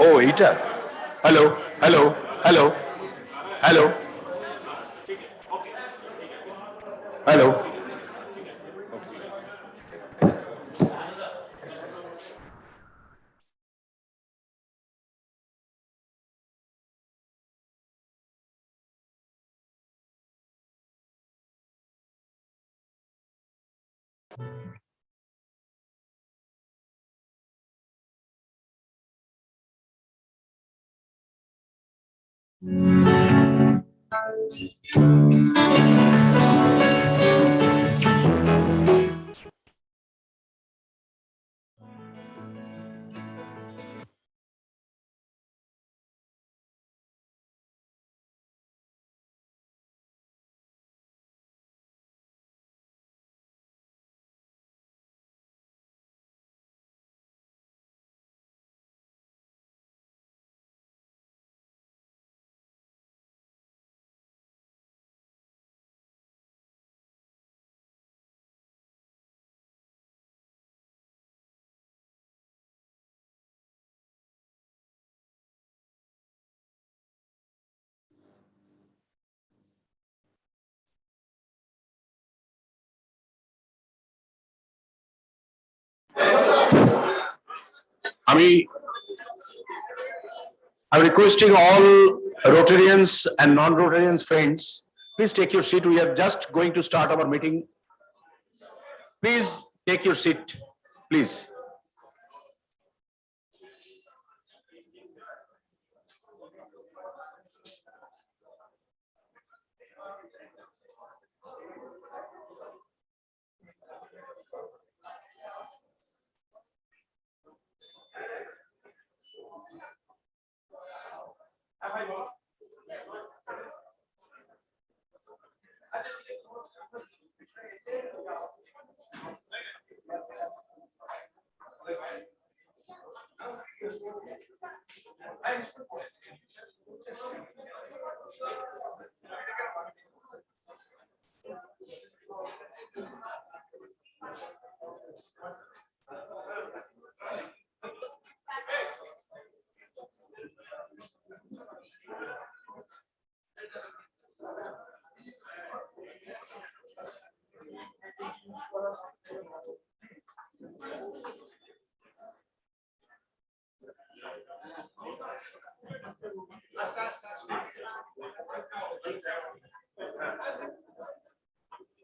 Oh, এটা hello, hello, hello, hello, hello. I'm requesting all Rotarians and non-Rotarians friends, please take your seat. We are just going to start our meeting. Please take your seat, please.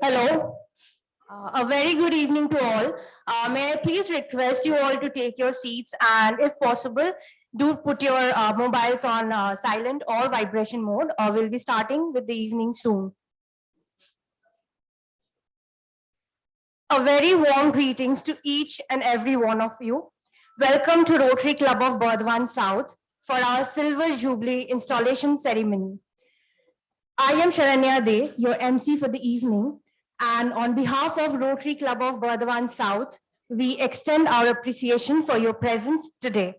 Hello. A very good evening to all. May I please request you all to take your seats and if possible, do put your mobiles on silent or vibration mode. We'll be starting with the evening soon. A very warm greetings to each and every one of you. Welcome to Rotary Club of Burdwan South for our Silver Jubilee installation ceremony. I am Sharanya De, your MC for the evening, and on behalf of Rotary Club of Burdwan South, we extend our appreciation for your presence today.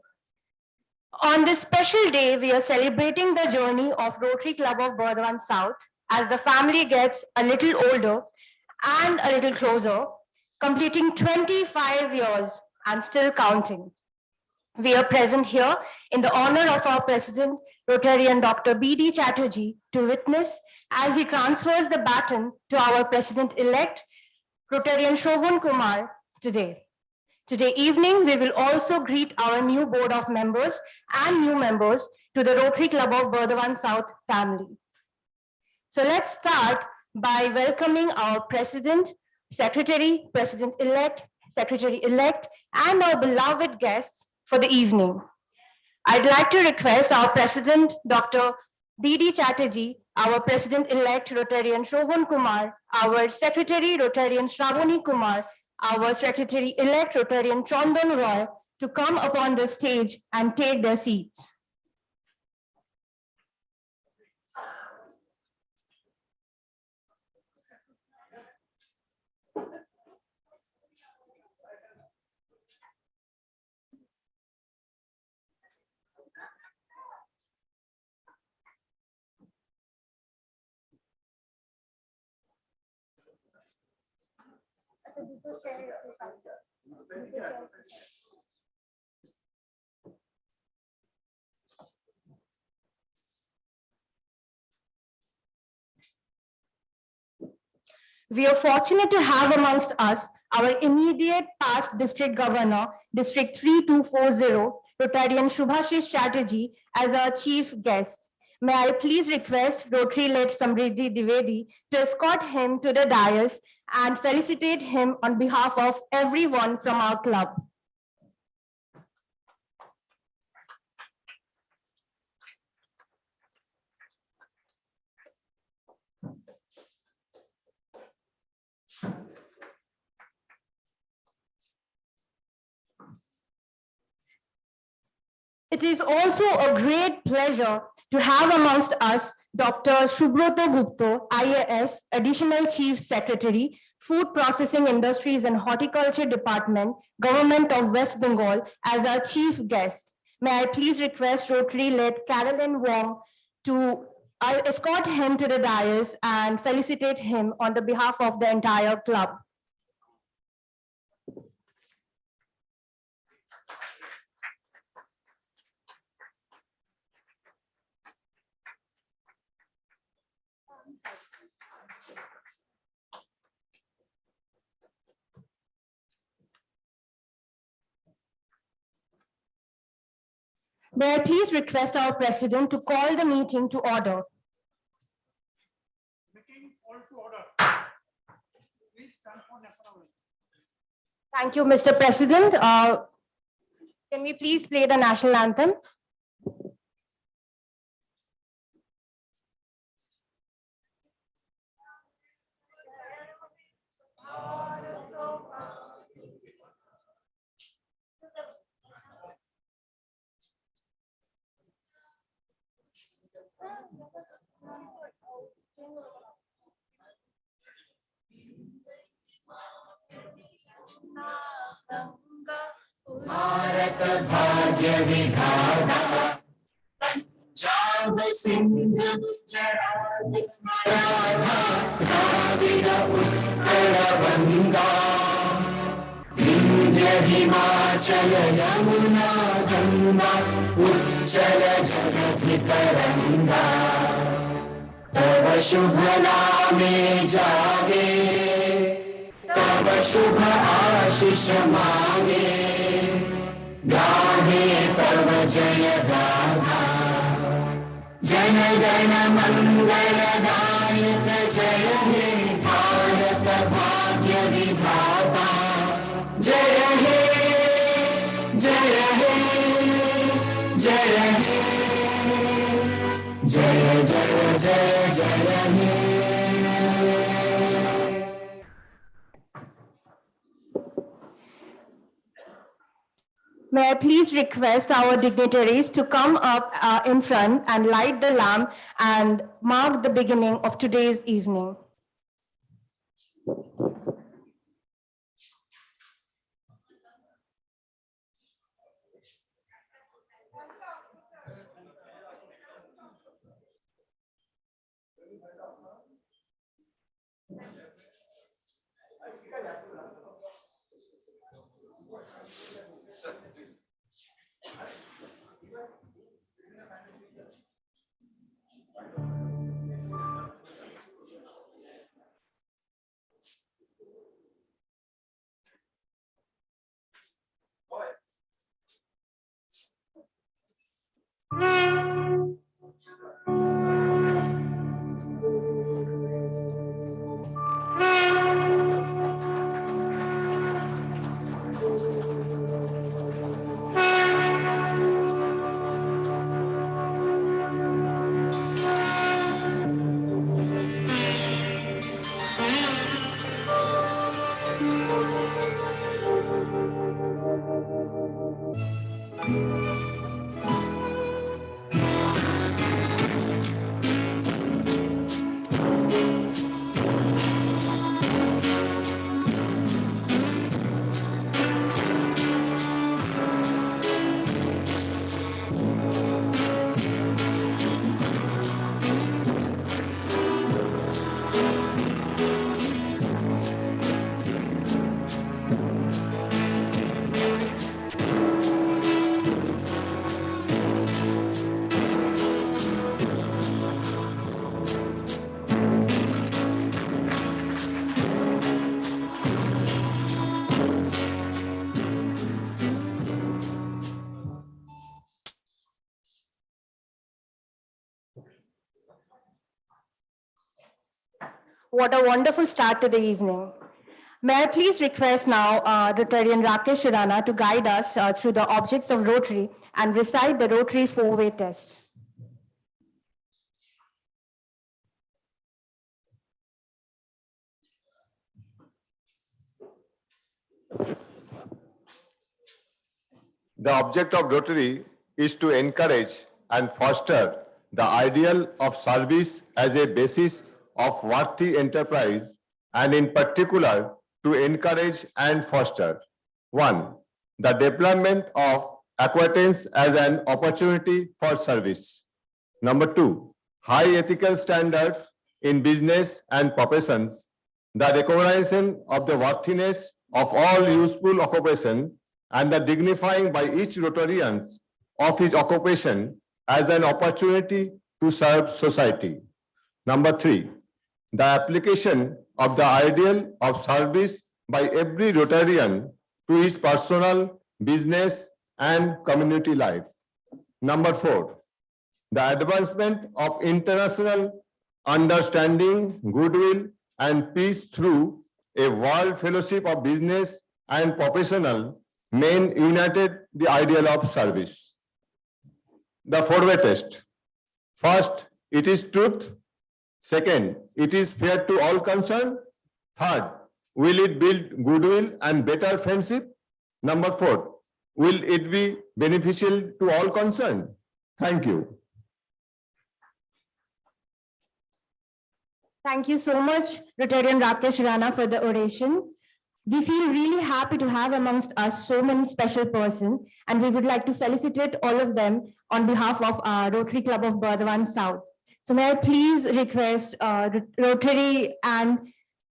On this special day, we are celebrating the journey of Rotary Club of Burdwan South as the family gets a little older and a little closer, completing 25 years and still counting. We are present here in the honor of our President, Rotarian Dr. B.D. Chatterjee, to witness as he transfers the baton to our President-elect, Rotarian Shobhan Kumar, today. Today evening, we will also greet our new board of members and new members to the Rotary Club of Burdwan South family. So let's start by welcoming our President, Secretary, President-elect, Secretary-elect, and our beloved guests for the evening. I'd like to request our President, Dr. B.D. Chatterjee, our President-elect, Rotarian Shobhan Kumar, our Secretary, Rotarian Shravani Kumar, our Secretary-elect, Rotarian Chandan Roy, to come upon the stage and take their seats. We are fortunate to have amongst us our immediate past district governor, District 3240, Rotarian Shubhashish Chatterjee, as our chief guest. May I please request Rotary led Samriddhi Dwivedi to escort him to the dais and felicitate him on behalf of everyone from our club. It is also a great pleasure to have amongst us Dr. Subroto Gupta, IAS, Additional Chief Secretary, Food Processing Industries and Horticulture Department, Government of West Bengal, as our chief guest. May I please request Rotary-led Carolyn Wong to escort him to the dais and felicitate him on the behalf of the entire club. May I please request our president to call the meeting to order. Meeting call to order. Please stand for national anthem. Thank you, Mr. President. Can we please play the national anthem? Bharat भाग्य विधाता पंजाब सिंध गुजरात मराठा द्राविड़ उत्कल गंगा विंध्य हिमाचल यमुना गंगा उच्चल जलधि तरंगा तव शुभ नामे जागे तव शुभ आशीष मांगे गाहे तव जय गाथा जन गण मंगल दायक जय हे भारत भाग्य विधाता जय हे जय हे जय हे जय जय जय जय हे May I please request our dignitaries to come up in front and light the lamp and mark the beginning of today's evening. What a wonderful start to the evening. May I please request now Rotarian Rakesh Shurana to guide us through the objects of Rotary and recite the Rotary four-way test. The object of Rotary is to encourage and foster the ideal of service as a basis of worthy enterprise, and in particular to encourage and foster 1. The development of acquaintance as an opportunity for service. Number 2. High ethical standards in business and professions. The recognition of the worthiness of all useful occupation and the dignifying by each Rotarian of his occupation as an opportunity to serve society. Number 3, the application of the ideal of service by every Rotarian to his personal, business, and community life. Number 4, the advancement of international understanding, goodwill, and peace through a world fellowship of business and professional men united the ideal of service. The four-way test. First, it is truth. Second, it is fair to all concerned. Third, will it build goodwill and better friendship? Number 4, will it be beneficial to all concerned? Thank you. Thank you so much, Rotarian Rakesh Rana, for the oration. We feel really happy to have amongst us so many special persons, and we would like to felicitate all of them on behalf of our Rotary Club of Burdwan South. So may I please request Rotary and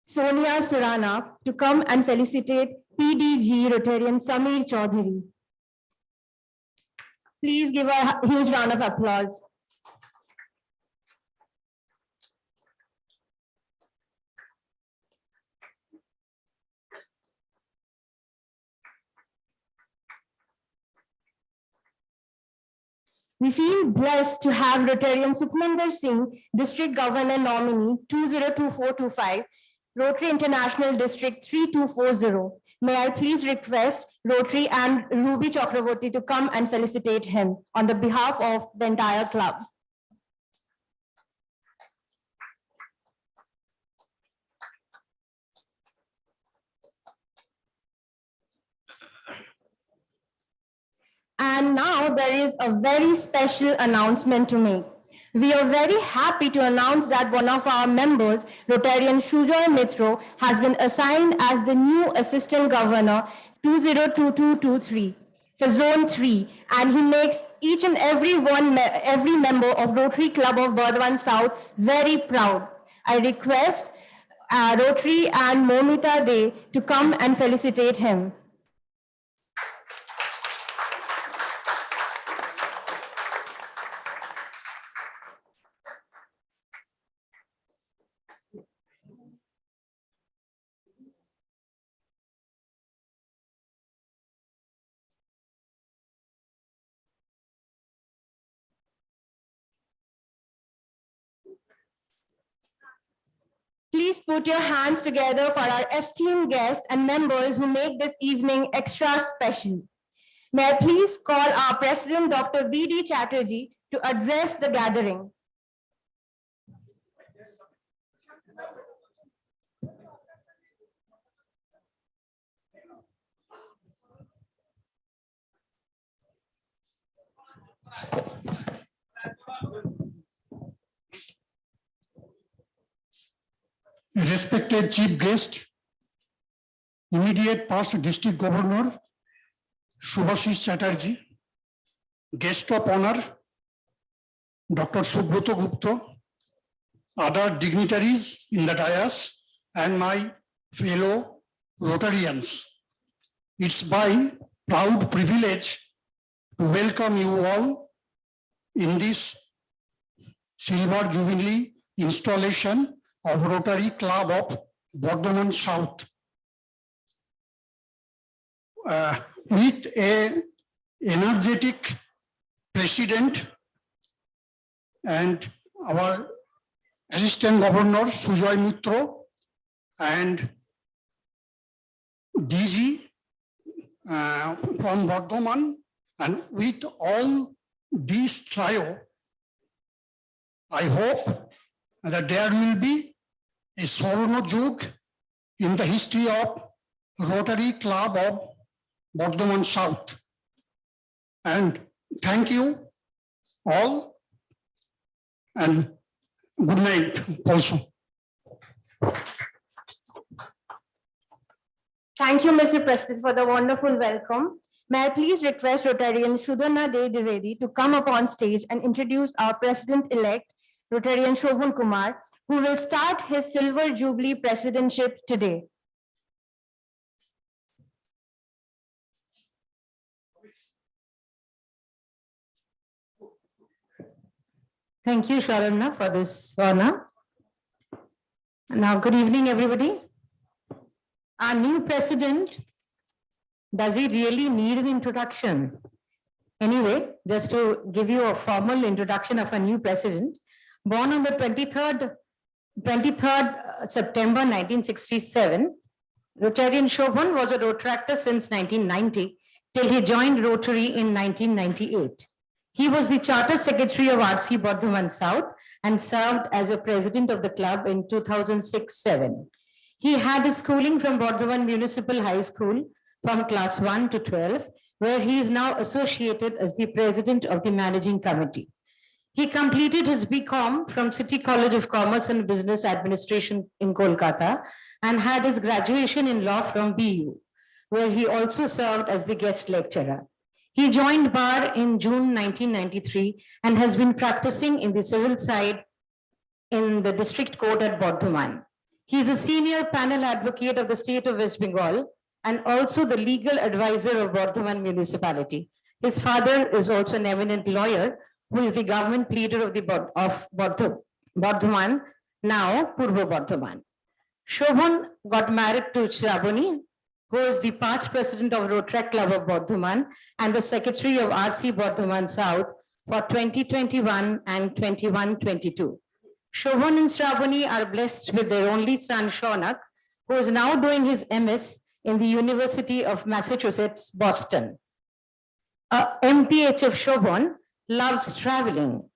Sonia Surana to come and felicitate PDG Rotarian Samir Chaudhary. Please give a huge round of applause. We feel blessed to have Rotarian Sukhminder Singh, District Governor nominee 202425, Rotary International District 3240. May I please request Rotary and Ruby Chakravorty to come and felicitate him on the behalf of the entire club. And now there is a very special announcement to make. We are very happy to announce that one of our members, Rotarian Shujoy Mitro, has been assigned as the new Assistant Governor 202223 for Zone 3, and he makes each and every member of Rotary Club of Burdwan South very proud. I request Rotary and Momita De to come and felicitate him. Please put your hands together for our esteemed guests and members who make this evening extra special. May I please call our President, Dr. B.D. Chatterjee, to address the gathering. Respected Chief Guest, immediate past District Governor Subhashish Chatterjee, Guest of Honor Dr. Subroto Gupta, other dignitaries in the dais, and my fellow Rotarians. It's my proud privilege to welcome you all in this Silver Jubilee installation of Rotary Club of Burdwan South. With an energetic president and our Assistant Governor Sujoy Mitro, and DG from Burdwan, and with all these trio, I hope that there will be a Swarno Jug in the history of Rotary Club of Burdwan South. And thank you all, and good night also. Thank you, Mr. President, for the wonderful welcome. May I please request Rotarian Sudhana Devedi to come up on stage and introduce our President-elect, Rotarian Shobhan Kumar, who will start his Silver Jubilee Presidentship today. Thank you, Sharanna, for this honor. Now, good evening, everybody. Our new president, does he really need an introduction? Anyway, just to give you a formal introduction of a new president, born on the 23rd September 1967, Rotarian Shobhan was a Rotaractor since 1990 till he joined Rotary in 1998. He was the Charter Secretary of RC Burdwan South and served as a president of the club in 2006-07. He had his schooling from Burdwan Municipal High School from class 1 to 12, where he is now associated as the president of the managing committee. He completed his BCom from City College of Commerce and Business Administration in Kolkata and had his graduation in law from BU, where he also served as the guest lecturer. He joined bar in June 1993 and has been practicing in the civil side in the district court at Burdwan. He is a senior panel advocate of the state of West Bengal and also the legal advisor of Burdwan municipality. His father is also an eminent lawyer who is the government pleader of Burdwan, now Purbo Burdwan. Shobhan got married to Shravani, who is the past president of Rotary Club of Burdwan and the secretary of RC Burdwan South for 2021 and 21-22. Shobhan and Shravani are blessed with their only son, Shaunak, who is now doing his MS in the University of Massachusetts, Boston. MPH of Shobhan loves traveling.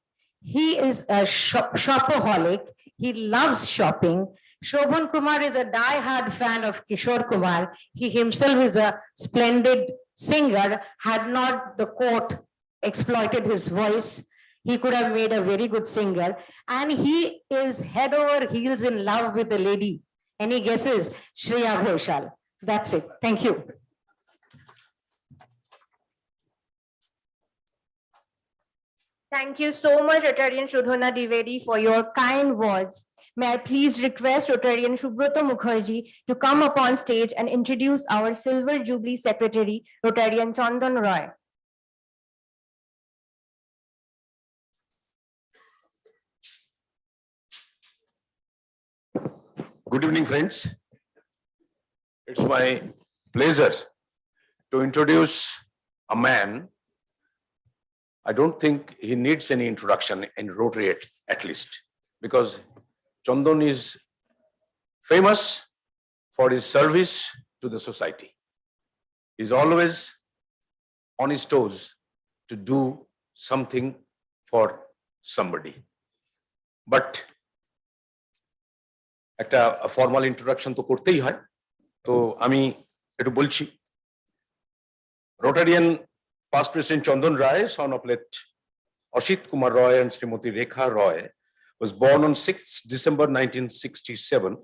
He is a shopaholic. He loves shopping. Shobhan Kumar is a die-hard fan of Kishore Kumar. He himself is a splendid singer. Had not the court exploited his voice, he could have made a very good singer. And he is head over heels in love with the lady. Any guesses? Shreya Ghoshal. That's it. Thank you. Thank you so much, Rotarian Sudhana Devedi, for your kind words. May I please request Rotarian Subroto Mukherjee to come up on stage and introduce our Silver Jubilee Secretary, Rotarian Chandan Roy. Good evening, friends. It's my pleasure to introduce a man. I don't think he needs any introduction in Rotary at least, because Chandan is famous for his service to the society. He's always on his toes to do something for somebody. But একটা formal introduction তো করতেই হয়, তো আমি একটু বলছি। Rotarian past President Chandan Roy, son of late Ashit Kumar Roy and Srimati Rekha Roy, was born on 6th December 1967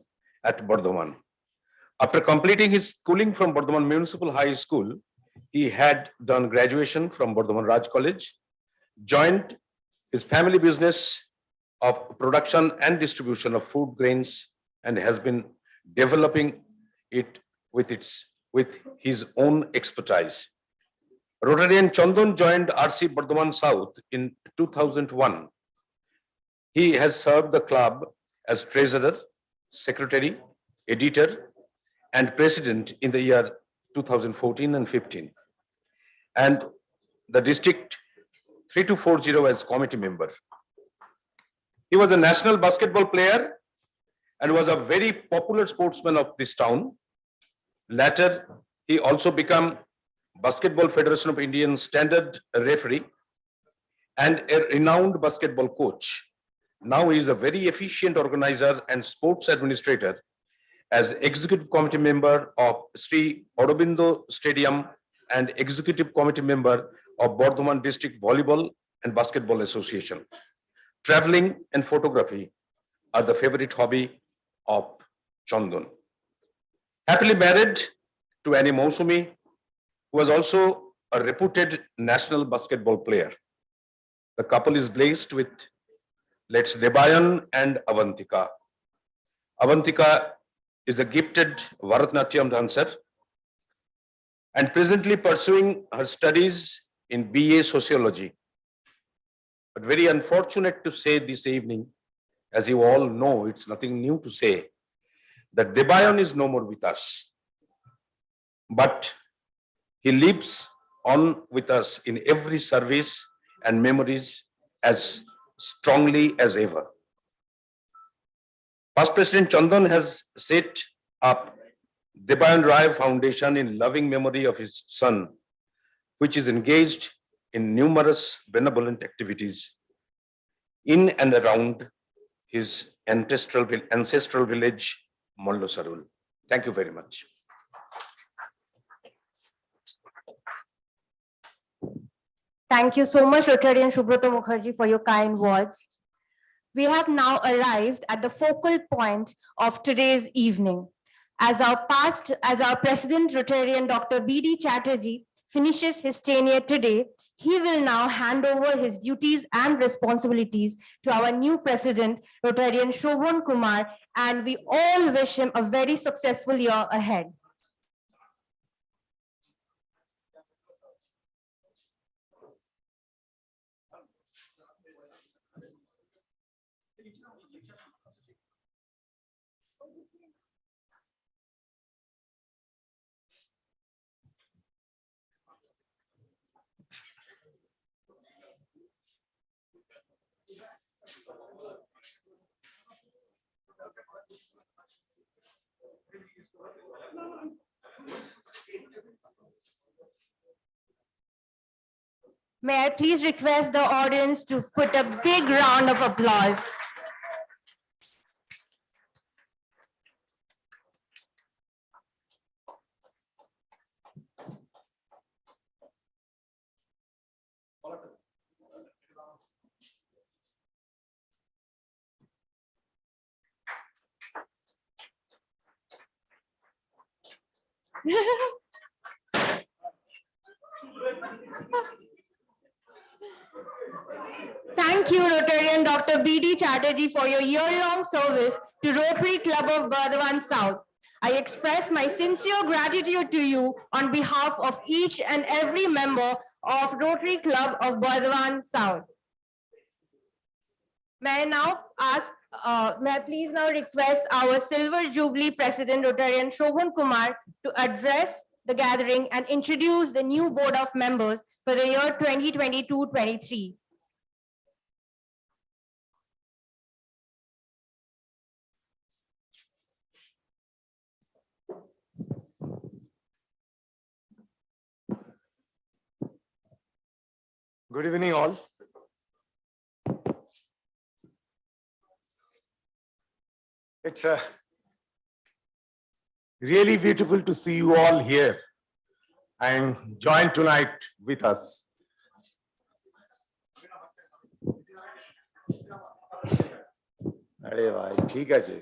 at Burdwan. After completing his schooling from Burdwan Municipal High School, he had done graduation from Burdwan Raj College, joined his family business of production and distribution of food grains, and has been developing it with his own expertise. Rotarian Chandan joined RC Burdwan South in 2001. He has served the club as treasurer, secretary, editor, and president in the year 2014 and 15, and the district 3240 as committee member. He was a national basketball player and was a very popular sportsman of this town. Later, he also became Basketball Federation of Indian standard referee and a renowned basketball coach. Now he is a very efficient organizer and sports administrator as executive committee member of Sri Aurobindo Stadium and executive committee member of Burdwan District Volleyball and Basketball Association. Traveling and photography are the favorite hobby of Chandan. Happily married to Annie Mausumi, who was also a reputed national basketball player. The couple is blessed with let's Debayan and Avantika. Avantika is a gifted Bharatanatyam dancer and presently pursuing her studies in BA Sociology. But very unfortunate to say this evening, as you all know, it's nothing new to say, that Debayan is no more with us. But he lives on with us in every service and memories as strongly as ever. Past President Chandan has set up Debayan Rai Foundation in loving memory of his son, which is engaged in numerous benevolent activities in and around his ancestral village, Mollosarul. Thank you very much. Thank you so much, Rotarian Subrata Mukherjee, for your kind words. We have now arrived at the focal point of today's evening. As our President Rotarian Dr. B.D. Chatterjee finishes his tenure today, he will now hand over his duties and responsibilities to our new President, Rotarian Shobhan Kumar, and we all wish him a very successful year ahead. May I please request the audience to put a big round of applause. Thank you, Rotarian Dr. B.D. Chatterjee, for your year-long service to Rotary Club of Burdwan South. I express my sincere gratitude to you on behalf of each and every member of Rotary Club of Burdwan South. May I please now request our Silver Jubilee President, Rotarian Shobhan Kumar, to address the gathering and introduce the new board of members for the year 2022-23. Good evening, all. It's really beautiful to see you all here and join tonight with us. আরে ভাই ঠিক আছে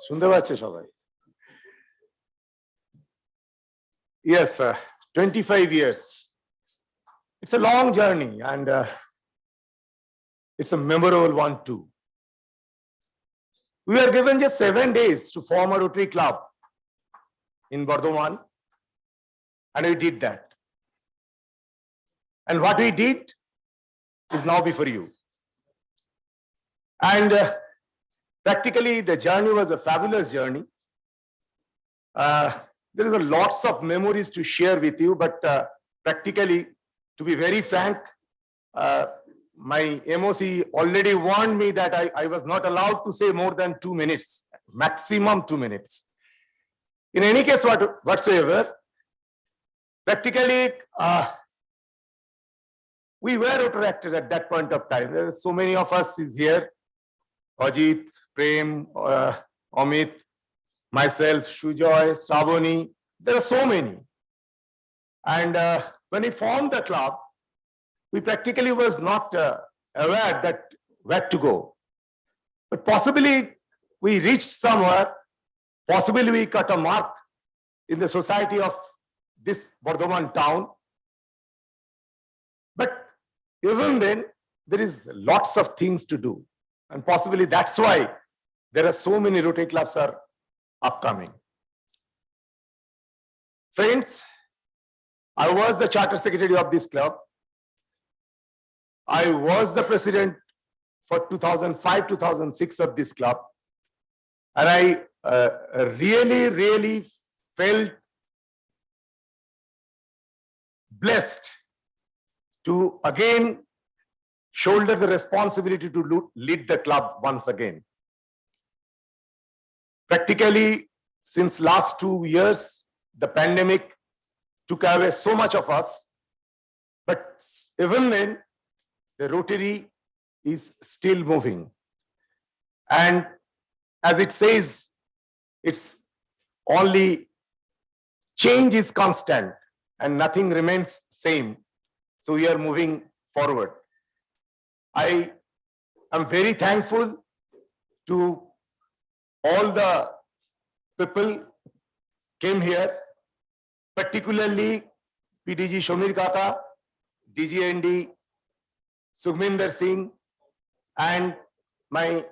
শুনতে পাচ্ছে সবাই Yes, 25 years. It's a long journey and it's a memorable one too. We were given just 7 days to form a Rotary Club in Burdwan, and we did that. And what we did is now before you. And practically the journey was a fabulous journey. There is a lots of memories to share with you, but practically, to be very frank, my MOC already warned me that I was not allowed to say more than 2 minutes, maximum 2 minutes. In any case, whatsoever, practically, we were Rotary at that point of time. There are so many of us is here. Ajit, Prem, Amit, myself, Shujoy, Savoni. There are so many. And when we formed the club, we practically was not aware that where to go. But possibly we reached somewhere, possibly we cut a mark in the society of this Burdwan town. But even then, there is lots of things to do. And possibly that's why there are so many Rotary clubs are upcoming. Friends, I was the charter secretary of this club. I was the president for 2005-2006 of this club. And I really felt blessed to again shoulder the responsibility to lead the club once again. Practically, since last 2 years, the pandemic took away so much of us, but even then, the Rotary is still moving. And as it says, it's only change is constant and nothing remains same. So we are moving forward. I am very thankful to all the people came here, particularly PDG Shomir Kaka, DGND Sukhminder Singh, and my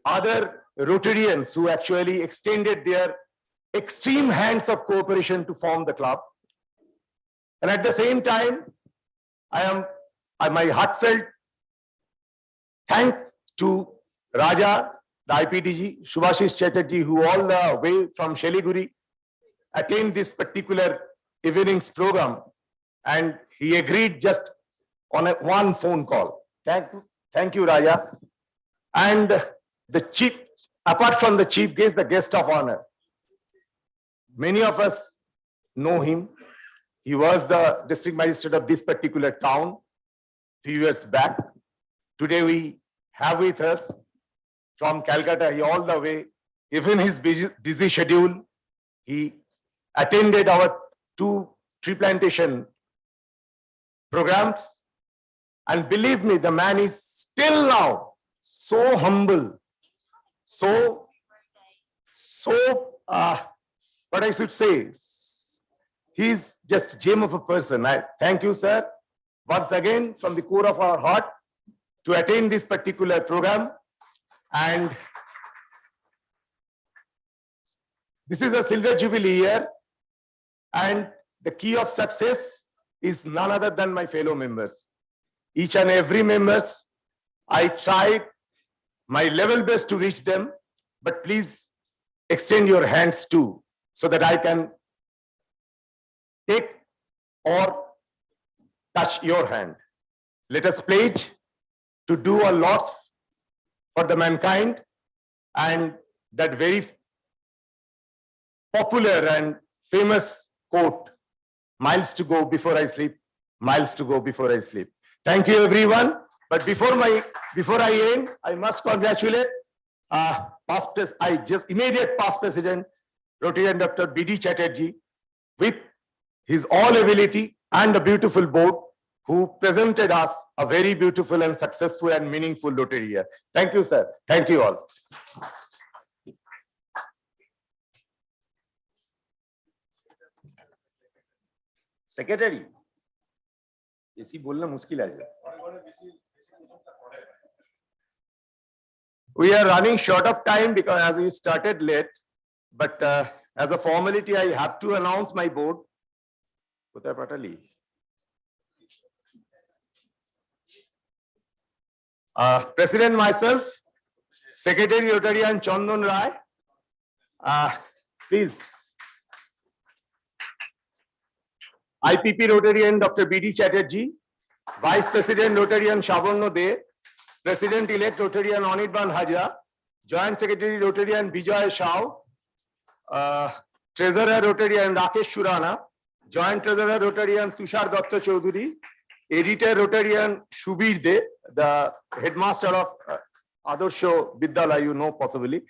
other Rotarians who actually extended their extreme hands of cooperation to form the club. And at the same time, my heartfelt thanks to Raja, the IPDG, Subhashish Chatterjee, who all the way from Sheliguri attend this particular evening's program, and he agreed just on one phone call. Thank you, Raja. And the chief, apart from the chief guest, the guest of honor. Many of us know him. He was the district magistrate of this particular town few years back. Today we have with us from Calcutta, he all the way, even his busy schedule, he attended our 2 tree plantation programs. And believe me, the man is still now so humble, so what I should say, he's just a gem of a person. I thank you, sir, once again from the core of our heart to attend this particular program. And this is a silver jubilee year, and the key of success is none other than my fellow members. Each and every members, I try my level best to reach them, but please extend your hands too, so that I can take or touch your hand. Let us pledge to do a lot for the mankind, and that very popular and famous quote, miles to go before I sleep, miles to go before I sleep. Thank you, everyone. But before I end, I must congratulate immediate past president, Rotarian Dr. B.D. Chatterjee, with his all ability and the beautiful board, who presented us a very beautiful and successful and meaningful Rotary year. Thank you, sir. Thank you all. Secretary, इसी बोलना मुश्किल है. We are running short of time because as we started late, but as a formality, I have to announce my board. President myself, Secretary Rotarian Chandan Rai, please. IPP Rotarian Dr. B.D. Chatterjee, Vice President Rotarian Shaborno De, President-elect Rotarian Anirban Hajra, Joint Secretary Rotarian Bijoy Shao, Treasurer Rotarian Rakesh Shurana, Joint Treasurer Rotarian Tushar Datta Chaudhuri, Editor Rotarian Shubir De, the headmaster of Adarsho Vidyalaya, you know possibly,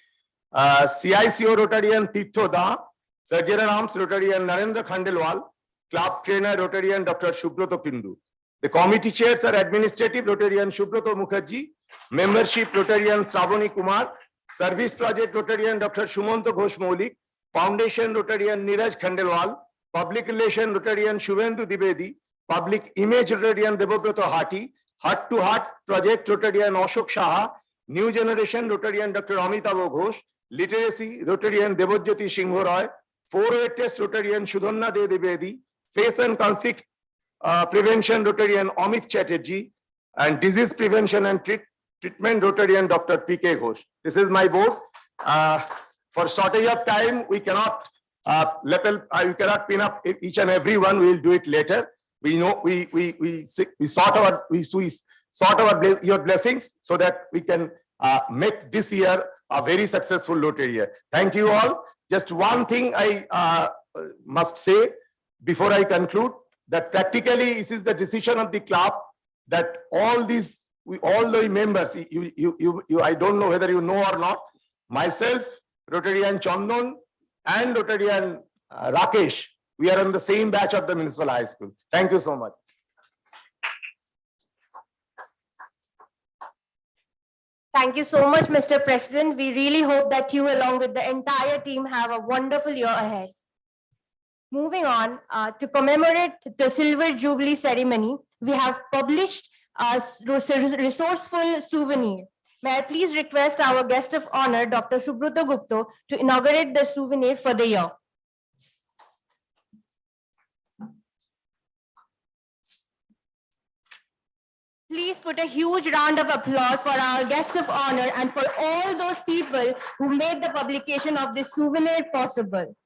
CICO Rotarian Tirtho Da, Surgeon at Arms Rotarian Narendra Khandelwal, Club Trainer Rotarian Dr. Shubroto Pindu. The committee chairs are Administrative Rotarian Shubroto Mukherjee, Membership Rotarian Sravani Kumar, Service Project Rotarian Dr. Shumanto Ghosh Maulik, Foundation Rotarian Neeraj Khandelwal, Public Relation Rotarian Shuvendu Dibedi, Public Image Rotarian Debobroto Hati, Heart to Heart Project Rotarian Ashok Shaha, New Generation Rotarian Dr. Amitabh Ghosh, Literacy Rotarian Devojyoti Singh Roy, 408 Test Rotarian Shudhanna De Dibedi, Face and Conflict Prevention Rotarian Amit Chatterjee, and Disease Prevention and Treatment Rotarian Dr. P.K. Ghosh. This is my board. For shortage of time, we cannot you cannot pin up each and every one. We will do it later. We know we sort your blessings so that we can make this year a very successful Rotary year. Thank you all. Just one thing I must say before I conclude, that practically this is the decision of the club that all these, all the members, I don't know whether you know or not, myself, Rotarian Chandan and Rotarian Rakesh, we are on the same batch of the municipal high school. Thank you so much. Thank you so much, Mr. President. We really hope that you, along with the entire team, have a wonderful year ahead. Moving on, to commemorate the Silver Jubilee ceremony, we have published a resourceful souvenir. May I please request our guest of honor, Dr. Subroto Gupta, to inaugurate the souvenir for the year. Please put a huge round of applause for our guest of honor and for all those people who made the publication of this souvenir possible.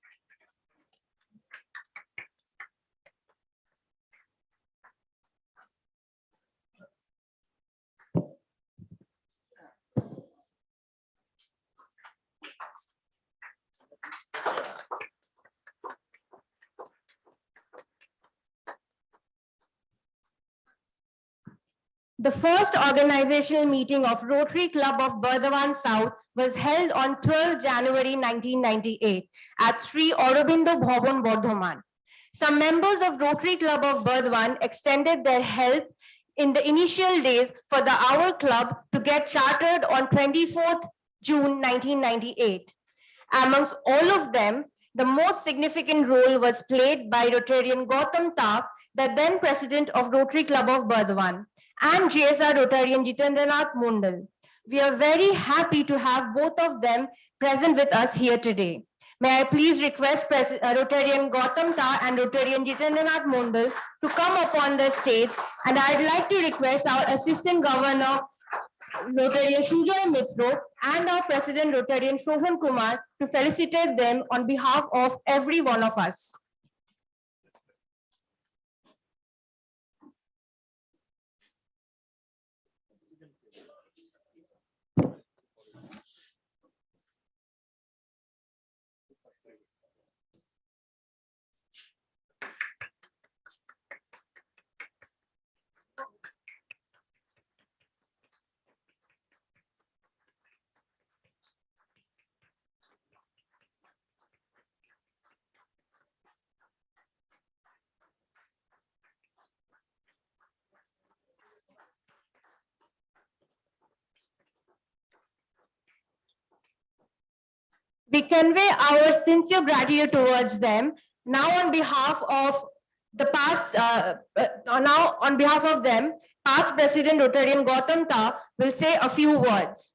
The first organizational meeting of Rotary Club of Burdwan South was held on 12 January 1998 at Sri Aurobindo Bhavan, Burdwan. Some members of Rotary Club of Burdwan extended their help in the initial days for the Our Club to get chartered on 24th June 1998. Amongst all of them, the most significant role was played by Rotarian Gautam Ta, the then president of Rotary Club of Burdwan, and GSR Rotarian Jitendranath Mundal. We are very happy to have both of them present with us here today. May I please request Rotarian Gautam Ta and Rotarian Jitendranath Mundal to come upon the stage, and I'd like to request our Assistant Governor, Rotarian Sujoy Mitro, and our President Rotarian Shobhan Kumar to felicitate them on behalf of every one of us. We convey our sincere gratitude towards them. Now, on behalf of the past, past President Rotarian Gautam Ta will say a few words.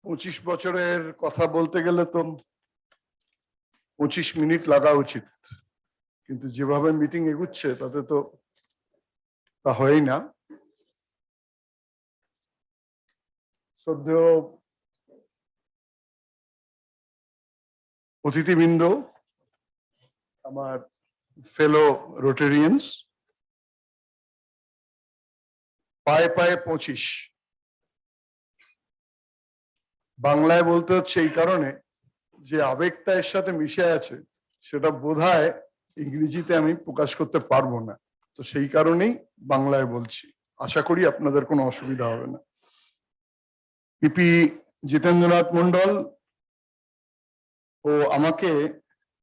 পঁচিশ বছরের কথা বলতে গেলে তো 25 minute লাগা উচিত, কিন্তু যেভাবে মিটিং এগুচ্ছে তাতে তো তা হয়ই না। শ্রদ্ধেয় অতিথিবৃন্দ, আমার ফেলো রোটেরিয়ান্স, পায়ে পায়ে 25 বাংলায় বলতে হচ্ছে এই কারণে যে আবেগটা এর সাথে মিশে আছে, সেটা বোধহয় ইংরেজিতে আমি প্রকাশ করতে পারবো না, তো সেই কারণেই বাংলায় বলছি। আশা করি আপনাদের কোনো অসুবিধা হবে না। পিপি জিতেন্দ্রনাথ মন্ডল ও আমাকে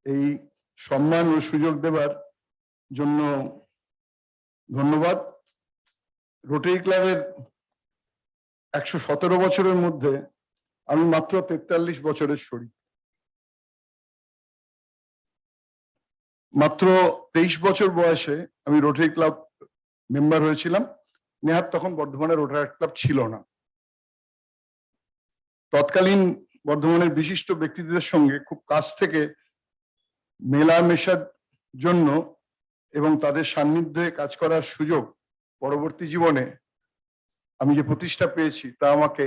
এই সম্মান ও সুযোগ দেবার জন্য ধন্যবাদ। রোটারি ক্লাবের 117 বছরের মধ্যে আমি মাত্র 43 বছরের শরীর। মাত্র 23 বছর বয়সে আমি রোটারি ক্লাব মেম্বার হয়েছিলাম। নেহাত তখন বর্ধমানের রোটারি ক্লাব ছিল না। তৎকালীন বর্ধমানের বিশিষ্ট ব্যক্তিদের সঙ্গে খুব কাছ থেকে মেলামেশার জন্য এবং তাদের সান্নিধ্যে কাজ করার সুযোগ পরবর্তী জীবনে আমি যে প্রতিষ্ঠা পেয়েছি তা আমাকে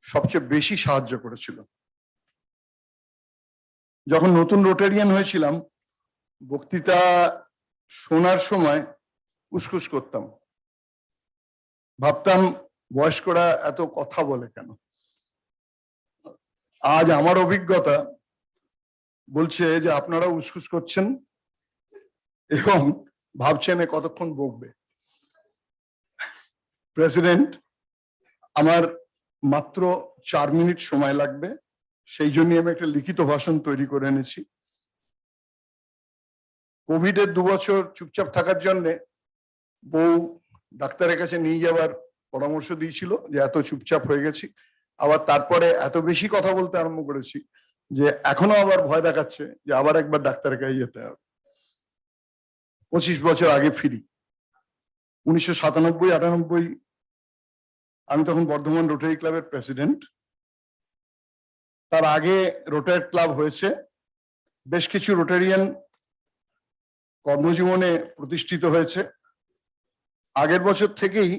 সবচেয়ে বেশি সাহায্য করেছিল। যখন নতুন রোটারিয়ান হয়েছিলাম, বক্তৃতা শোনার সময় উসখুস করতাম, ভাবতাম বয়স্করা এত কথা বলে কেন। আজ আমার অভিজ্ঞতা বলছে যে আপনারা উসখুস করছেন এবং ভাবছেন এ কতক্ষণ বকবে। প্রেসিডেন্ট, আমার মাত্র 4 মিনিট সময় লাগবে, সেই জন্য আমি একটা লিখিত ভাষণ তৈরি করে এনেছি। কোভিডের 2 বছর চুপচাপ থাকার জন্য বউ ডাক্তারের কাছে নিয়ে যাওয়ার পরামর্শ দিয়েছিল যে এত চুপচাপ হয়ে গেছি, আবার তারপরে এত বেশি কথা বলতে আরম্ভ করেছি যে এখনো আবার ভয় দেখাচ্ছে যে আবার একবার ডাক্তারের কাছে যেতে হবে। 25 বছর আগে ফিরি। 1997-98 আমি তখন বর্ধমান রোটারি ক্লাবের প্রেসিডেন্ট। তার আগে রোটারি ক্লাব হয়েছে, বেশ কিছু রোটারিয়ান কর্মজীবনে প্রতিষ্ঠিত হয়েছে। আগের বছর থেকেই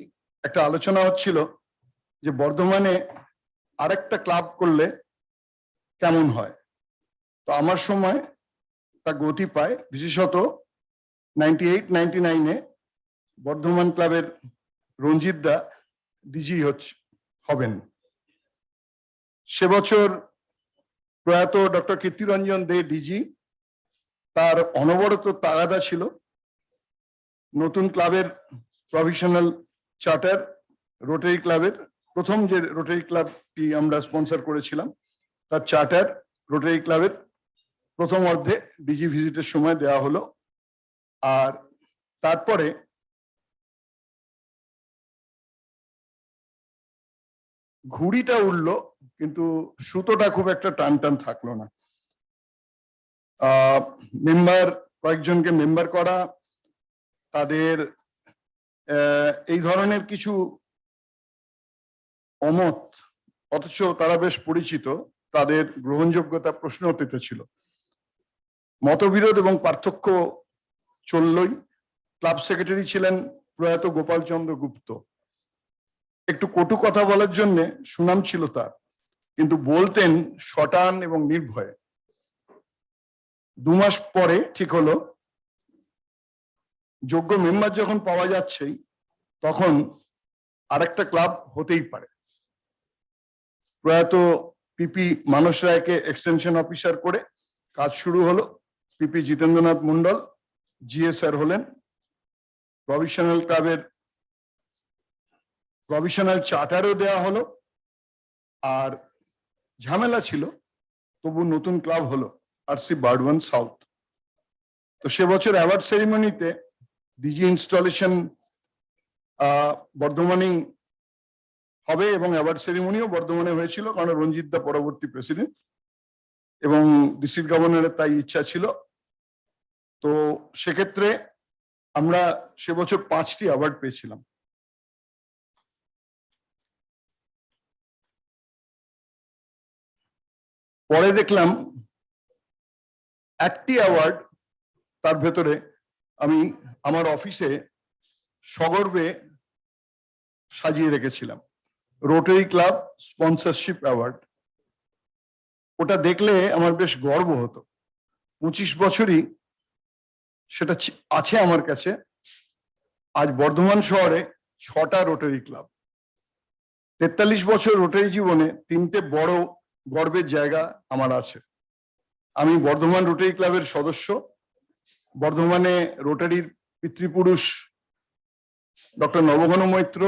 একটা আলোচনা হচ্ছিল যে বর্ধমানে আরেকটা ক্লাব করলে কেমন হয়। তো আমার সময় তা গতি পায়, বিশেষত 98-99-এ বর্ধমান ক্লাবের রঞ্জিত দা ডিজি হবেন। সে বছর প্রয়াত ডক্টর কীর্তিরঞ্জন দে ডিজি, তার অনবরত তাগাদা ছিল নতুন ক্লাবের প্রভিশনাল চার্টার, রোটারি ক্লাবের প্রথম যে রোটারি ক্লাবটি আমরা স্পন্সর করেছিলাম তার চার্টার রোটারি ক্লাবের প্রথম অর্ধে ডিজি ভিজিটের সময় দেওয়া হলো। আর তারপরে ঘুড়িটা উঠলো, কিন্তু সুতোটা খুব একটা টান টান থাকলো না। মেম্বার, কয়েকজনকে মেম্বার করা, তাদের এই ধরনের কিছু অমত, অথচ তারা বেশ পরিচিত, তাদের গ্রহণযোগ্যতা প্রশ্ন উত্থিত ছিল। মতবিরোধ এবং পার্থক্য চললই। ক্লাব সেক্রেটারি ছিলেন প্রয়াত গোপাল চন্দ্র গুপ্ত। একটু কটু কথা বলার জন্য সুনাম ছিল তার, কিন্তু বলতেন শটান এবং নির্ভয়ে। 2 মাস পরে ঠিক হলো যোগ্য মেম্বার যখন পাওয়া যাচ্ছেই, তখন আরেকটা ক্লাব হতেই পারে। প্রয়াত পিপি মানস রায়কে এক্সটেনশন অফিসার করে কাজ শুরু হলো। পিপি জিতেন্দ্রনাথ মন্ডল জিএসআর হলেন। প্রভিশনাল ক্লাবের প্রভিশনাল চার্টারও দেওয়া হলো। আর ঝামেলা ছিল, তবু নতুন ক্লাব হলো আরসি বার্ডওয়ান সাউথ। তো সে বছর অ্যাওয়ার্ড সেরিমনিতে ডিজি ইনস্টলেশন বর্ধমানেই হবে এবং অ্যাওয়ার্ড সেরিমনিও বর্ধমানে হয়েছিল, কারণ রঞ্জিত দা পরবর্তী প্রেসিডেন্ট এবং ডিস্ট্রিক্ট গভর্নরের তাই ইচ্ছা ছিল। তো সেক্ষেত্রে আমরা সে বছর 5টি অ্যাওয়ার্ড পেয়েছিলাম। পরে দেখলাম একটি অ্যাওয়ার্ড তার ভেতরে আমি আমার অফিসে সগর্বে সাজিয়ে রেখেছিলাম, রোটারি ক্লাব স্পন্সরশিপ অ্যাওয়ার্ড। ওটা দেখলে আমার বেশ গর্ব হতো। 25 বছরই সেটা আছে আমার কাছে। আজ বর্ধমান শহরে 6টা রোটারি ক্লাব, 43 বছর রোটারি জীবনে 3টে বড় গর্বের জায়গা আমার আছে। আমি বর্ধমান রোটারি ক্লাবের সদস্য। বর্ধমানে রোটারির পিতৃপুরুষ ডক্টর নবঘন মৈত্র,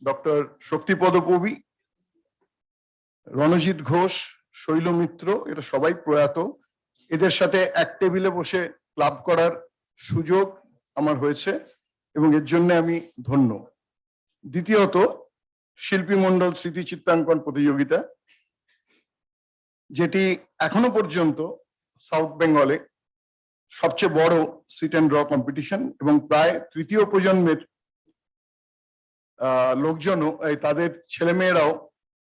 ডক্টর শক্তিপদ কবি, রণজিৎ ঘোষ, শৈল মিত্র, এরা সবাই প্রয়াত। এদের সাথে এক টেবিলে বসে ক্লাব করার সুযোগ আমার হয়েছে এবং এর জন্য আমি ধন্য। দ্বিতীয়ত, শিল্পী মণ্ডল স্মৃতি চিত্রাঙ্কন প্রতিযোগিতা, যেটি এখনো পর্যন্ত সাউথ বেঙ্গলে সবচেয়ে বড় সিট অ্যান্ড ড্র কম্পিটিশন এবং প্রায় তৃতীয় প্রজন্মের লোকজনও, তাদের ছেলেমেয়েরাও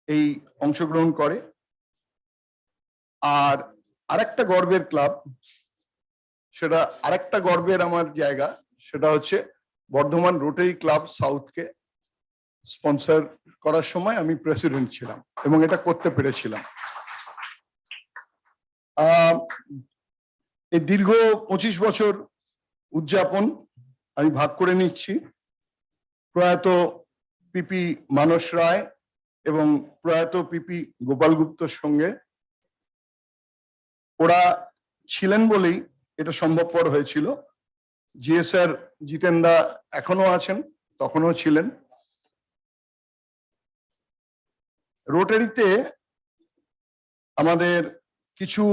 এই অংশগ্রহণ করে। আর আরেকটা গর্বের ক্লাব, সেটা আরেকটা গর্বের আমার জায়গা, সেটা হচ্ছে বর্ধমান রোটারি ক্লাব সাউথকে স্পন্সর করার সময় আমি প্রেসিডেন্ট ছিলাম এবং এটা করতে পেরেছিলাম। এই দীর্ঘ 25 বছর উদযাপন আমি ভাগ করে নিচ্ছি প্রয়াত পিপি মানস রায় এবং প্রয়াত পিপি গোপাল গুপ্তর সঙ্গে। ওরা ছিলেন বলেই এটা সম্ভবপর হয়েছিল। জিএসআর জিতেনদা এখনো আছেন, তখনও ছিলেন। রোটারিতে আমাদের কিছু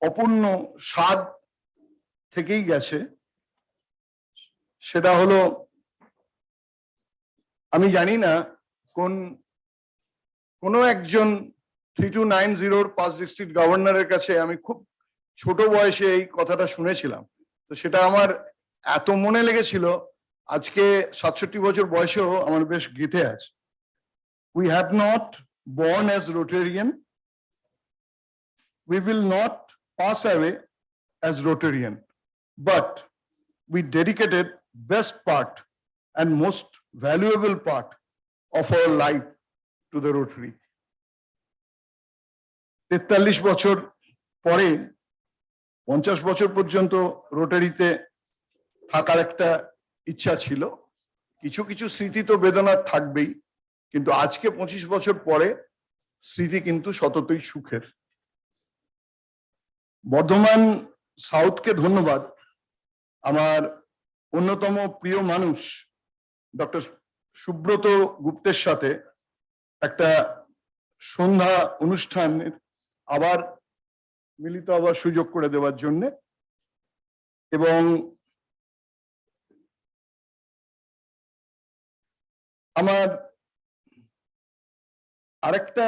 অপূর্ণ স্বাদ থেকেই গেছে। সেটা হলো, আমি জানি না কোন একজন 3290 পাঁচ ডিস্ট্রিক্ট গভর্নরের কাছে আমি খুব ছোট বয়সে এই কথাটা শুনেছিলাম, তো সেটা আমার এত মনে লেগেছিল, আজকে 67 বছর বয়সেও আমার বেশ গেঁথে আছে। We have not born as Rotarian. We will not pass away as Rotarian, but we dedicated best part and most valuable part of our life to the Rotary. 43 বছর পরে 50 বছর পর্যন্ত রোটারিতে থাকার একটা ইচ্ছা ছিল। কিছু কিছু স্মৃতি তো বেদনার থাকবেই, কিন্তু আজকে 25 বছর পরে স্মৃতি কিন্তু সততই সুখের। বর্ধমান সাউথকে ধন্যবাদ। আমার অন্যতম প্রিয় মানুষ ডক্টর সুব্রত গুপ্তের সাথে একটা সন্ধ্যা অনুষ্ঠানের মিলিত হবার সুযোগ করে দেওয়ার জন্য, এবং আমার আরেকটা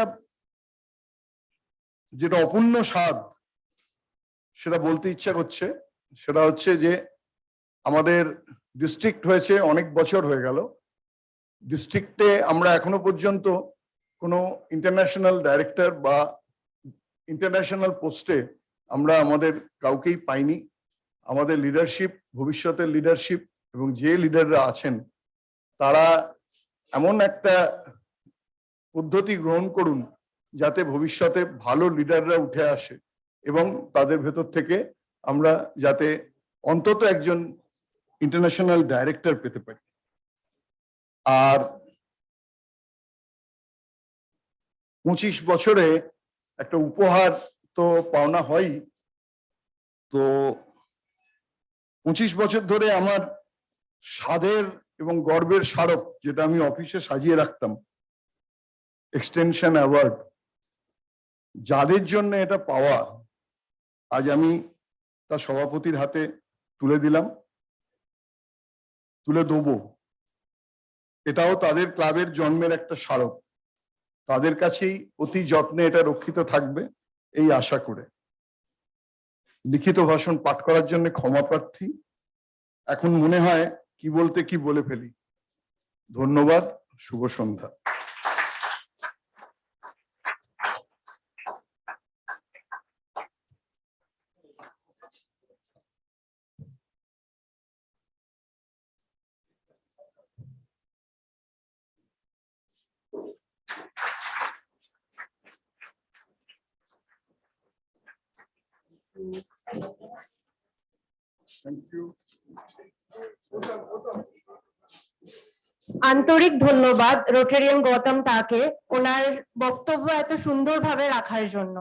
যেটা অপূর্ণ স্বাদ সেটা বলতে ইচ্ছা করছে, সেটা হচ্ছে যে আমাদের ডিস্ট্রিক্ট হয়েছে অনেক বছর হয়ে গেল। ডিস্ট্রিক্টে আমরা এখনো পর্যন্ত কোনো ইন্টারন্যাশনাল ডাইরেক্টর বা ইন্টারন্যাশনাল পোস্টে আমরা আমাদের কাউকেই পাইনি। আমাদের লিডারশিপ, ভবিষ্যতের লিডারশিপ এবং যে লিডাররা আছেন তারা এমন একটা পদ্ধতি গ্রহণ করুন যাতে ভবিষ্যতে ভালো লিডাররা উঠে আসে এবং তাদের ভেতর থেকে আমরা যাতে অন্তত একজন ইন্টারন্যাশনাল ডাইরেক্টর পেতে পারি। আর 25 বছরে একটা উপহার তো পাওনা হয়ই। তো 25 বছর ধরে আমার স্বাদের এবং গর্বের স্মারক, যেটা আমি অফিসে সাজিয়ে রাখতাম, এক্সটেনশন অ্যাওয়ার্ড, যাদের জন্য এটা পাওয়া, আজ আমি তার সভাপতির হাতে তুলে দেবো। এটাও তাদের ক্লাবের জন্মের একটা স্মারক। তাদের কাছেই অতি যত্নে এটা রক্ষিত থাকবে এই আশা করে। লিখিত ভাষণ পাঠ করার জন্য ক্ষমা প্রার্থী। এখন মনে হয় কি বলতে কি বলে ফেলি। ধন্যবাদ, শুভ সন্ধ্যা। Thank you. আন্তরিক ধন্যবাদ রোটেরিয়ান গৌতম তাকে ওনার বক্তব্য এত সুন্দরভাবে রাখার জন্য।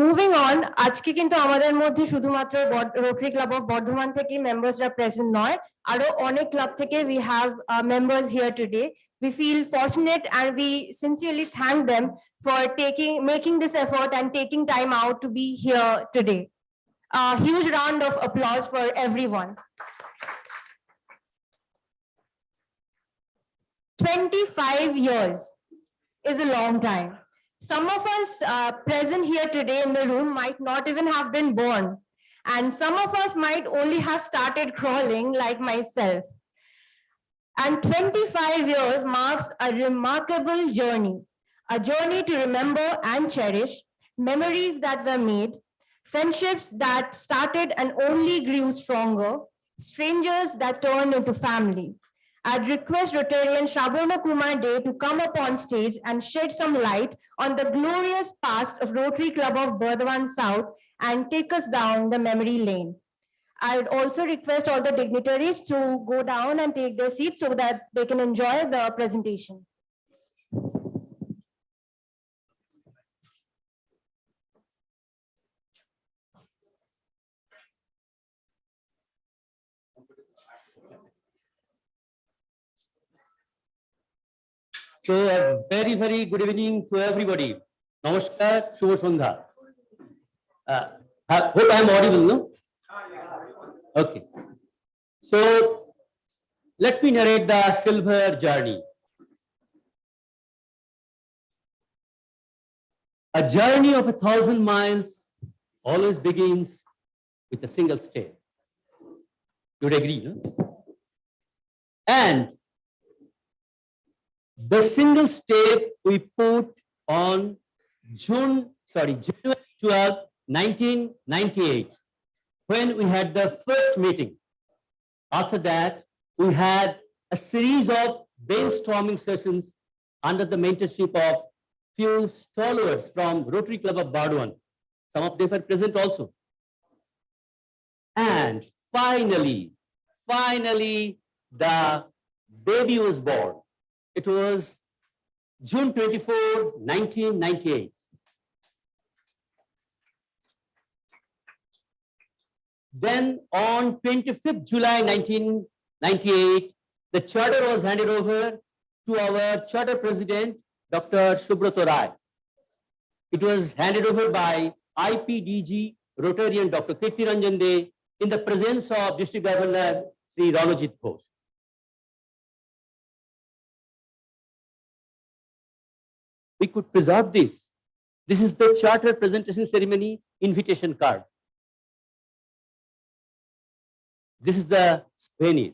মুভিং অন, আজকে কিন্তু আমাদের মধ্যে শুধুমাত্র রোটারি ক্লাব অফ বর্ধমান থেকে মেম্বার্সরা প্রেজেন্ট নয়, আরো অনেক ক্লাব থেকে we have members here today. We feel fortunate and we sincerely thank them for making this effort and taking time out to be here today. A huge round of applause for everyone. 25 years is a long time. Some of us present here today in the room might not even have been born, and some of us might only have started crawling like myself. And 25 years marks a remarkable journey, a journey to remember and cherish, memories that were made, friendships that started and only grew stronger, strangers that turned into family. I'd request Rotarian Shabona Kumar Dey to come up on stage and shed some light on the glorious past of Rotary Club of Burdwan South and take us down the memory lane. I'd also request all the dignitaries to go down and take their seats so that they can enjoy the presentation. So a very, very good evening to everybody. Namaskar, Shubha Sandhya. Hope I am audible, no? Okay. So let me narrate the silver journey. A journey of 1,000 miles always begins with a single step. You would agree, no? And the single step we put on January 12, 1998, when we had the first meeting. After that, we had a series of brainstorming sessions under the mentorship of few stalwarts from Rotary Club of Burdwan. Some of them are present also. And finally, the baby was born. It was June 24, 1998. Then on 25th July 1998, the charter was handed over to our charter president, Dr. Subroto Rai. It was handed over by IPDG Rotarian Dr. Kirti Ranjan Dey in the presence of District Governor Sri Ranojit Ghosh. We could preserve this. This is the charter presentation ceremony invitation card. This is the souvenir.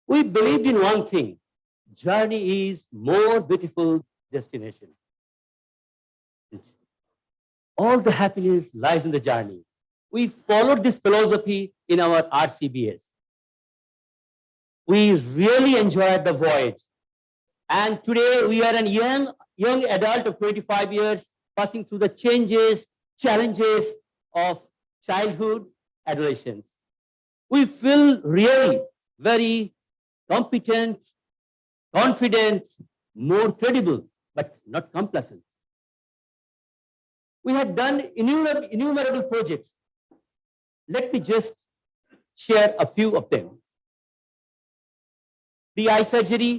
We believed in one thing: journey is more beautiful than destination. All the happiness lies in the journey. We followed this philosophy in our RCBS. We really enjoyed the voyage. And today we are a young adult of 25 years passing through the changes, challenges of childhood, adolescence. We feel really very competent, confident, more credible, but not complacent. We had done innumerable projects. Let me just share a few of them. Pre-eye surgery,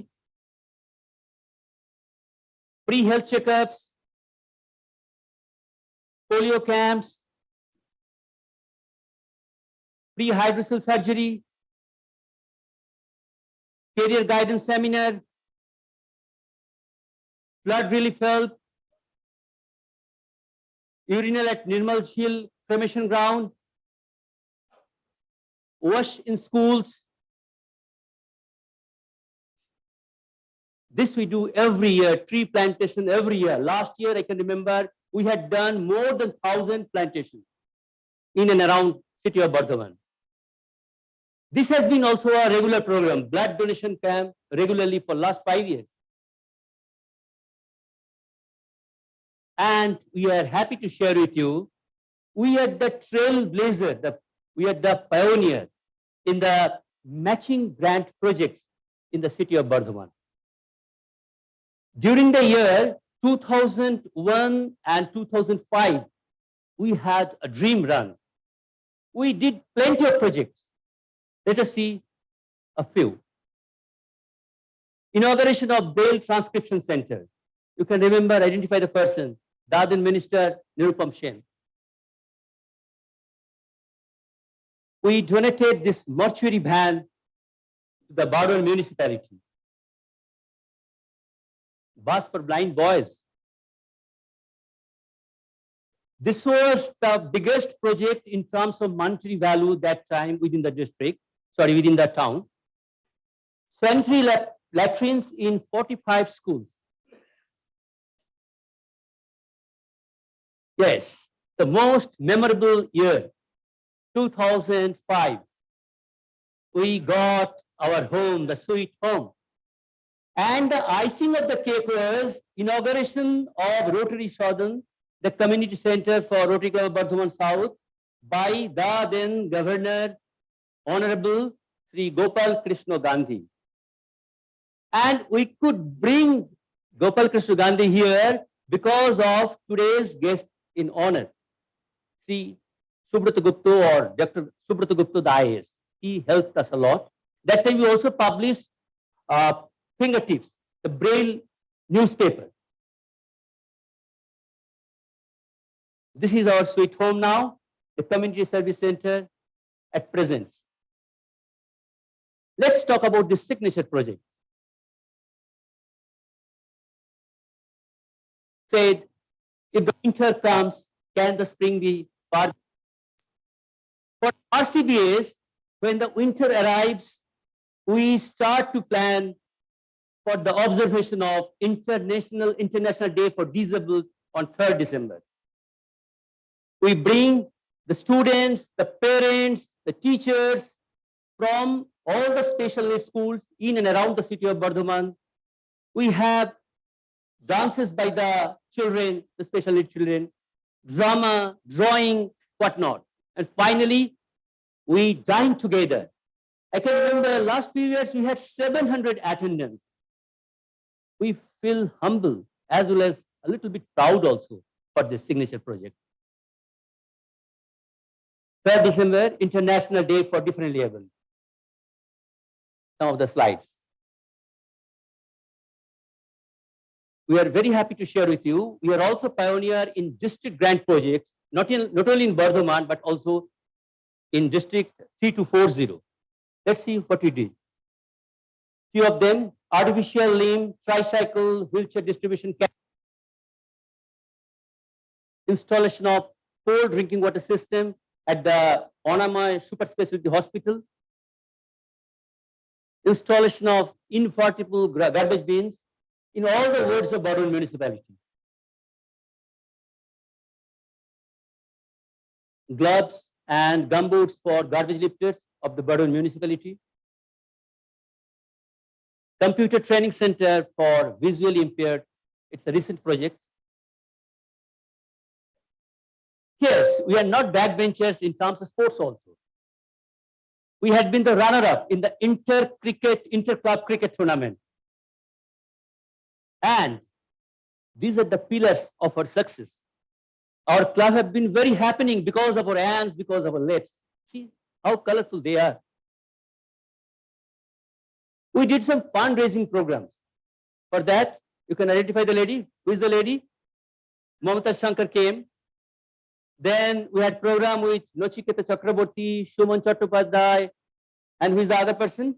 pre-health checkups, polio camps, pre-hydrocele surgery, career guidance seminar, flood relief help, urinal at Nirmal Hill cremation ground, wash in schools. This we do every year, tree plantation every year. Last year, I can remember, we had done more than 1,000 plantations in and around city of Burdwan. This has been also a regular program, blood donation camp regularly for last 5 years. And we are happy to share with you, we are the trailblazer, we are the pioneer in the matching grant projects in the city of Burdwan. During the year 2001 and 2005, we had a dream run. We did plenty of projects. Let us see a few. Inauguration of Braille Transcription Center. You can remember, identify the person, Dadin Minister Nirupam Sen. We donated this mortuary van to the Burdwan municipality. Bus for blind boys. This was the biggest project in terms of monetary value that time within the district, within the town. Sanitary latrines in 45 schools. Yes, the most memorable year, 2005. We got our home, the sweet home. And the icing of the cake was inauguration of Rotary Southern, the community center for Rotary Club of Burdwan South, by the then Governor, Honorable Sri Gopal Krishna Gandhi. And we could bring Gopal Krishna Gandhi here because of today's guest in honor, Sri Subrata Gupta or Dr. Subrata Gupta, the IAS. He helped us a lot. That time we also published Fingertips, the Braille newspaper. This is our sweet home now, the community service center at present. Let's talk about this signature project. Said, if the winter comes, can the spring be far? For RCBS, when the winter arrives, we start to plan for the observation of International Day for Disabled on 3rd December. We bring the students, the parents, the teachers from all the special needs schools in and around the city of Burdwan. We have dances by the children, the special needs children, drama, drawing, whatnot. And finally, we dine together. I can remember last few years we had 700 attendants. We feel humble as well as a little bit proud also for this signature project. 3rd December, International Day for Differently Able. Some of the slides. We are very happy to share with you. We are also pioneer in district grant projects, not only in Burdwan, but also in district 3240. Let's see what we did. Few of them, artificial limb, tricycle, wheelchair distribution, installation of cold drinking water system at the Onamai Super Specialty Hospital, installation of invertible garbage bins in all the wards of Burdwan municipality. Gloves and gumboots for garbage lifters of the Burdwan municipality. Computer training center for visually impaired. It's a recent project. Yes, we are not backbenchers in terms of sports also. We had been the runner-up in the inter-club cricket tournament. And these are the pillars of our success. Our club have been very happening because of our hands, because of our legs. See how colorful they are. We did some fundraising programs. For that, you can identify the lady. Who is the lady? Mamata Shankar came. Then we had program with Nochiketa Chakraborty, Shuman Chattopadhyay, and who is the other person?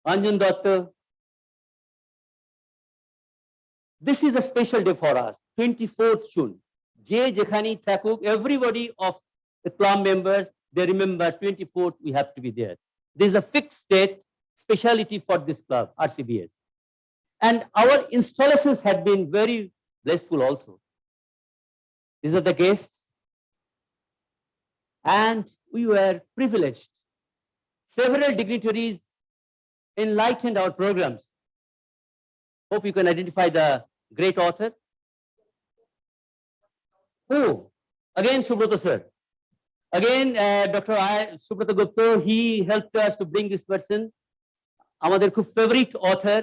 Anjan Datta. This is a special day for us, 24th June. Jay Jekhani Thakuk, everybody of the club members, they remember 24th, we have to be there. There is a fixed date, speciality for this club, RCBS. And our installations had been very blissful also. These are the guests. And we were privileged. Several dignitaries enlightened our programs. Hope you can identify the great author. Who? Again, Subrata sir. Again, Dr. Subrata Gupta, he helped us to bring this person. আমাদের খুব favorite author,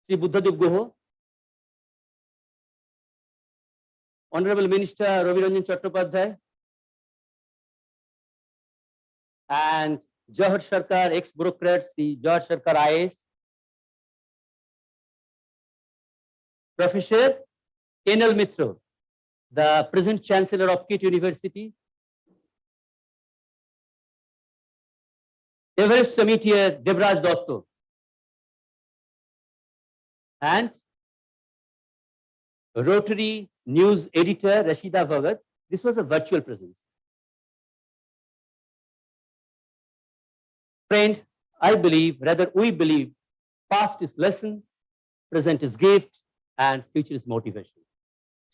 Sri Buddhadev Guha. Honorable Minister Ravi Ranjan Chattopadhyay. And Jawahar Sarkar, ex-bureaucrat, Sri Jawahar Sarkar IAS. Professor Enel Mitra, the present Chancellor of KIT University. Everest Summitier Debraj Dotto. And Rotary News Editor Rashida Bhagat. This was a virtual presence. Friend, I believe, rather we believe, past is lesson, present is gift, and future is motivation.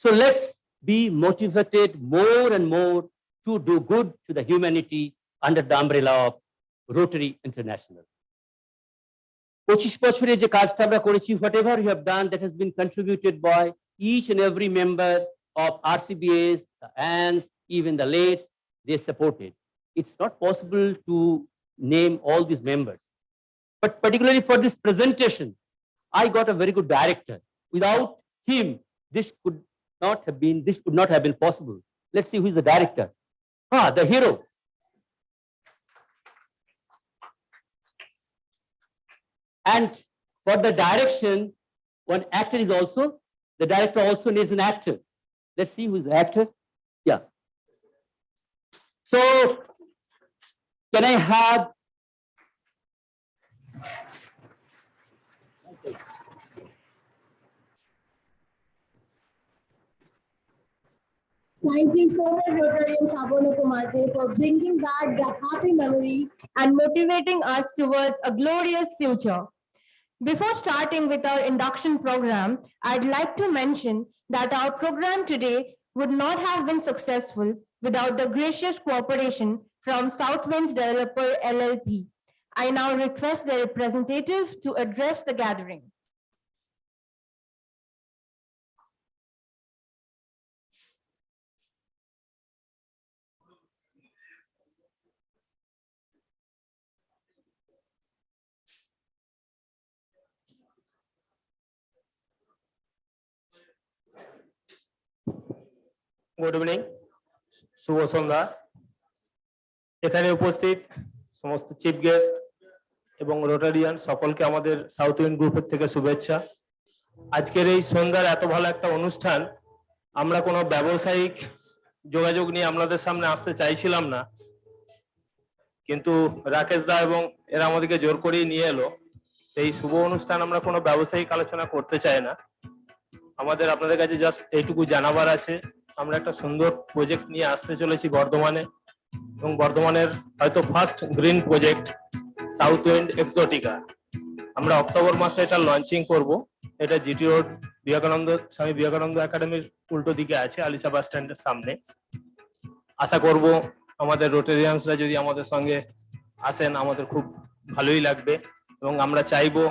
So let's be motivated more and more to do good to the humanity under the umbrella of Rotary International. 25 বছরে যে কাজটা আমরা করেছি, whatever you have done that has been contributed by each and every member of RCBS, the ANS, even the late, they supported. It's not possible to name all these members. But particularly for this presentation, I got a very good director. Without him, this could not have been possible. Let's see who is the director. The hero. And for the direction, one actor is also, the director also needs an actor. Let's see who is the actor. Yeah. So, can I have Thank you so much, Rotarian Sabona Kumarte, for bringing back the happy memory and motivating us towards a glorious future. Before starting with our induction program, I'd like to mention that our program today would not have been successful without the gracious cooperation from Southwinds Developer LLP. I now request the representative to address the gathering. Good evening, শুভ সন্ধ্যা। এখানে উপস্থিত সমস্ত chief guest এবং Rotarian সকলকে আমাদের south wind গ্রুপের থেকে শুভেচ্ছা। আজকের এই সন্ধ্যার এত ভালো একটা অনুষ্ঠান, আমরা কোনো ব্যবসায়িক যোগাযোগ নিয়ে আপনাদের সামনে আসতে চাইছিলাম না, কিন্তু রাকেশ দা এবং এরা আমাদেরকে জোর করেই নিয়ে এলো। এই শুভ অনুষ্ঠান আমরা কোনো ব্যবসায়িক আলোচনা করতে চাই না, আমাদের আপনাদের কাছে জাস্ট এইটুকু জানাবার আছে, আমরা একটা সুন্দর প্রজেক্ট নিয়ে আসতে চলেছি বর্ধমানে, এবং বর্ধমানের হয়তো first green project south wind Exotica. আমরা অক্টোবর মাসে এটা লঞ্চিং করব। এটা জিটি রোড স্বামী বিবেকানন্দ একাডেমির উল্টো দিকে আছে, আলিশা বাস স্ট্যান্ডের সামনে। আশা করব আমাদের রোটেরিয়ানসরা যদি আমাদের সঙ্গে আসেন আমাদের খুব ভালোই লাগবে, এবং আমরা চাইবো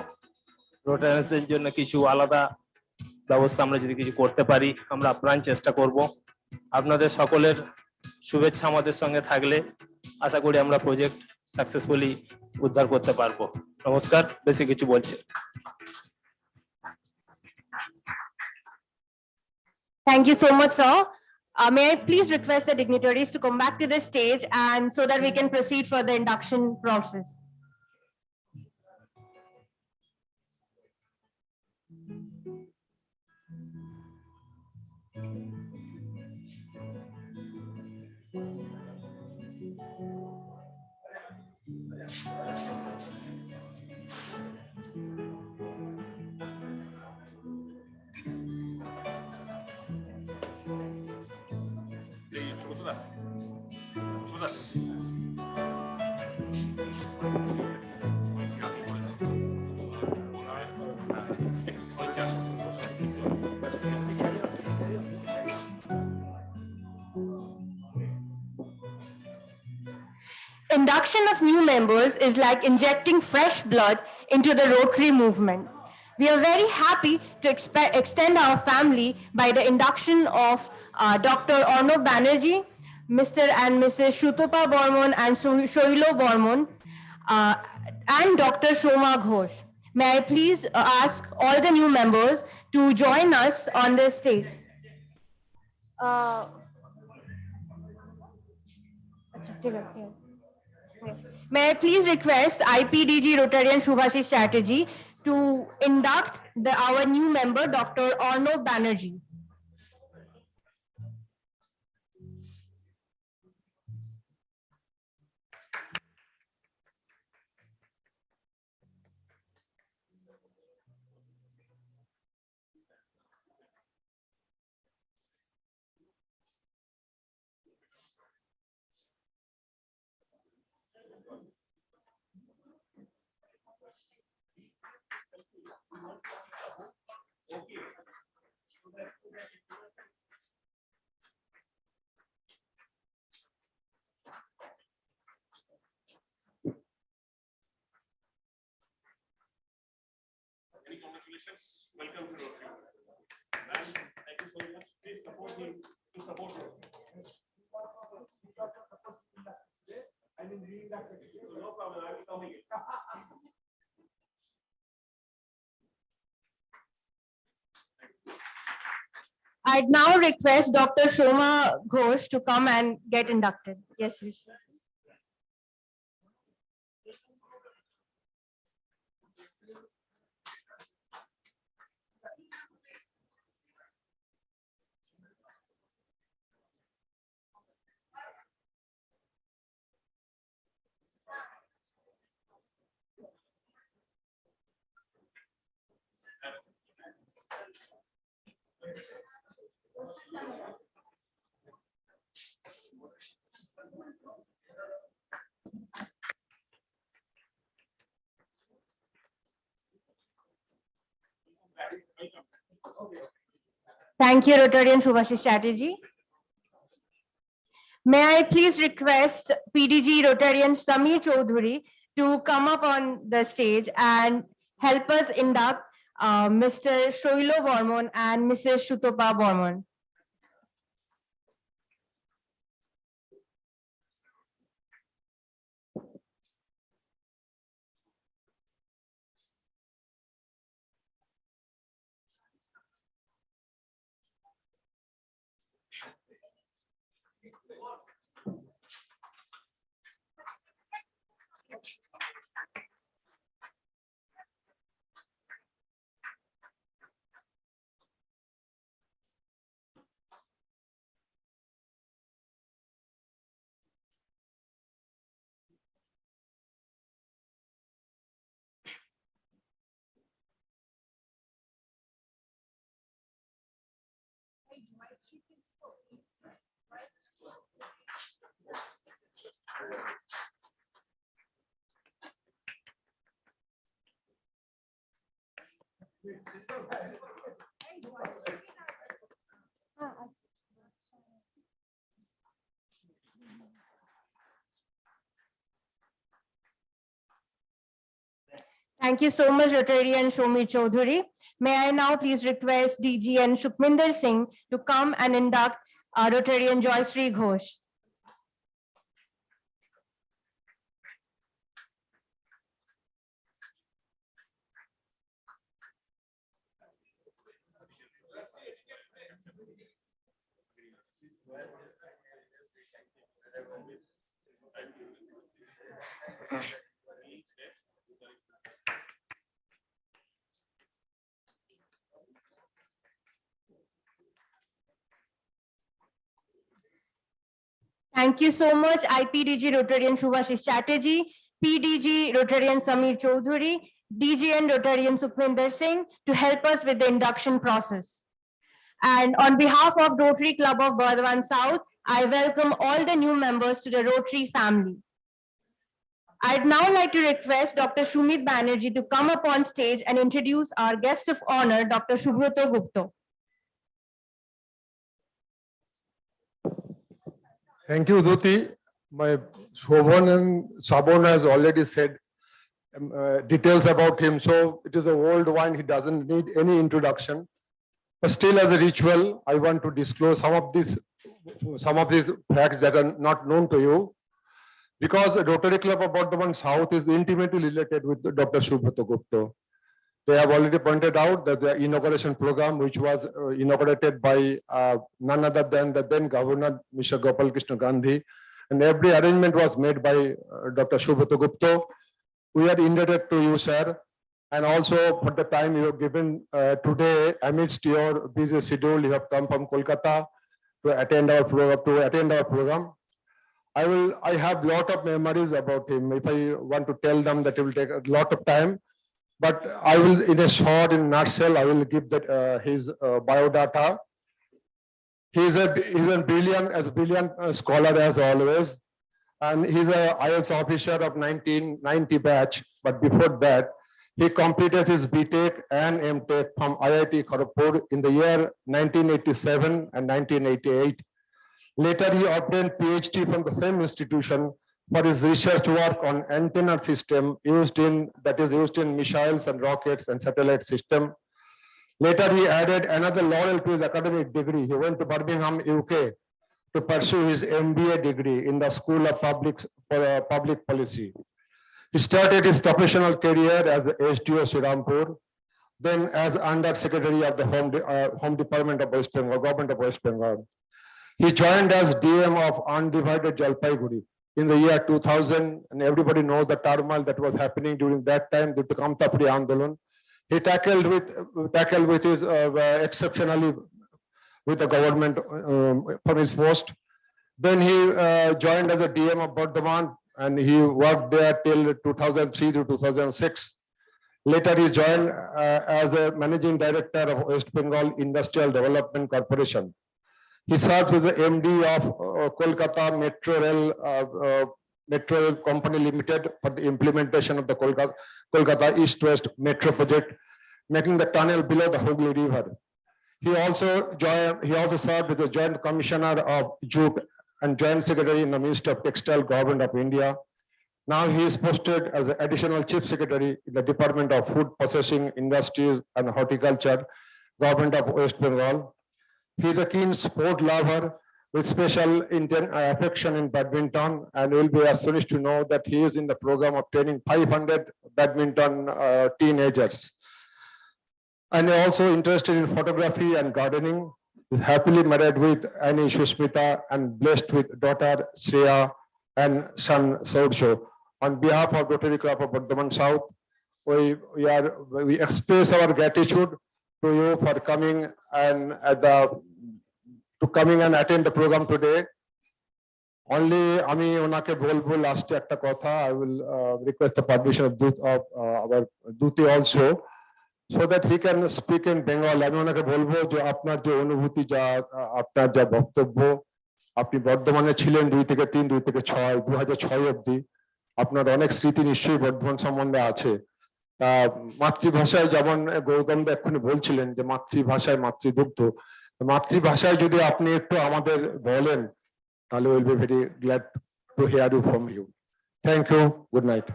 রোটেরিয়ানসদের জন্য কিছু আলাদা ব্যবস্থা আমরা যদি কিছু করতে পারি, আমরা আপ্রাণ চেষ্টা করব। আপনাদের সকলের শুভেচ্ছা আমাদের সঙ্গে থাকলে আশা করি আমরা প্রজেক্ট সাকসেসফুলি উদ্ধার করতে পারবো। নমস্কার, বেশি কিছু বলছি। Thank you so much, sir. May I please request the dignitaries to come back to the stage and so that we can proceed for the induction process. Induction of new members is like injecting fresh blood into the Rotary movement. We are very happy to extend our family by the induction of Dr. Arnav Banerjee, Mr. and Mrs. Shutopa Bormon and Shoilo Bormon, and Dr. Shoma Ghosh. May I please ask all the new members to join us on the stage. May I please request IPDG Rotarian Shubhashish Chatterjee to induct our new member, Dr. Arnav Banerjee. Many congratulations. Welcome to Rotary. Ma'am, thank you so much. Please support him to support her. So no problem. I will come again. I'd now request Dr. Shoma Ghosh to come and get inducted. Yes, please. Thank you, Rotarian Shubhashish Chatterjee. May I please request PDG Rotarian Samir Chaudhuri to come up on the stage and help us induct Mr. Shoilo Bormon and Mrs. Shutopa Bormon. Thank you so much, Rotarian Shomi Chaudhuri. May I now please request DGN Shukminder Singh to come and induct Rotarian Joyশ্রী Ghosh. Thank you so much, IPDG Rotarian Shubhashish Chatterjee, PDG Rotarian Samir Chaudhuri, DGN Rotarian Sukhvinder Singh to help us with the induction process. And on behalf of Rotary Club of Burdwan South, I welcome all the new members to the Rotary family. I'd now like to request Dr. Shumit Banerjee to come up on stage and introduce our guest of honor, Dr. Subroto Gupta. Thank you, Dhuti. My Shobhan and Sabon has already said details about him, so it is a old wine. He doesn't need any introduction. But still, as a ritual, I want to disclose some of these facts that are not known to you. Because the Rotary Club of Burdwan South is intimately related with Dr. Subhato Gupta. They have already pointed out that the inauguration program, which was inaugurated by none other than the then Governor, Mr. Gopal Krishna Gandhi, and every arrangement was made by Dr. Subhato Gupta. We are indebted to you, sir, and also for the time you have given today amidst your busy schedule. You have come from Kolkata to attend our program. I have lot of memories about him. If I want to tell them, that it will take a lot of time. But I will, in a nutshell, I will give that his biodata. He's a brilliant scholar as always, and he's a IAS officer of 1990 batch. But before that, he completed his BTech and MTech from IIT Kharagpur in the year 1987 and 1988. Later, he obtained PhD from the same institution for his research work on antenna system used in missiles and rockets and satellite system. Later, he added another laurel to his academic degree. He went to Birmingham, UK, to pursue his MBA degree in the School of Public Policy. He started his professional career as the SDO Srirampur, then as Under Secretary of the Home Department of West Bengal, Government of West Bengal. He joined as DM of Undivided Jalpaiguri in the year 2000, and everybody knows the turmoil that was happening during that time due to Kamtapuri Andolan. He tackled with his exceptionally with the government from his post. Then he joined as a DM of Burdwan, and he worked there till 2003 to 2006. Later, he joined as a managing director of West Bengal Industrial Development Corporation. He served as the MD of Kolkata Metro Rail Company Limited for the implementation of the Kolkata East-West Metro project, making the tunnel below the Hooghly River. He also served as the Joint Commissioner of Jute and Joint Secretary in the Ministry of Textile, Government of India. Now he is posted as the Additional Chief Secretary in the Department of Food Processing Industries and Horticulture, Government of West Bengal. He is a keen sport lover with special affection in badminton, and will be astonished to know that he is in the program of training 500 badminton teenagers. And also interested in photography and gardening. Is happily married with Annie Shushmita and blessed with daughter Shreya and son Saursho. On behalf of Rotary Club of Burdwan South, we express our gratitude to you for coming and attend the program today. Only আমি ওনাকে বলবো last একটা কথা. I will request the permission of our Duty also, so that he can speak in Bengal. আমি ওনাকে বলবো যে আপনার যে অনুভূতি, আপনার যা বক্তব্য, আপনি বর্ধমানে ছিলেন 2 থেকে 3, 2 থেকে 6, 2006 অবধি, আপনার অনেক স্মৃতি নিশ্চয়ই বর্ধমান সম্বন্ধে আছে। মাতৃভাষায় যেমন গৌতম দা এক্ষুনি বলছিলেন যে মাতৃভাষায় মাতৃদুগ্ধ, মাতৃভাষায় যদি আপনি একটু আমাদের বলেন, তাহলে will be very glad to hear you from you. Thank you, good night.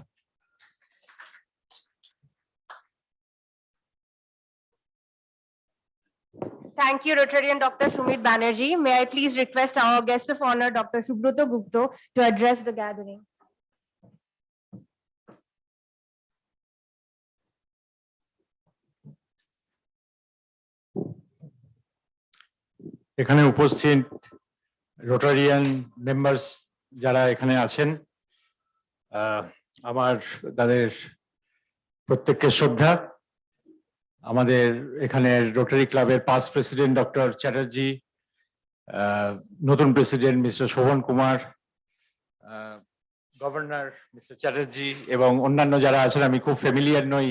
Thank you, Rotarian Dr. Sumit Banerjee. May I please request our guest of honor, Dr. Subhato Gupta, to address the gathering. এখানে উপস্থিত Rotarian members যারা এখানে আছেন, আমার তাদের প্রত্যেককে শ্রদ্ধা। আমাদের এখানে রোটারি ক্লাবের পাস্ট প্রেসিডেন্ট ডক্টর চ্যাটার্জি, নতুন president mister Shobhan Kumar, governor mister Chatterjee এবং অন্যান্য যারা আছেন, আমি খুব ফ্যামিলিয়ার নই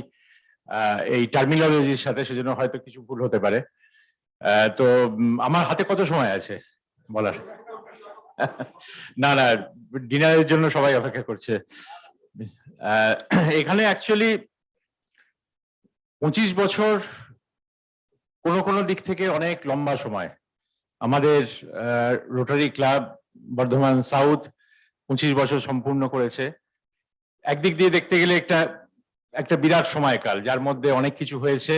এই টার্মিনোলজির সাথে, সেজন্য হয়তো কিছু ভুল হতে পারে। তো আমার হাতে কত সময় আছে বলার? না, ডিনারের জন্য সবাই অপেক্ষা করছে। এখানে অ্যাকচুয়ালি 25 বছর কোনো দিক থেকে অনেক লম্বা সময়। আমাদের রোটারি ক্লাব বর্ধমান সাউথ 25 বছর সম্পূর্ণ করেছে। একদিক দিয়ে দেখতে গেলে একটা বিরাট সময়কাল, যার মধ্যে অনেক কিছু হয়েছে,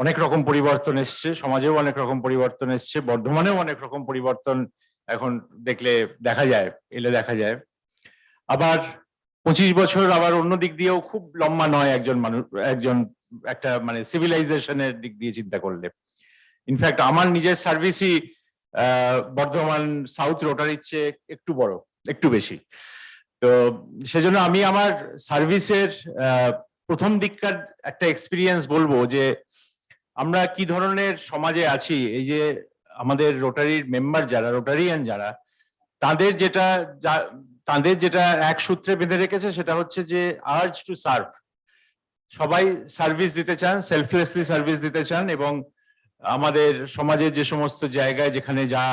অনেক রকম পরিবর্তন এসছে, সমাজেও অনেক রকম পরিবর্তন এসছে, বর্ধমানেও অনেক রকম পরিবর্তন এখন দেখা যায়। আবার 25 বছর আবার অন্য দিক দিয়েও খুব লম্বা নয় একটা মানে সিভিলাইজেশনের দিক দিয়ে চিন্তা করলে। ইনফ্যাক্ট আমার নিজের সার্ভিসই বর্ধমান সাউথ রোটারির চেয়ে একটু বড়, একটু বেশি। তো সেজন্য আমি আমার সার্ভিসের প্রথম দিককার একটা এক্সপিরিয়েন্স বলবো যে আমরা কি ধরনের সমাজে আছি। এই যে আমাদের রোটারির মেম্বার যারা, রোটারিয়ান যারা, তাদের যেটা এক সূত্রে বেঁধে রেখেছে সেটা হচ্ছে যে আর্জ টু সার্ভ। সবাই সার্ভিস দিতে চান, সেলফলেসলি সার্ভিস দিতে চান, এবং আমাদের সমাজের যে সমস্ত জায়গায় যেখানে যা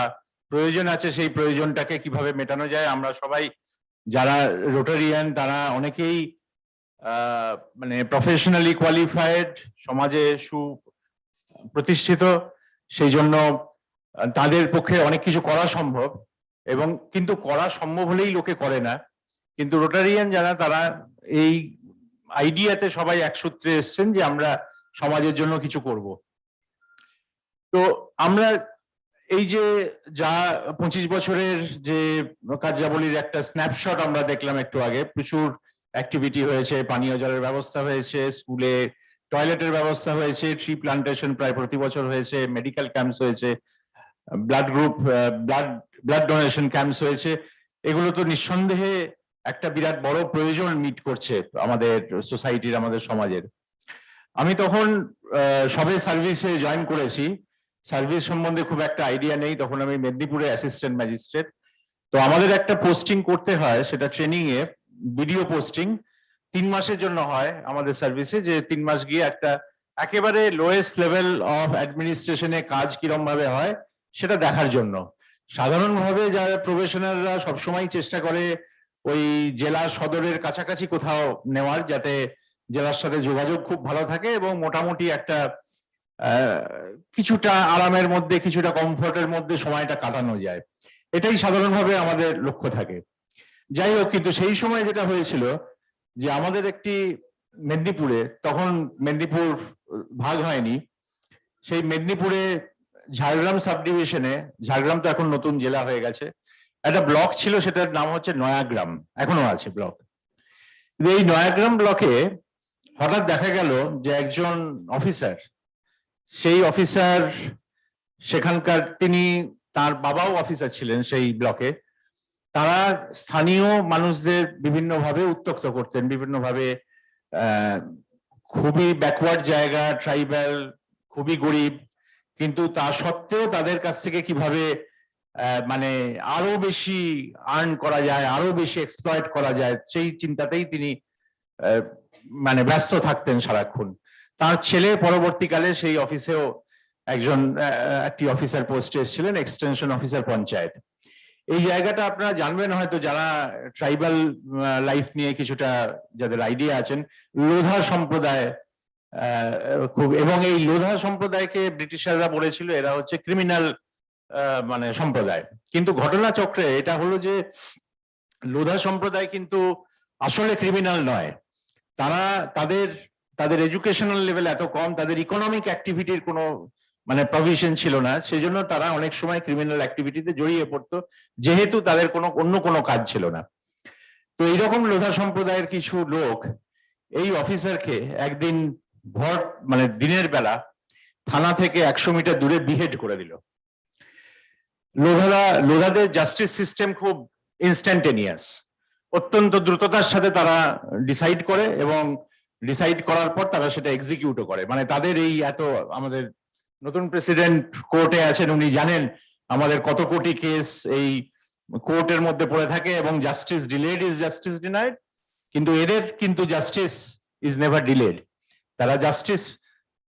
প্রয়োজন আছে সেই প্রয়োজনটাকে কিভাবে মেটানো যায়। আমরা সবাই যারা রোটারিয়ান তারা অনেকেই মানে প্রফেশনালি কোয়ালিফাইড, সমাজে সুপ্রতিষ্ঠিত, সেই জন্য তাদের পক্ষে অনেক কিছু করা সম্ভব, এবং কিন্তু করা সম্ভব হলেই লোকে করে না। কিন্তু রোটারিয়ান যারা, তারা এই আইডিয়াতে সবাই এক সূত্রে এসছেন যে আমরা সমাজের জন্য কিছু করব। তো আমরা এই যে যা 25 বছরের যে কার্যাবলীর একটা স্ন্যাপশট আমরা দেখলাম একটু আগে, প্রচুর অ্যাক্টিভিটি হয়েছে, পানীয় জলের ব্যবস্থা হয়েছে, স্কুলে টয়লেটের ব্যবস্থা হয়েছে, ট্রি প্লান্টেশন প্রায় প্রতি বছর হয়েছে, মেডিকেল ক্যাম্পস হয়েছে, ব্লাড ডোনেশন ক্যাম্পস হয়েছে। এগুলো তো নিঃসন্দেহে একটা বিরাট বড় প্রয়োজন মিট করছে আমাদের সোসাইটির, আমাদের সমাজের। আমি তখন সবে সার্ভিসে জয়েন করেছি, সার্ভিস সম্বন্ধে খুব একটা আইডিয়া নেই, তখন আমি মেদিনীপুরে অ্যাসিস্ট্যান্ট ম্যাজিস্ট্রেট। তো আমাদের একটা পোস্টিং করতে হয়, সেটা ট্রেনিং এ ভিডিও পোস্টিং 3 মাসের জন্য হয় আমাদের সার্ভিসে, যে 3 মাস গিয়ে একটা একেবারে লোয়েস্ট লেভেল অফ অ্যাডমিনিস্ট্রেশনে কাজ কিরম ভাবে হয় সেটা দেখার জন্য। সাধারণভাবে যারা প্রফেশনালরা সবসময় চেষ্টা করে ওই জেলা সদরের কাছাকাছি কোথাও নেওয়ার, যাতে জেলার সাথে যোগাযোগ খুব ভালো থাকে এবং মোটামুটি একটা কিছুটা আরামের মধ্যে, কিছুটা কমফোর্টের মধ্যে সময়টা কাটানো যায়, এটাই সাধারণভাবে আমাদের লক্ষ্য থাকে। যাই হোক, কিন্তু সেই সময় যেটা হয়েছিল যে আমাদের একটি মেদিনীপুরে, তখন মেদিনীপুর ভাগ হয়নি, সেই মেদিনীপুরে ঝাড়গ্রাম সাব ডিভিশনে, ঝাড়গ্রাম তো এখন নতুন জেলা হয়ে গেছে, একটা ব্লক ছিল, সেটার নাম হচ্ছে নয়াগ্রাম, এখনো আছে ব্লক। এই নয়াগ্রাম ব্লকে হঠাৎ দেখা গেল যে একজন অফিসার, সেই অফিসার সেখানকার, তার বাবাও অফিসার ছিলেন সেই ব্লকে, তারা স্থানীয় মানুষদের বিভিন্নভাবে উত্ত্যক্ত করতেন, বিভিন্নভাবে খুবই ব্যাকওয়ার্ড জায়গা, ট্রাইবাল, খুবই গরিব, কিন্তু তা সত্ত্বেও তাদের কাছ থেকে কিভাবে মানে আরো বেশি আর্ন করা যায়, আরো বেশি এক্সপ্লয়েট করা যায়, সেই চিন্তাতেই তিনি মানে ব্যস্ত থাকতেন সারাক্ষণ। তার ছেলে পরবর্তীকালে সেই অফিসেও একটি অফিসার পোস্টে এসেছিলেন, এক্সটেনশন অফিসার পঞ্চায়েত। এই জায়গাটা আপনারা জানবেন হয়তো, যারা ট্রাইবাল লাইফ নিয়ে কিছুটা যাদের আইডিয়া আছেন, লোধা সম্প্রদায় খুব, এবং এই লোধা সম্প্রদায়কে ব্রিটিশাররা বলেছিল এরা হচ্ছে ক্রিমিনাল মানে সম্প্রদায়। কিন্তু ঘটনাচক্রে এটা হলো যে লোধা সম্প্রদায় কিন্তু আসলে ক্রিমিনাল নয়, তারা তাদের এডুকেশনাল লেভেল এত কম, তাদের ইকোনমিক অ্যাক্টিভিটির কোনো মানে প্রভিশন ছিল না, সেজন্য তারা অনেক সময় ক্রিমিনাল অ্যাক্টিভিটিতে জড়িয়ে পড়তো, যেহেতু তাদের অন্য কোনো কাজ ছিল না। তো এইরকম লোধা সম্প্রদায়ের কিছু লোক এই অফিসারকে একদিন মানে দিনের বেলা থানা থেকে 100 মিটার দূরে বিহেড করে দিল। লোধাদের জাস্টিস সিস্টেম খুব ইনস্ট্যান্টেনিয়াস, অত্যন্ত দ্রুততার সাথে তারা ডিসাইড করে, এবং ডিসাইড করার পর তারা সেটা এক্সিকিউটও করে। মানে তাদের এই আমাদের নতুন প্রেসিডেন্ট কোর্টে আছেন, উনি জানেন আমাদের কত কোটি কেস এই কোর্টের মধ্যে পড়ে থাকে, এবং justice delayed is justice denied, কিন্তু এদের কিন্তু জাস্টিস ইজ নেভার ডিলেড। তারা জাস্টিস,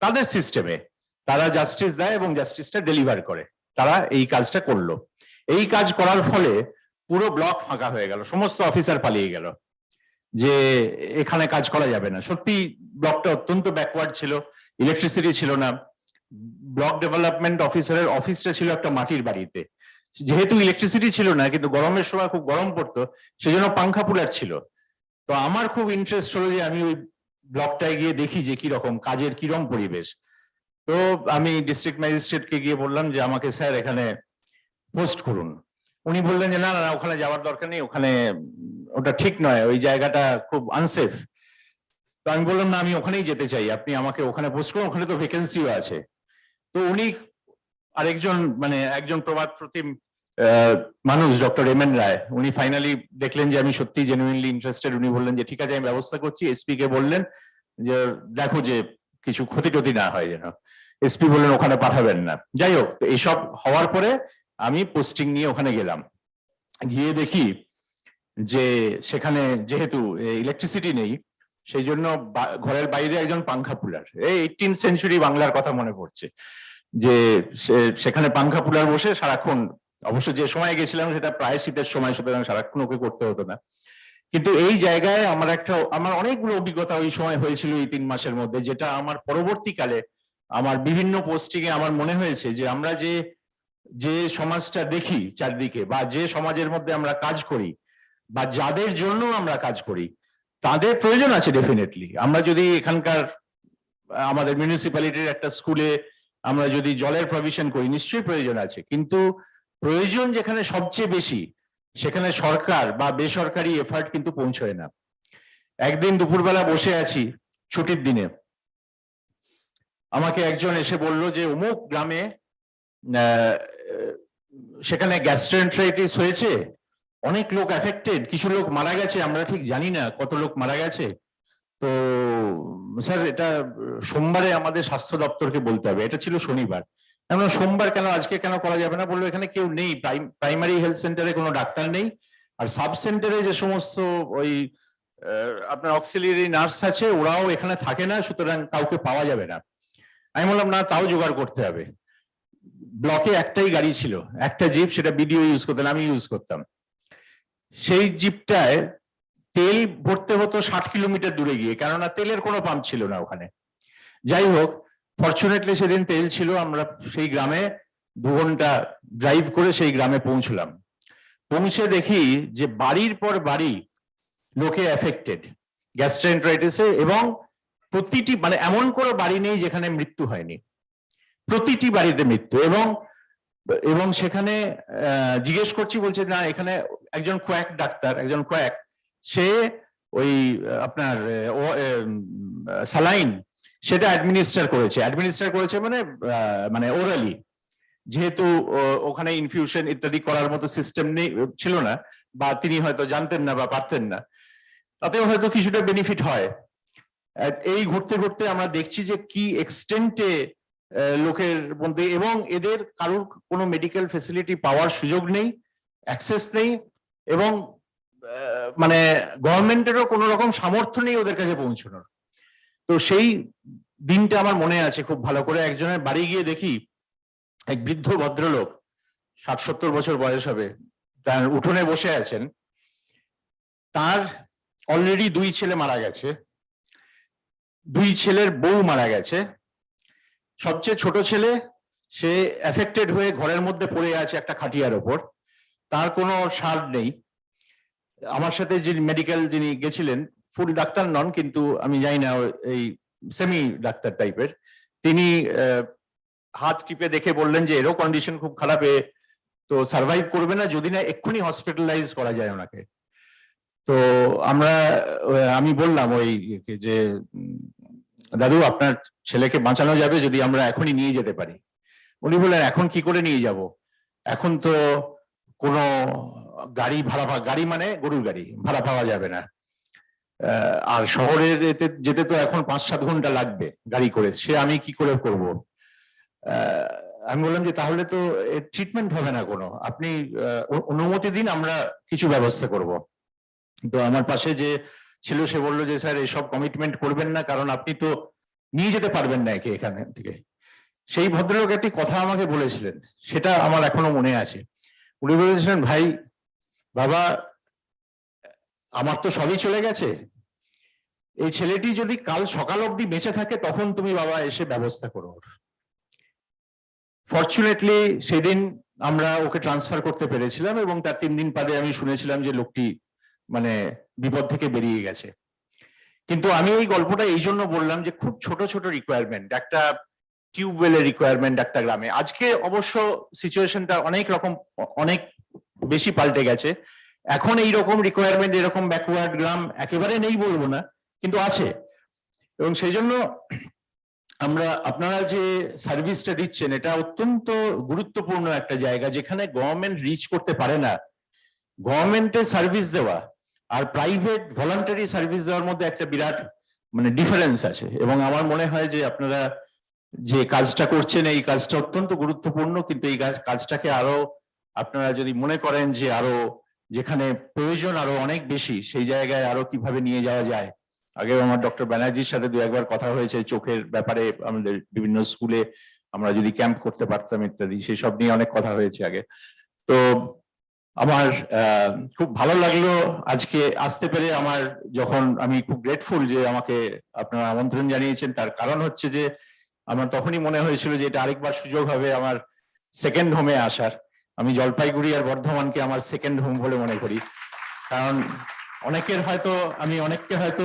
তাদের সিস্টেমে তারা জাস্টিস দেয় এবং জাস্টিসটা ডেলিভার করে। তারা এই কাজটা করলো। এই কাজ করার ফলে পুরো ব্লক ফাঁকা হয়ে গেল, সমস্ত অফিসার পালিয়ে গেল যে এখানে কাজ করা যাবে না। সত্যি ব্লকটা অত্যন্ত ব্যাকওয়ার্ড ছিল, ইলেকট্রিসিটি ছিল না, ব্লক ডেভেলপমেন্ট অফিসারের অফিসটা ছিল একটা মাটির বাড়িতে, যেহেতু ইলেকট্রিসিটি ছিল না, কিন্তু গরমের সময় খুব গরম পড়তো, সেজন্য পাংখা কুলার ছিল। তো আমার খুব ইন্টারেস্ট হলো যে আমি ওই ব্লকটায় গিয়ে দেখি যে কিরকম কাজের, কিরকম পরিবেশ। তো আমি ডিস্ট্রিক্ট ম্যাজিস্ট্রেটকে গিয়ে বললাম যে আমাকে স্যার এখানে পোস্ট করুন। উনি বললেন যে না না ওখানে যাওয়ার দরকার নেই, ওখানে ওটা ঠিক নয়, ওই জায়গাটা খুব আনসেফ। তো আমি বললাম না আমি ওখানেই যেতে চাই, আপনি আমাকে ওখানে পোস্ট করুন, ওখানে তো ভ্যাকেন্সিও আছে। তো উনি আরেকজন মানে একজন প্রবাদ প্রতিম মানুষ ডক্টর এম এন রায়, উনি ফাইনালি দেখলেন যে আমি সত্যি জেনুইনলি ইন্টারেস্টেড। উনি বললেন যে ঠিক আছে আমি ব্যবস্থা করছি। এসপি কে বললেন যে দেখো যে কিছু ক্ষতি টতি না হয় যেন। এসপি বললেন ওখানে পাঠাবেন না। যাই হোক, এইসব হওয়ার পরে আমি পোস্টিং নিয়ে ওখানে গেলাম। গিয়ে দেখি যে সেখানে যেহেতু ইলেকট্রিসিটি নেই, সেই জন্য ঘরের বাইরে একজন পাংখা পুলার, এই 18th সেঞ্চুরি বাংলার কথা মনে পড়ছে, যে সেখানে পাংখা পুলার বসে সারাক্ষণ, অবশ্য যে সময় গেছিলাম সেটা প্রায় শীতের সময়, সুতরাং সারাক্ষণ ওকে করতে হতো না। কিন্তু এই জায়গায় আমার অনেকগুলো অভিজ্ঞতা ওই সময় হয়েছিল এই 3 মাসের মধ্যে, যেটা আমার পরবর্তীকালে আমার বিভিন্ন পোস্টিং এ আমার মনে হয়েছে যে আমরা যে সমাজটা দেখি চারদিকে, বা যে সমাজের মধ্যে আমরা কাজ করি, বা যাদের জন্য আমরা কাজ করি, তাদের প্রয়োজন আছে ডেফিনেটলি। আমরা যদি এখানকার আমাদের মিউনিসিপ্যালিটির একটা স্কুলে আমরা যদি জলের প্রভিশন করি, নিশ্চয়ই প্রয়োজন আছে, কিন্তু প্রয়োজন যেখানে সবচেয়ে বেশি সেখানে সরকার বা বেসরকারি এফার্ট কিন্তু পৌঁছয় না। একদিন দুপুরবেলা বসে আছি ছুটির দিনে, আমাকে একজন এসে বলল যে অমুক গ্রামে সেখানে গ্যাস্ট্রোএন্টেরাইটিস হয়েছে, অনেক লোক এফেক্টেড, কিছু লোক মারা গেছে, আমরা ঠিক জানি না কত লোক মারা গেছে। তো স্যার এটা সোমবারে আমাদের স্বাস্থ্য দপ্তরকে বলতে হবে। এটা ছিল শনিবার। আমরা সোমবার কেন, আজকে কেন করা যাবে না? বললো এখানে কেউ নেই, প্রাইমারি হেলথ সেন্টারে কোনো ডাক্তার নেই, আর সাব সেন্টারে যে সমস্ত ওই আপনার অক্সিলিয়ারি নার্স আছে ওরাও এখানে থাকে না, সুতরাং কাউকে পাওয়া যাবে না। আমি বললাম না, তাও জোগাড় করতে হবে। ব্লকে একটাই গাড়ি ছিল, একটা জিপ, সেটা বিডিও ইউজ করতেন, আমি ইউজ করতাম। সেই জিপটায় তেল ভরতে হতো 60 কিলোমিটার দূরে গিয়ে, কেননা তেলের কোনো পাম্প ছিল না ওখানে। যাই হোক, ফরচুনেটলি সেদিন তেল ছিল, আমরা সেই গ্রামে 2 ঘন্টা ড্রাইভ করে সেই গ্রামে পৌঁছলাম। পৌঁছে দেখি যে বাড়ির পর বাড়ি লোকে এফেক্টেড গ্যাস্ট্রোএন্টেরাইটিসে, এবং প্রতিটি মানে এমন কোনো বাড়ি নেই যেখানে মৃত্যু হয়নি, প্রতিটি বাড়িতে মৃত্যু। এবং সেখানে জিজ্ঞেস করছি, বলছে না এখানে একজন কোয়াক ডাক্তার, একজন কোয়াক, সে ওই আপনার স্যালাইন সেটা অ্যাডমিনিস্টার করেছে মানে ওরালি, যেহেতু ওখানে ইনফিউশন ইত্যাদি করার মতো সিস্টেম নেই, ছিল না, বা তিনি হয়তো জানতেন না বা পারতেন না, তাতেও হয়তো কিছুটা বেনিফিট হয়। এই ঘুরতে ঘুরতে আমরা দেখছি যে কি এক্সটেন্টে লোকের মধ্যে, এবং এদের কারোর কোনো মেডিকেল ফেসিলিটি পাওয়ার সুযোগ নেই, অ্যাক্সেস নেই, এবং মানে গভর্নমেন্টেরও কোনো রকম সামর্থ্য নেই ওদের কাছে পৌঁছানোর। তো সেই দিনটা আমার মনে আছে খুব ভালো করে। একজনের বাড়ি গিয়ে দেখি এক বৃদ্ধ ভদ্রলোক, 60-70 বছর বয়স হবে, তার উঠোনে বসে আছেন। তার অলরেডি 2 ছেলে মারা গেছে, 2 ছেলের বউ মারা গেছে। সবচেয়ে ছোট ছেলে, সে এফেক্টেড হয়ে ঘরের মধ্যে পড়ে আছে একটা খাটিয়ার ওপর, তার কোনো সার নেই। আমার সাথে যিনি মেডিকেল যিনি গেছিলেন, ফুল ডাক্তার নন, কিন্তু আমি জানি না, এই সেমি ডাক্তার টাইপের, তিনি হাত টিপে দেখে বললেন যে এরও কন্ডিশন খুব খারাপ, তো সার্ভাইভ করবে না যদি না এক্ষুনি হসপিটালাইজ করা যায় ওনাকে। তো আমি বললাম ওই যে দাদু আপনার ছেলেকে বাঁচানো যাবে যদি আমরা এখনই নিয়ে যেতে পারি। উনি বললেন এখন কি করে নিয়ে যাব, এখন তো কোনো গাড়ি গাড়ি মানে গরুর গাড়ি ভাড়া পাওয়া যাবে না, আর শহরে যেতে তো এখন 5-7 ঘন্টা লাগবে গাড়ি করে, সে আমি কি করে করব। আমি বললাম যে তাহলে তো ট্রিটমেন্ট হবে না কোনো, আপনি অনুমতি দিন, আমরা কিছু ব্যবস্থা করব। তো আমার পাশে যে ছিল সে বললো যে স্যার এসব কমিটমেন্ট করবেন না, কারণ আপনি তো নিয়ে যেতে পারবেন না একে এখান থেকে। সেই ভদ্রলোক একটি কথা আমাকে বলেছিলেন, সেটা আমার এখনো মনে আছে। উনি বলেছিলেন, ভাই বাবা আমার তো সবই চলে গেছে, এই ছেলেটি যদি কাল সকাল অবধি বেঁচে থাকে তখন তুমি বাবা এসে ব্যবস্থা করো। ফরচুনেটলি সেদিন আমরা ওকে ট্রান্সফার করতে পেরেছিলাম, এবং তার 3 দিন বাদে আমি শুনেছিলাম যে লোকটি মানে বিপদ থেকে বেরিয়ে গেছে। কিন্তু আমি এই গল্পটা এই জন্য বললাম যে খুব ছোট ছোট রিকোয়ারমেন্ট, একটা টিউবওয়েলের রিকোয়ারমেন্ট একটা গ্রামে। আজকে অবশ্য সিচুয়েশনটা অনেক বেশি পাল্টে গেছে। এখন এইরকম রিকোয়ারমেন্ট, এরকম ব্যাকওয়ার্ড গ্রাম একেবারে নেই বলবো না, কিন্তু আছে। এবং সেই জন্য আপনারা যে সার্ভিসটা দিচ্ছেন, এটা অত্যন্ত গুরুত্বপূর্ণ একটা জায়গা, যেখানে গভর্নমেন্ট রিচ করতে পারে না। গভর্নমেন্টের সার্ভিস দেওয়া আর প্রাইভেট ভলান্টারি সার্ভিস দেওয়ার মধ্যে একটা বিরাট ডিফারেন্স আছে। এবং আমার মনে হয় যে আপনারা যে কাজটা করছেন, এই কাজটা অত্যন্ত গুরুত্বপূর্ণ, কিন্তু এই কাজটাকে আরো আপনারা যদি মনে করেন যে আরো যেখানে প্রয়োজন আরো অনেক বেশি, সেই জায়গায় আরো কিভাবে নিয়ে যাওয়া যায়। আগেও আমার ডক্টর ব্যানার্জির সাথে দু একবার কথা হয়েছে চোখের ব্যাপারে, আমাদের বিভিন্ন স্কুলে আমরা যদি ক্যাম্প করতে পারতাম ইত্যাদি, সেসব নিয়ে অনেক কথা হয়েছে আগে। তো আমার খুব ভালো লাগলো আজকে আসতে পেরে। আমি খুব গ্রেটফুল যে আমাকে আপনারা আমন্ত্রণ জানিয়েছেন। তার কারণ হচ্ছে যে আমার তখনই মনে হয়েছিল যে এটা আরেকবার সুযোগ হবে আমার সেকেন্ড হোমে আসার। আমি জলপাইগুড়ি আর বর্ধমানকে আমার সেকেন্ড হোম বলে মনে করি, কারণ অনেককে হয়তো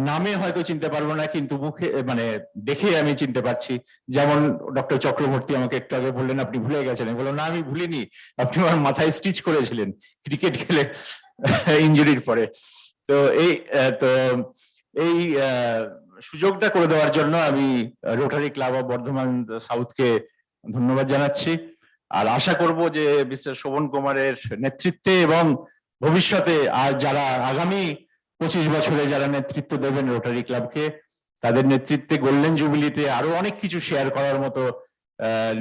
নামে হয়তো চিনতে পারবো না, কিন্তু মুখে দেখে আমি চিনতে পারছি। যেমন ডক্টর চক্রবর্তী আমাকে একটু আগে বললেন আপনি ভুলে গেছেন, আমি বললাম না আমি ভুলিনি, আপনি আমার মাথায় স্টিচ করেছিলেন ক্রিকেট খেলে ইনজুরির পরে। তো এই সুযোগটা করে দেওয়ার জন্য আমি রোটারি ক্লাব অফ বর্ধমান সাউথকে ধন্যবাদ জানাচ্ছি। আর আশা করব যে মিস্টার শোভন কুমারের নেতৃত্বে এবং ভবিষ্যতে আর যারা আগামী 25 বছরে যারা নেতৃত্ব দেবেন রোটারি ক্লাবকে, তাদের নেতৃত্বে গোল্ডেন জুবিলিতে আরো অনেক কিছু শেয়ার করার মতো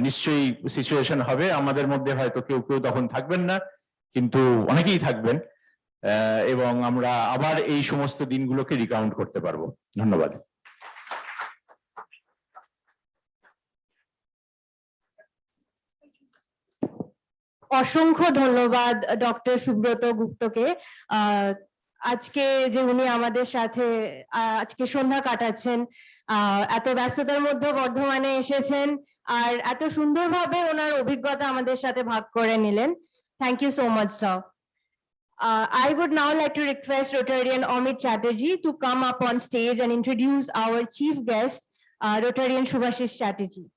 নিশ্চয়ই সিচুয়েশন হবে। আমাদের মধ্যে হয়তো কেউ তখন থাকবেন না, কিন্তু অনেকেই থাকবেন, এবং আমরা আবার এই সমস্ত দিনগুলোকে রিকাউন্ট করতে পারবো। ধন্যবাদ। অসংখ্য ধন্যবাদ ডক্টর সুব্রত গুপ্তকে। আজকে যে উনি আমাদের সাথে আজকে সন্ধ্যা কাটাচ্ছেন, এত ব্যস্ততার মধ্যে বর্ধমানে এসেছেন আর এত সুন্দরভাবে ওনার অভিজ্ঞতা আমাদের সাথে ভাগ করে নিলেন। Thank you so much sir. I would now like to request Rotarian Amit Chatterjee to come up on stage and introduce our chief guest, Rotarian Shubhashish Chatterjee.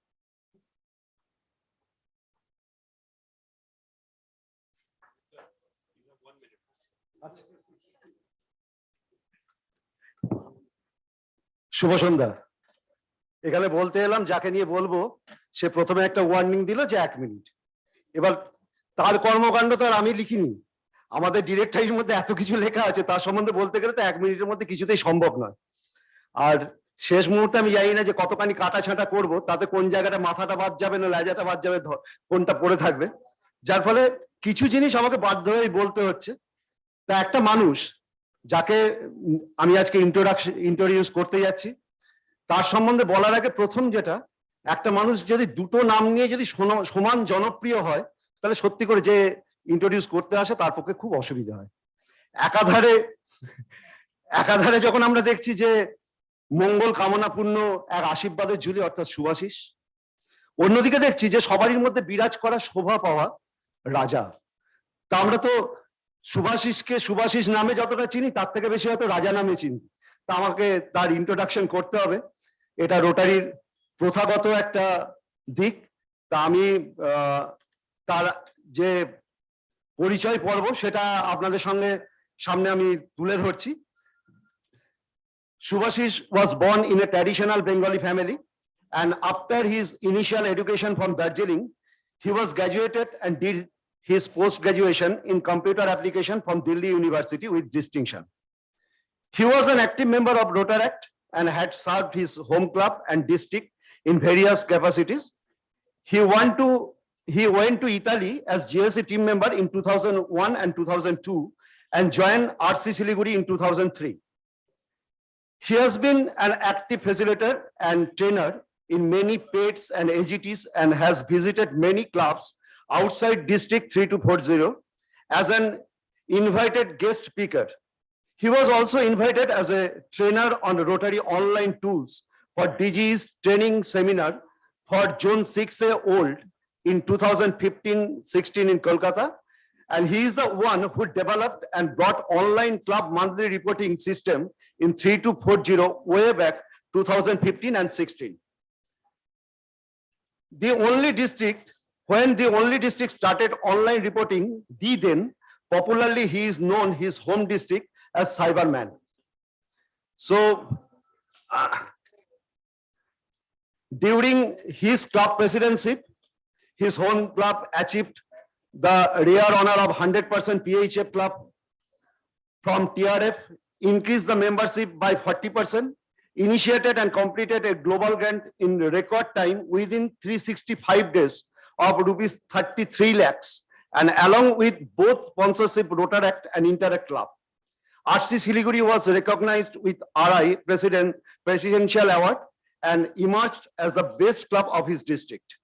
শুভ সন্ধ্যা। এখানে বলতে এলাম, যাকে নিয়ে বলবো সে প্রথমে একটা ওয়ার্নিং দিল যে 1 মিনিট। এবার তার কর্মকাণ্ড তো আর আমি লিখিনি, আমাদের ডিরেক্টরির মধ্যে এত কিছু লেখা আছে, তার সম্বন্ধে বলতে গেলে তো 1 মিনিটের মধ্যে কিছুতেই সম্ভব নয়। আর শেষ মুহূর্তে আমি জানি না যে কতখানি কাটা ছাঁটা করবো, তাতে কোন জায়গাটা মাথাটা বাদ যাবে না লেজাটা বাদ যাবে, কোনটা পড়ে থাকবে, যার ফলে কিছু জিনিস আমাকে বাধ্য হয়ে বলতে হচ্ছে। তা একটা মানুষ যাকে আমি আজকে ইন্ট্রোডিউস করতে যাচ্ছি, তার সম্বন্ধে বলার আগে প্রথম যেটা, একটা মানুষ যদি দুটো নাম নিয়ে যদি সমান জনপ্রিয় হয়, তাহলে সত্যি করে যে ইন্ট্রোডিউস করতে আসে তার পক্ষে খুব অসুবিধা হয়। একাধারে যখন আমরা দেখছি যে মঙ্গল কামনাপূর্ণ এক আশীর্বাদের ঝুলি অর্থাৎ শুভাশিস, অন্যদিকে দেখছি যে সবারই মধ্যে বিরাজ করা শোভা পাওয়া রাজা। তা আমরা তো শুভাশিসকে শুভাশিস নামে যতটা চিনি, তার থেকে বেশি হয়তো রাজা নামে চিনি। তা আমাকে তার ইন্ট্রোডাকশন করতে হবে, এটা রোটারির প্রথাগত একটা দিক। তা আমি তার যে পরিচয় পর্ব সেটা আপনাদের সামনে আমি তুলে ধরছি। Shubhashish was born in a traditional Bengali family, and after his initial education from Darjeeling, he was graduated and did his post-graduation in computer application from Delhi University with distinction. He was an active member of Rotaract and had served his home club and district in various capacities. He went to Italy as GSC team member in 2001 and 2002 and joined RC Siliguri in 2003. He has been an active facilitator and trainer in many PETs and AGTs and has visited many clubs outside District 3240 as an invited guest speaker. He was also invited as a trainer on Rotary online tools for DG's training seminar for June 6A old in 2015-16 in Kolkata. And he is the one who developed and brought online club monthly reporting system in 3240 way back 2015 and 16. the only district, when the only district started online reporting, then popularly he is known his home district as Cyberman. So during his club presidency, his home club achieved the rare honor of 100% PHF club from TRF, increased the membership by 40%, initiated and completed a global grant in record time within 365 days of rupees 33 lakhs, and along with both sponsorship Rotaract and Interact Club. RC Siliguri was recognized with RI Presidential Award and emerged as the best club of his district.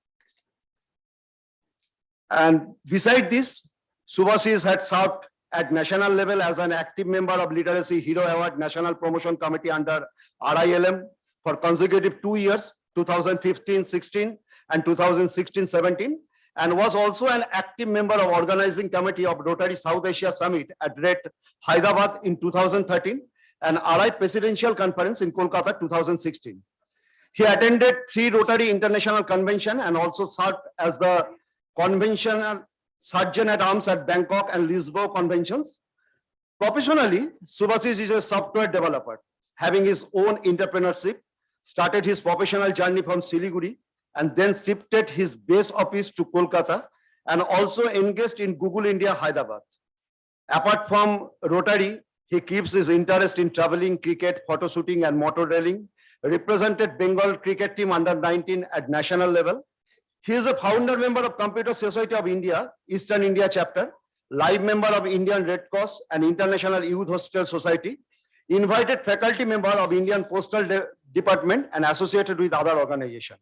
And beside this, Subhasis had served at national level as an active member of Literacy Hero Award National Promotion Committee under RILM for consecutive 2 years, 2015-16 and 2016-17, and was also an active member of organizing committee of Rotary South Asia Summit at Red Hyderabad in 2013 and RI Presidential Conference in Kolkata 2016. He attended 3 Rotary International Convention and also served as the conventional Sergeant at Arms at Bangkok and Lisbon conventions. Professionally, Subhasis is a software developer, having his own entrepreneurship, started his professional journey from Siliguri, and then shifted his base office to Kolkata, and also engaged in Google India Hyderabad. Apart from Rotary, he keeps his interest in traveling, cricket, photo shooting, and motor railing, represented Bengal cricket team under 19 at national level. He is a founder member of Computer Society of India, Eastern India chapter, live member of Indian Red Cross and International Youth Hostel Society, invited faculty member of Indian Postal Department and associated with other organizations.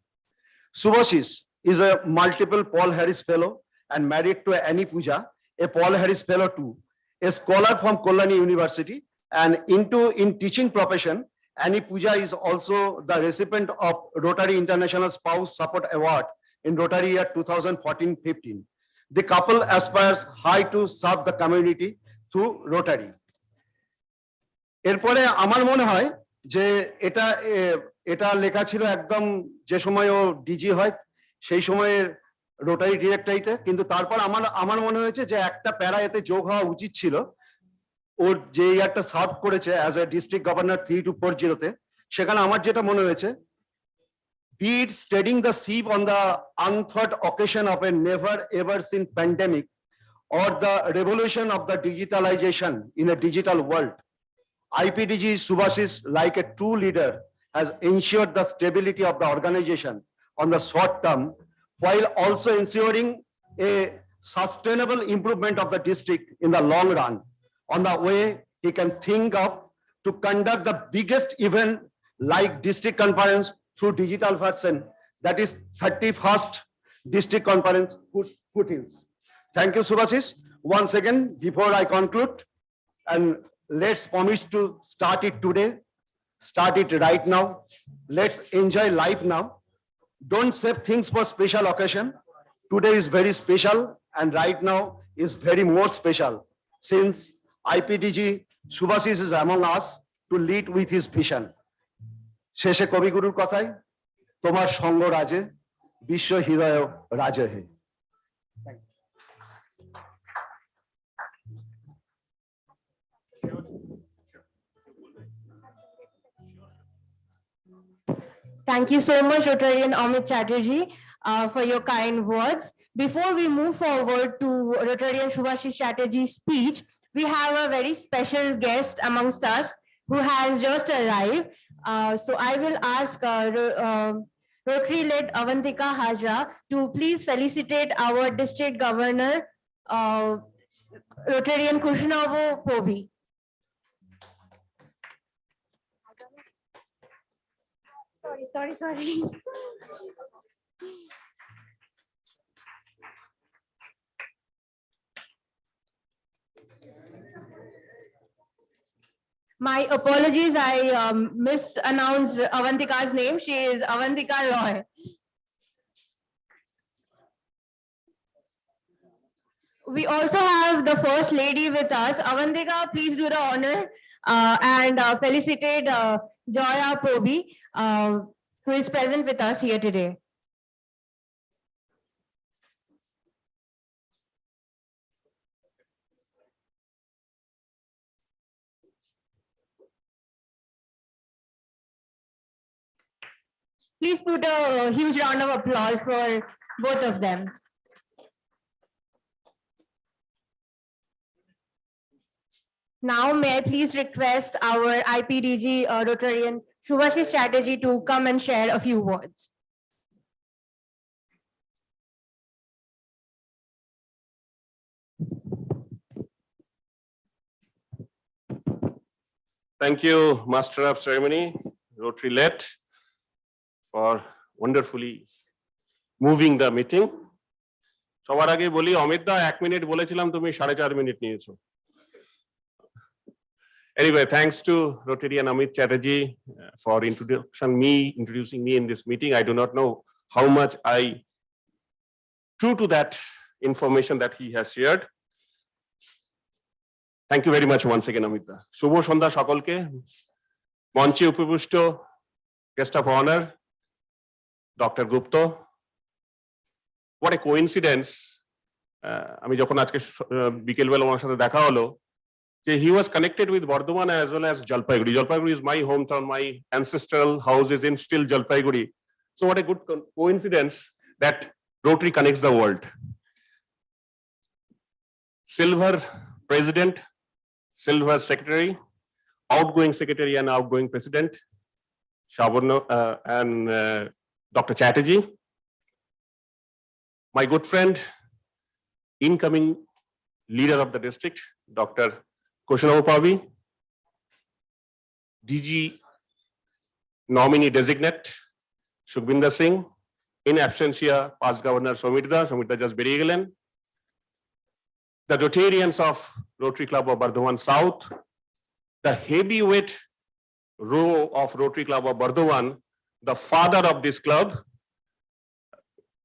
Subhasis is a multiple Paul Harris Fellow and married to Annie Pooja, a Paul Harris Fellow too, a scholar from Kolani University, and in teaching profession. Annie Pooja is also the recipient of Rotary International Spouse Support Award in Rotary year 2014-15. The couple aspires high to serve the community through Rotary. এরপরে আমার মনে হয় যে এটা লেখা ছিল একদম যে সময় ও ডিজি হয় সেই সময়ের রোটারি ডিরেক্টরিতে, কিন্তু তারপর আমার মনে হয়েছে যে একটা প্যারা এতে যোগ হওয়া উচিত ছিল। ওর যে ইয়ারটা সার্ভ করেছে as a district governor 3 to 40-তে, সেখানে আমার যেটা মনে হয়েছে, be it steadying the ship on the unthought occasion of a never ever seen pandemic or the revolution of the digitalization in a digital world, IPDG Subhasis, like a true leader, has ensured the stability of the organization on the short term, while also ensuring a sustainable improvement of the district in the long run. On the way, he can think of to conduct the biggest event like district conference through digital version, that is 31st district conference foothills. Thank you, Subhasis. Once again, before I conclude, and let's promise to start it today, start it right now. Let's enjoy life now. Don't save things for special occasion. Today is very special, and right now is very more special, since IPDG Subhasis is among us to lead with his vision. শেষে কবিগুরুর কথাই, তোমার সঙ্গ রাজে বিশ্ব হৃদয় রাজে হে। Thank you so much, Rotarian Amit Chatterjee, for your kind words. Before we move forward to Rotarian Subhasis Chatterjee's speech, we have a very special guest amongst us who has just arrived. So I will ask Rotary-led Avantika Hajra to please felicitate our district governor, Rotarian Kushnavo Pobi. Sorry. My apologies, I mispronounced Avantika's name. She is Avantika Roy. We also have the First Lady with us. Avantika, please do the honor and felicitate Joya Pobi, who is present with us here today. Please put a huge round of applause for both of them. Now, may I please request our IPDG Rotarian Shubhashish Chatterjee to come and share a few words. Thank you, Master of Ceremony, Rotary Let, for wonderfully moving the meeting. সবার আগে বলি অমিত দা 1 minute বলেছিলাম তুমি 4.5 minute নিয়েছো। Anyway, thanks to Rotarian Amit Chatterjee for introducing me in this meeting. I do not know how much I true to that information that he has shared. Thank you very much once again, Amit da. শুভ সন্ধ্যা সকলকে। মঞ্চে উপবিষ্ট guest of honor, Dr. Gupta. What a coincidence! আমি যখন আজকে বিকেলবেলা ওনার সাথে দেখা হলো, he was connected with Burdwan as well as Jalpaiguri. Jalpaiguri is my hometown. My ancestral house is in still Jalpaiguri. So what a good coincidence that Rotary connects the world. Silver President, Silver Secretary, outgoing Secretary and outgoing President, Shavarno and Dr. Chatterjee. My good friend, incoming leader of the district, Dr. Kushalapavi, DG nominee designate, Sukhbinder Singh, in absentia, past Governor Somitda just beriye gelen. The Rotarians of Rotary Club of Burdwan South, the heavyweight row of Rotary Club of Burdwan, the father of this club.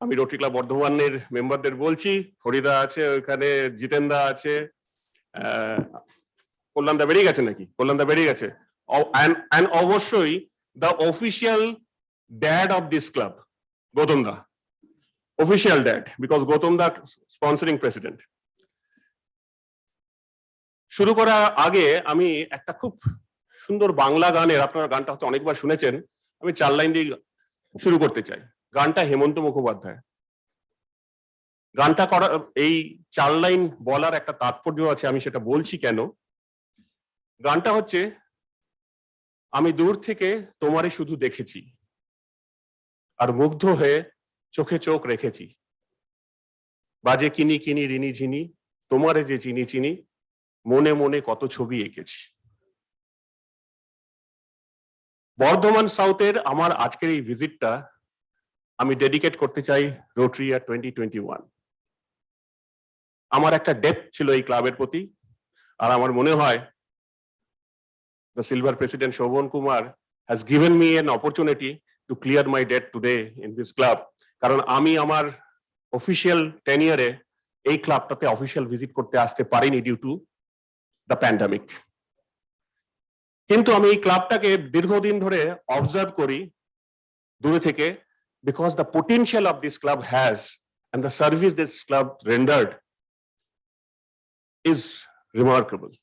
আমি rotary club বর্ধমানের মেম্বারদের বলছি, হরিদা আছে ওখানে, জিতেনদা আছে, কল্যাণদা বেরিয়ে গেছে নাকি? কল্যাণদা বেরিয়ে গেছে। and অবশ্যই the official dad of this club, Gautam the, official dad, because Gautam the sponsoring president. শুরু করার আগে আমি একটা খুব সুন্দর বাংলা গানের, আপনারা গানটা হয়তো অনেকবার শুনেছেন, আমি 4 লাইন দিয়ে শুরু করতে চাই। গানটা হেমন্ত মুখোপাধ্যায়। গানটা করা, এই 4 লাইন বলার একটা তাৎপর্য আছে, আমি সেটা বলছি কেন। গানটা হচ্ছে, আমি দূর থেকে তোমারে শুধু দেখেছি আর মুগ্ধ হয়ে চোখে চোখ রেখেছি, বাজে কিনি কিনি রিনি ঝিনি, তোমারে যে চিনি চিনি, মনে মনে কত ছবি এঁকেছি। বর্ধমান সাউথের আমার আজকের এই ভিজিটটা আমি ডেডিকেট করতে চাই রোটারি ইয়ার 2021। আমার একটা ডেট ছিল এই ক্লাবের প্রতি, আর আমার মনে হয় the silver president Shobhan Kumar has given me an opportunity to clear my debt today in this club, কারণ আমি আমার অফিসিয়াল টেনিয়ারে এই ক্লাবটাতে অফিসিয়াল ভিজিট করতে আসতে পারিনি ডিউ টু দ্য প্যান্ডামিক। কিন্তু আমি এই ক্লাবটাকে দীর্ঘদিন ধরে অবজার্ভ করি দূরে থেকে, because the potential of this club has and the service this club rendered is remarkable.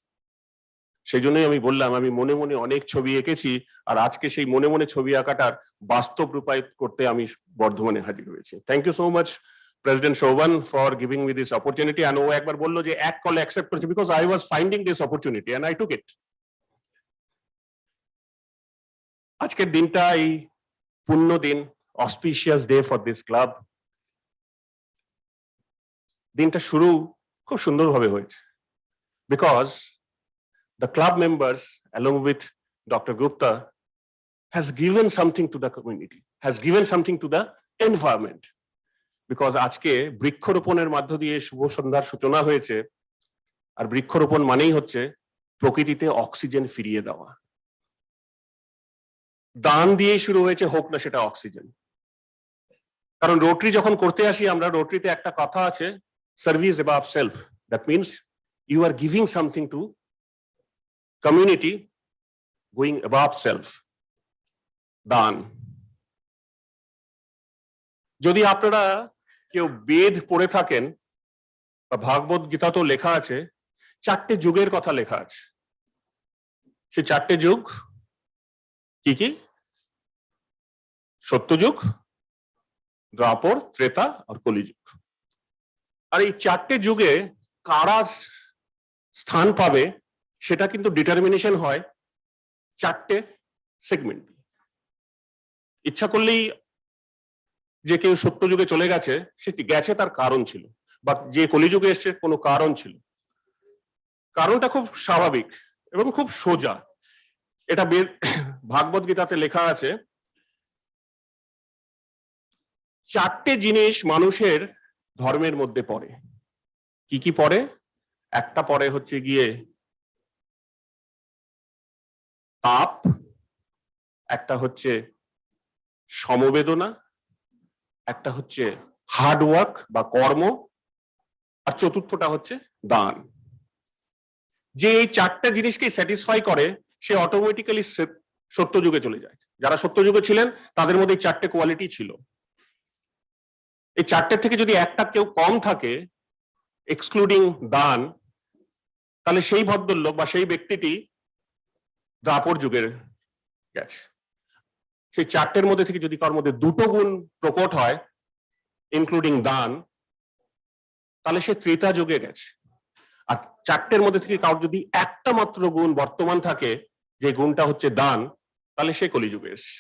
সেই জন্যই আমি বললাম, আমি মনে মনে অনেক ছবি এঁকেছি, আর আজকে সেই মনে মনে ছবি আঁকাটার বাস্তব রূপায়িত করতে আমি বর্ধমানে হাজির হয়েছি। Thank you so much president Shobhan for giving me this opportunity. And ও একবার বললো যে এক কল অ্যাকসেপ্ট করেছে, because I was finding this opportunity and I took it. আজকের দিনটা এই পুণ্য দিন, auspicious day for this club. দিনটা শুরু খুব সুন্দরভাবে হয়েছে, because the club members along with Dr. Gupta has given something to the community, has given something to the environment, because আজকে বৃক্ষরোপণের মধ্য দিয়ে শুভ সন্ধ্যার সূচনা হয়েছে, আর বৃক্ষরোপণ মানেই হচ্ছে প্রকৃতিতে অক্সিজেন ফিরিয়ে দেওয়া। দান দিয়ে শুরু হয়েছে, হোক না সেটা অক্সিজেন। কারণ রোটারি যখন করতে আসি আমরা, রোটারিতে একটা কথা আছে, service above self. That means you are giving something to community, going above self. দান। যদি আপনারা কেউ বেদ পড়ে থাকেন বা ভাগবত গীতা তো লেখা আছে, 4টে যুগের কথা লেখা আছে। সেই 4টে যুগ কি কি? সত্যযুগ, দ্বাপর, ত্রেতা আর কলিযুগ। আর এই চারটে যুগে কারা স্থান পাবে সেটা কিন্তু ডিটারমিনেশন হয় চারটে সেগমেন্ট। ইচ্ছা করলেই যে কেউ সত্যযুগে চলে গেছে, সে গেছে তার কারণ ছিল, বা যে কলিযুগে এসছে কোনো কারণ ছিল। কারণটা খুব স্বাভাবিক এবং খুব সোজা। এটা ভাগবত গীতাতে লেখা আছে, চারটে জিনিস মানুষের ধর্মের মধ্যে পড়ে। কি কি পড়ে? একটা পড়ে হচ্ছে গিয়ে তাপ, একটা হচ্ছে সমবেদনা, একটা হচ্ছে হার্ডওয়ার্ক বা কর্ম, আর চতুর্থটা হচ্ছে দান। যে এই চারটা জিনিসকে স্যাটিসফাই করে সে অটোমেটিক্যালি সত্যযুগে চলে যায়। যারা সত্যযুগে ছিলেন তাদের মধ্যে এই চারটে কোয়ালিটি ছিল। এই চারটে থেকে যদি একটা কেউ কম থাকে, এক্সক্লুডিং দান, তাহলে সেই ভদ্রলোক বা সেই ব্যক্তিটি দ্বাপর যুগের গেছে। সেই চারটের মধ্যে থেকে যদি কারোর মধ্যে দুটো গুণ প্রকট হয়, ইনক্লুডিং দান, তাহলে সে ত্রেতা যুগে গেছে। আর চারটের মধ্যে থেকে কারোর যদি একটা মাত্র গুণ বর্তমান থাকে, যে গুণটা হচ্ছে দান, তাহলে সে কলিযুগে এসছে।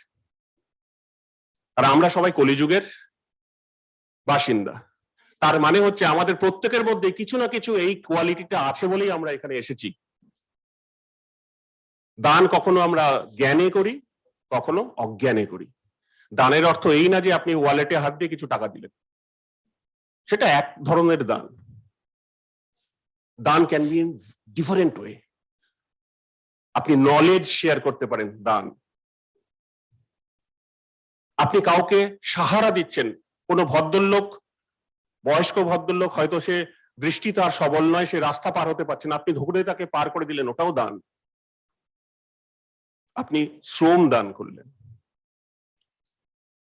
আর আমরা সবাই কলিযুগের বাসিন্দা। তার মানে হচ্ছে আমাদের প্রত্যেকের মধ্যে কিছু না কিছু এই কোয়ালিটিটা আছে বলেই আমরা এখানে এসেছি। দান কখনো আমরা জ্ঞানে করি, কখনো অজ্ঞানে করি। দানের অর্থ এই না যে আপনি ওয়ালেটে হাত দিয়ে কিছু টাকা দিলেন, সেটা এক ধরনের দান। দান can be in different way. আপনি নলেজ শেয়ার করতে পারেন দান। আপনি কাউকে সাহারা দিচ্ছেন, কোনো ভদ্রলোক, বয়স্ক ভদ্রলোক, হয়তো সে দৃষ্টি তার সবল নয়, সে রাস্তা পার হতে পারছে না, আপনি ধরে তাকে পার করে দিলেন, ওটাও দান। আপনি শ্রম দান করলেন।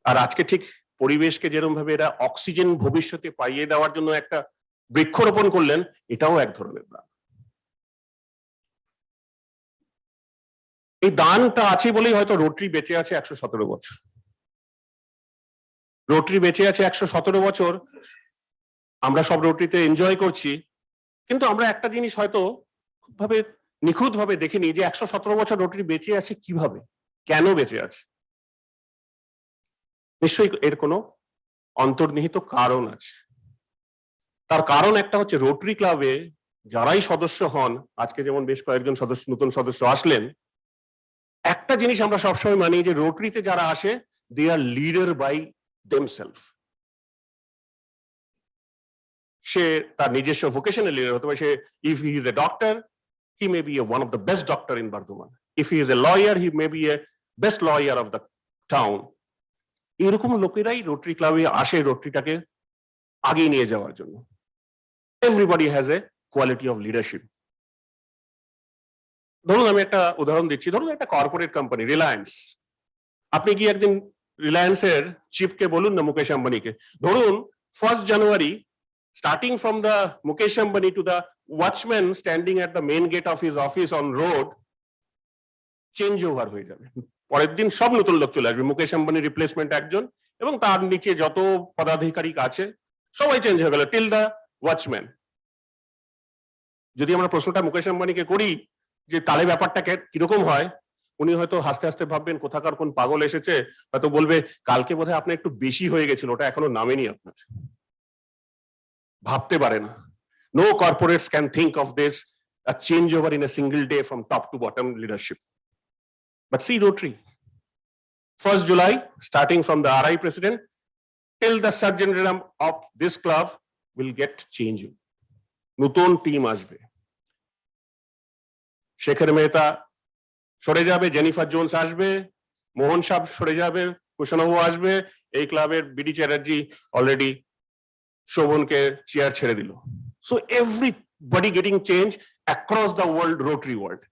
আর আজকে ঠিক পরিবেশকে যেরকম ভাবে এরা অক্সিজেন ভবিষ্যতে পাইয়ে দেওয়ার জন্য একটা বৃক্ষরোপণ করলেন, এটাও এক ধরনের দান। এই দানটা আছে বলেই হয়তো রোটারি বেঁচে আছে 117 বছর। রোটারি বেঁচে আছে 117 বছর, আমরা সব রোটারিতে এনজয় করছি, কিন্তু আমরা একটা জিনিস হয়তো খুবভাবে নিখুঁত ভাবে দেখিনি, যে 117 বছর রোটারি বেঁচে আছে কিভাবে, কেন বেঁচে আছে। নিশ্চয়ই এর কোনো অন্তর্নিহিত কারণ আছে। তার কারণ একটা হচ্ছে, রোটারি ক্লাবে যারাই সদস্য হন, আজকে যেমন বেশ কয়েকজন সদস্য, নতুন সদস্য আসলেন, একটা জিনিস আমরা সবসময় মানি, যে রোটারিতে যারা আসে, they are leader by themself. সে তার নিজস্ব ভোকেশনাল লিডার হতে পারে। সে, if he is a doctor, he may be one of the best doctor in Burdwan. If he is a lawyer, he may be a best lawyer of the town. এরকম লোকেরাই rotary ক্লাবে আসে রোটারিটাকে আগিয়ে নিয়ে যাওয়ার জন্য। Everybody has a quality of leadership. ধরুন আমি একটা উদাহরণ দিচ্ছি, ধরুন একটা কর্পোরেট কোম্পানি রিলায়েন্স। আপনি কি একদিন রিলায়েন্সের চিফকে বলুন না, মুকেশ আম্বানিকে, ধরুন 1st January, starting from the Mukesh Ambani to the watchman standing at the main gate of his office on road, change over হয়ে যাবে। পরের দিন সব নতুন লোক চলে আসবে, মুকেশ আম্বানির রিপ্লেসমেন্ট একজন, এবং তার নিচে যত পদাধিকারী আছে সবাই চেঞ্জ হয়ে গেল, টিল দা ওয়াচম্যান। যদি আমরা প্রশ্নটা মুকেশ আম্বানিকে করি যে তাহলে ব্যাপারটা কিরকম হয়, উনি হয়তো হাসতে হাসতে ভাববেন কোথাকার কোন পাগল এসেছে, হয়তো বলবে কালকে বোধহয় আপনার একটু বেশি হয়ে গেছিল, ওটা এখনো নামেনি আপনার। ভাবতে পারে না। No corporates can think of this, a changeover in a single day from top to bottom leadership. But see Rotary, 1st July, starting from the RI president till the surgeon general of this club will get changing. নতুন team আসবে। শেখর মেহতা সরে যাবে, Jennifer Jones আসবে, মোহন সাহেব সরে যাবে, কুশনবাবু আসবে, এই ক্লাবের বিডি চ্যাটার্জি অলরেডি শোভনকে চেয়ার ছেড়ে দিল। So everybody getting change across the world, Rotary world.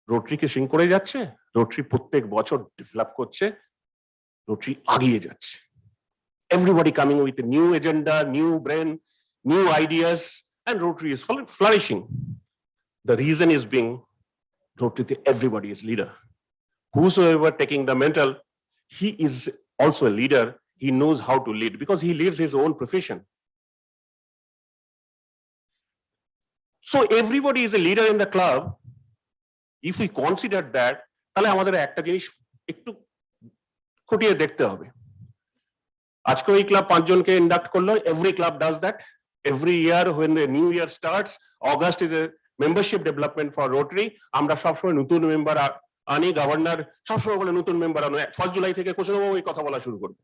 Rotary কে সিং করে যাচ্ছে, Rotary প্রত্যেক বছর ডেভেলপ করছে, Rotary আগিয়ে যাচ্ছে। Everybody coming with a new agenda, new brain, new ideas, and Rotary is flourishing. The reason is being Rotary, everybody is leader. Whosoever taking the mantle he is also a leader. He knows how to lead because he leads his own profession. So everybody is a leader in the club. If we consider that, তাহলে আমাদের একটা জিনিস একটু খুঁটিয়ে দেখতে হবে। আজকে ওই ক্লাব 5 জনকে ইন্ডাক্ট করলো। Every club does that. Every year when the new year starts, August is a membership development for Rotary. আমরা সবসময় নতুন মেম্বার আনি, গভর্নর সবসময় বলে নতুন মেম্বার আনো। 1 জুলাই থেকে কোশনবাবু ওই কথা বলা শুরু করবে।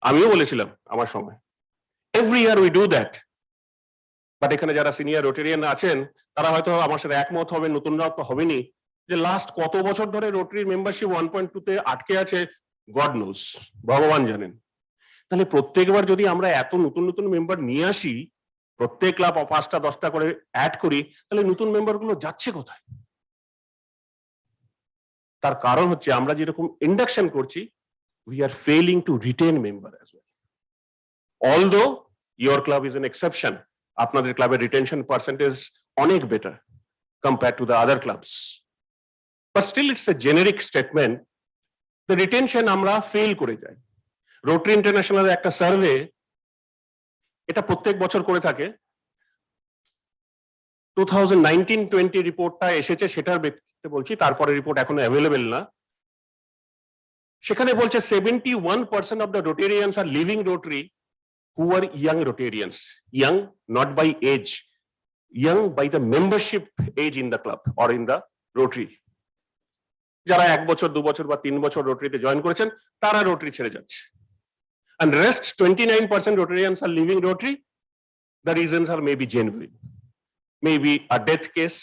আমিও বলেছিলাম আমার সময়। Every year we do that. But এখানে যারা সিনিয়র রোটেরিয়ান আছেন তারা হয়তো আমার সাথে একমত হবে, নতুনরাও তো হবেনি, যে লাস্ট কত বছর ধরে রোটারির মেম্বারশিপ 1.2 তে আটকে আছে, গড নোস, ভগবান জানেন। তাহলে প্রত্যেকবার যদি আমরা এত নতুন নতুন মেম্বার নিয়ে আসি, প্রত্যেক ক্লাব 5টা 10টা করে অ্যাড করি, তাহলে নতুন মেম্বার গুলো যাচ্ছে কোথায়? তার কারণ হচ্ছে আমরা যেরকম ইন্ডাকশন করছি, we are failing to retain member as well. Although your club is an exception, আপনাদের ক্লাবের রিটেনশন পার্সেন্টেজ অনেক better compare to the other clubs, but still it's a generic statement, the retention আমরা fail করে যাই। Rotary international একটা survey এটা প্রত্যেক বছর করে থাকে। 2019-20 রিপোর্টটা এসেছে, সেটার ব্যক্তিতে বলছি, তারপরে রিপোর্ট এখনো অ্যাভেলেবেল না। সেখানে বলছে 71% of the Rotarians are leaving Rotary who are young Rotarians, young not by age, young by the membership age in the club or in the Rotary. যারা 1 বছর 2 বছর বা 3 বছর রোটারিতে জয়েন করেছেন তারা রোটারি ছেড়ে যাচ্ছে, and rest 29% Rotarians are leaving Rotary. The reasons are maybe genuine, maybe a death case,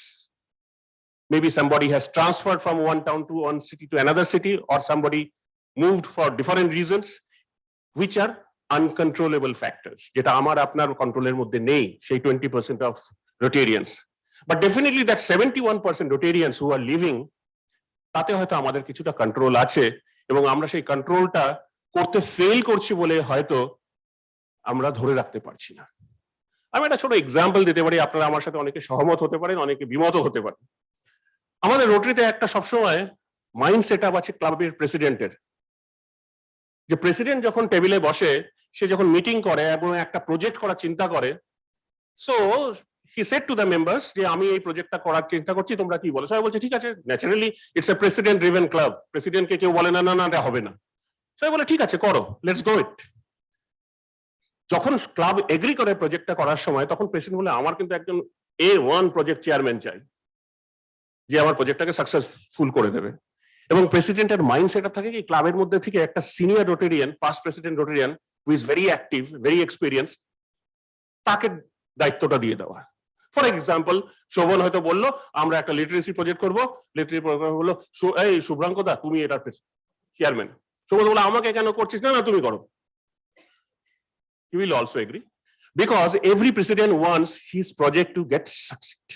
maybe somebody has transferred from one town to one city to another city, or somebody moved for different reasons, which are uncontrollable factors, যেটা আমার আপনার কন্ট্রোলের মধ্যে নেই, সেই 20% of Rotarians. But definitely that 71% Rotarians who are leaving, তাতে হয়তো আমাদের কিছুটা কন্ট্রোল আছে, এবং আমরা সেই কন্ট্রোলটা করতে ফেল করছি বলে হয়তো আমরা ধরে রাখতে পারছি না। আমি একটা ছোট এক্সাম্পল দিতে পারি, আপনারা আমার সাথে অনেকে সহমত হতে পারেন, অনেকে বিমত হতে পারেন। আমাদের রোটারিতে একটা সবসময় মাইন্ড সেট আপ আছে ক্লাবের প্রেসিডেন্টের, যে প্রেসিডেন্ট যখন টেবিলে বসে, সে যখন মিটিং করে এবং একটা প্রজেক্ট করার চিন্তা করে, so he said to the members যে আমি এই প্রজেক্টটা করার চিন্তা করছি, তোমরা কি বলো? সবাই বলছে ঠিক আছে, naturally it's a president driven club, প্রেসিডেন্টকে কেউ বলে না না না এটা হবে না, সবাই বলে ঠিক আছে করো, লেটস গো ইট। যখন ক্লাব এগ্রি করে প্রজেক্টটা করার সময়, তখন প্রেসিডেন্ট বলে আমার কিন্তু একজন A1 প্রজেক্ট চেয়ারম্যান চাই, যে আমার প্রজেক্টটাকে সাকসেসফুল করে দেবে। এবং প্রেসিডেন্টের মাইন্ডসেট থাকে কি, ক্লাবের মধ্যে থেকে একটা senior Rotarian, past president Rotarian who is very active, very experience, তাকে দায়িত্বটা দিয়ে দেওয়া। ফর এক্সাম্পল, শোভন হয়তো বললো আমরা একটা লিটারেসি প্রজেক্ট করবো, লিটারেসি প্রজেক্ট বললো এই শুভ্রাঙ্কদা তুমি এটার চেয়ারম্যান। শোভন বললো আমাকে কেন করছিস? না না তুমি করো। He will also agree, because every president wants his project to get succeed,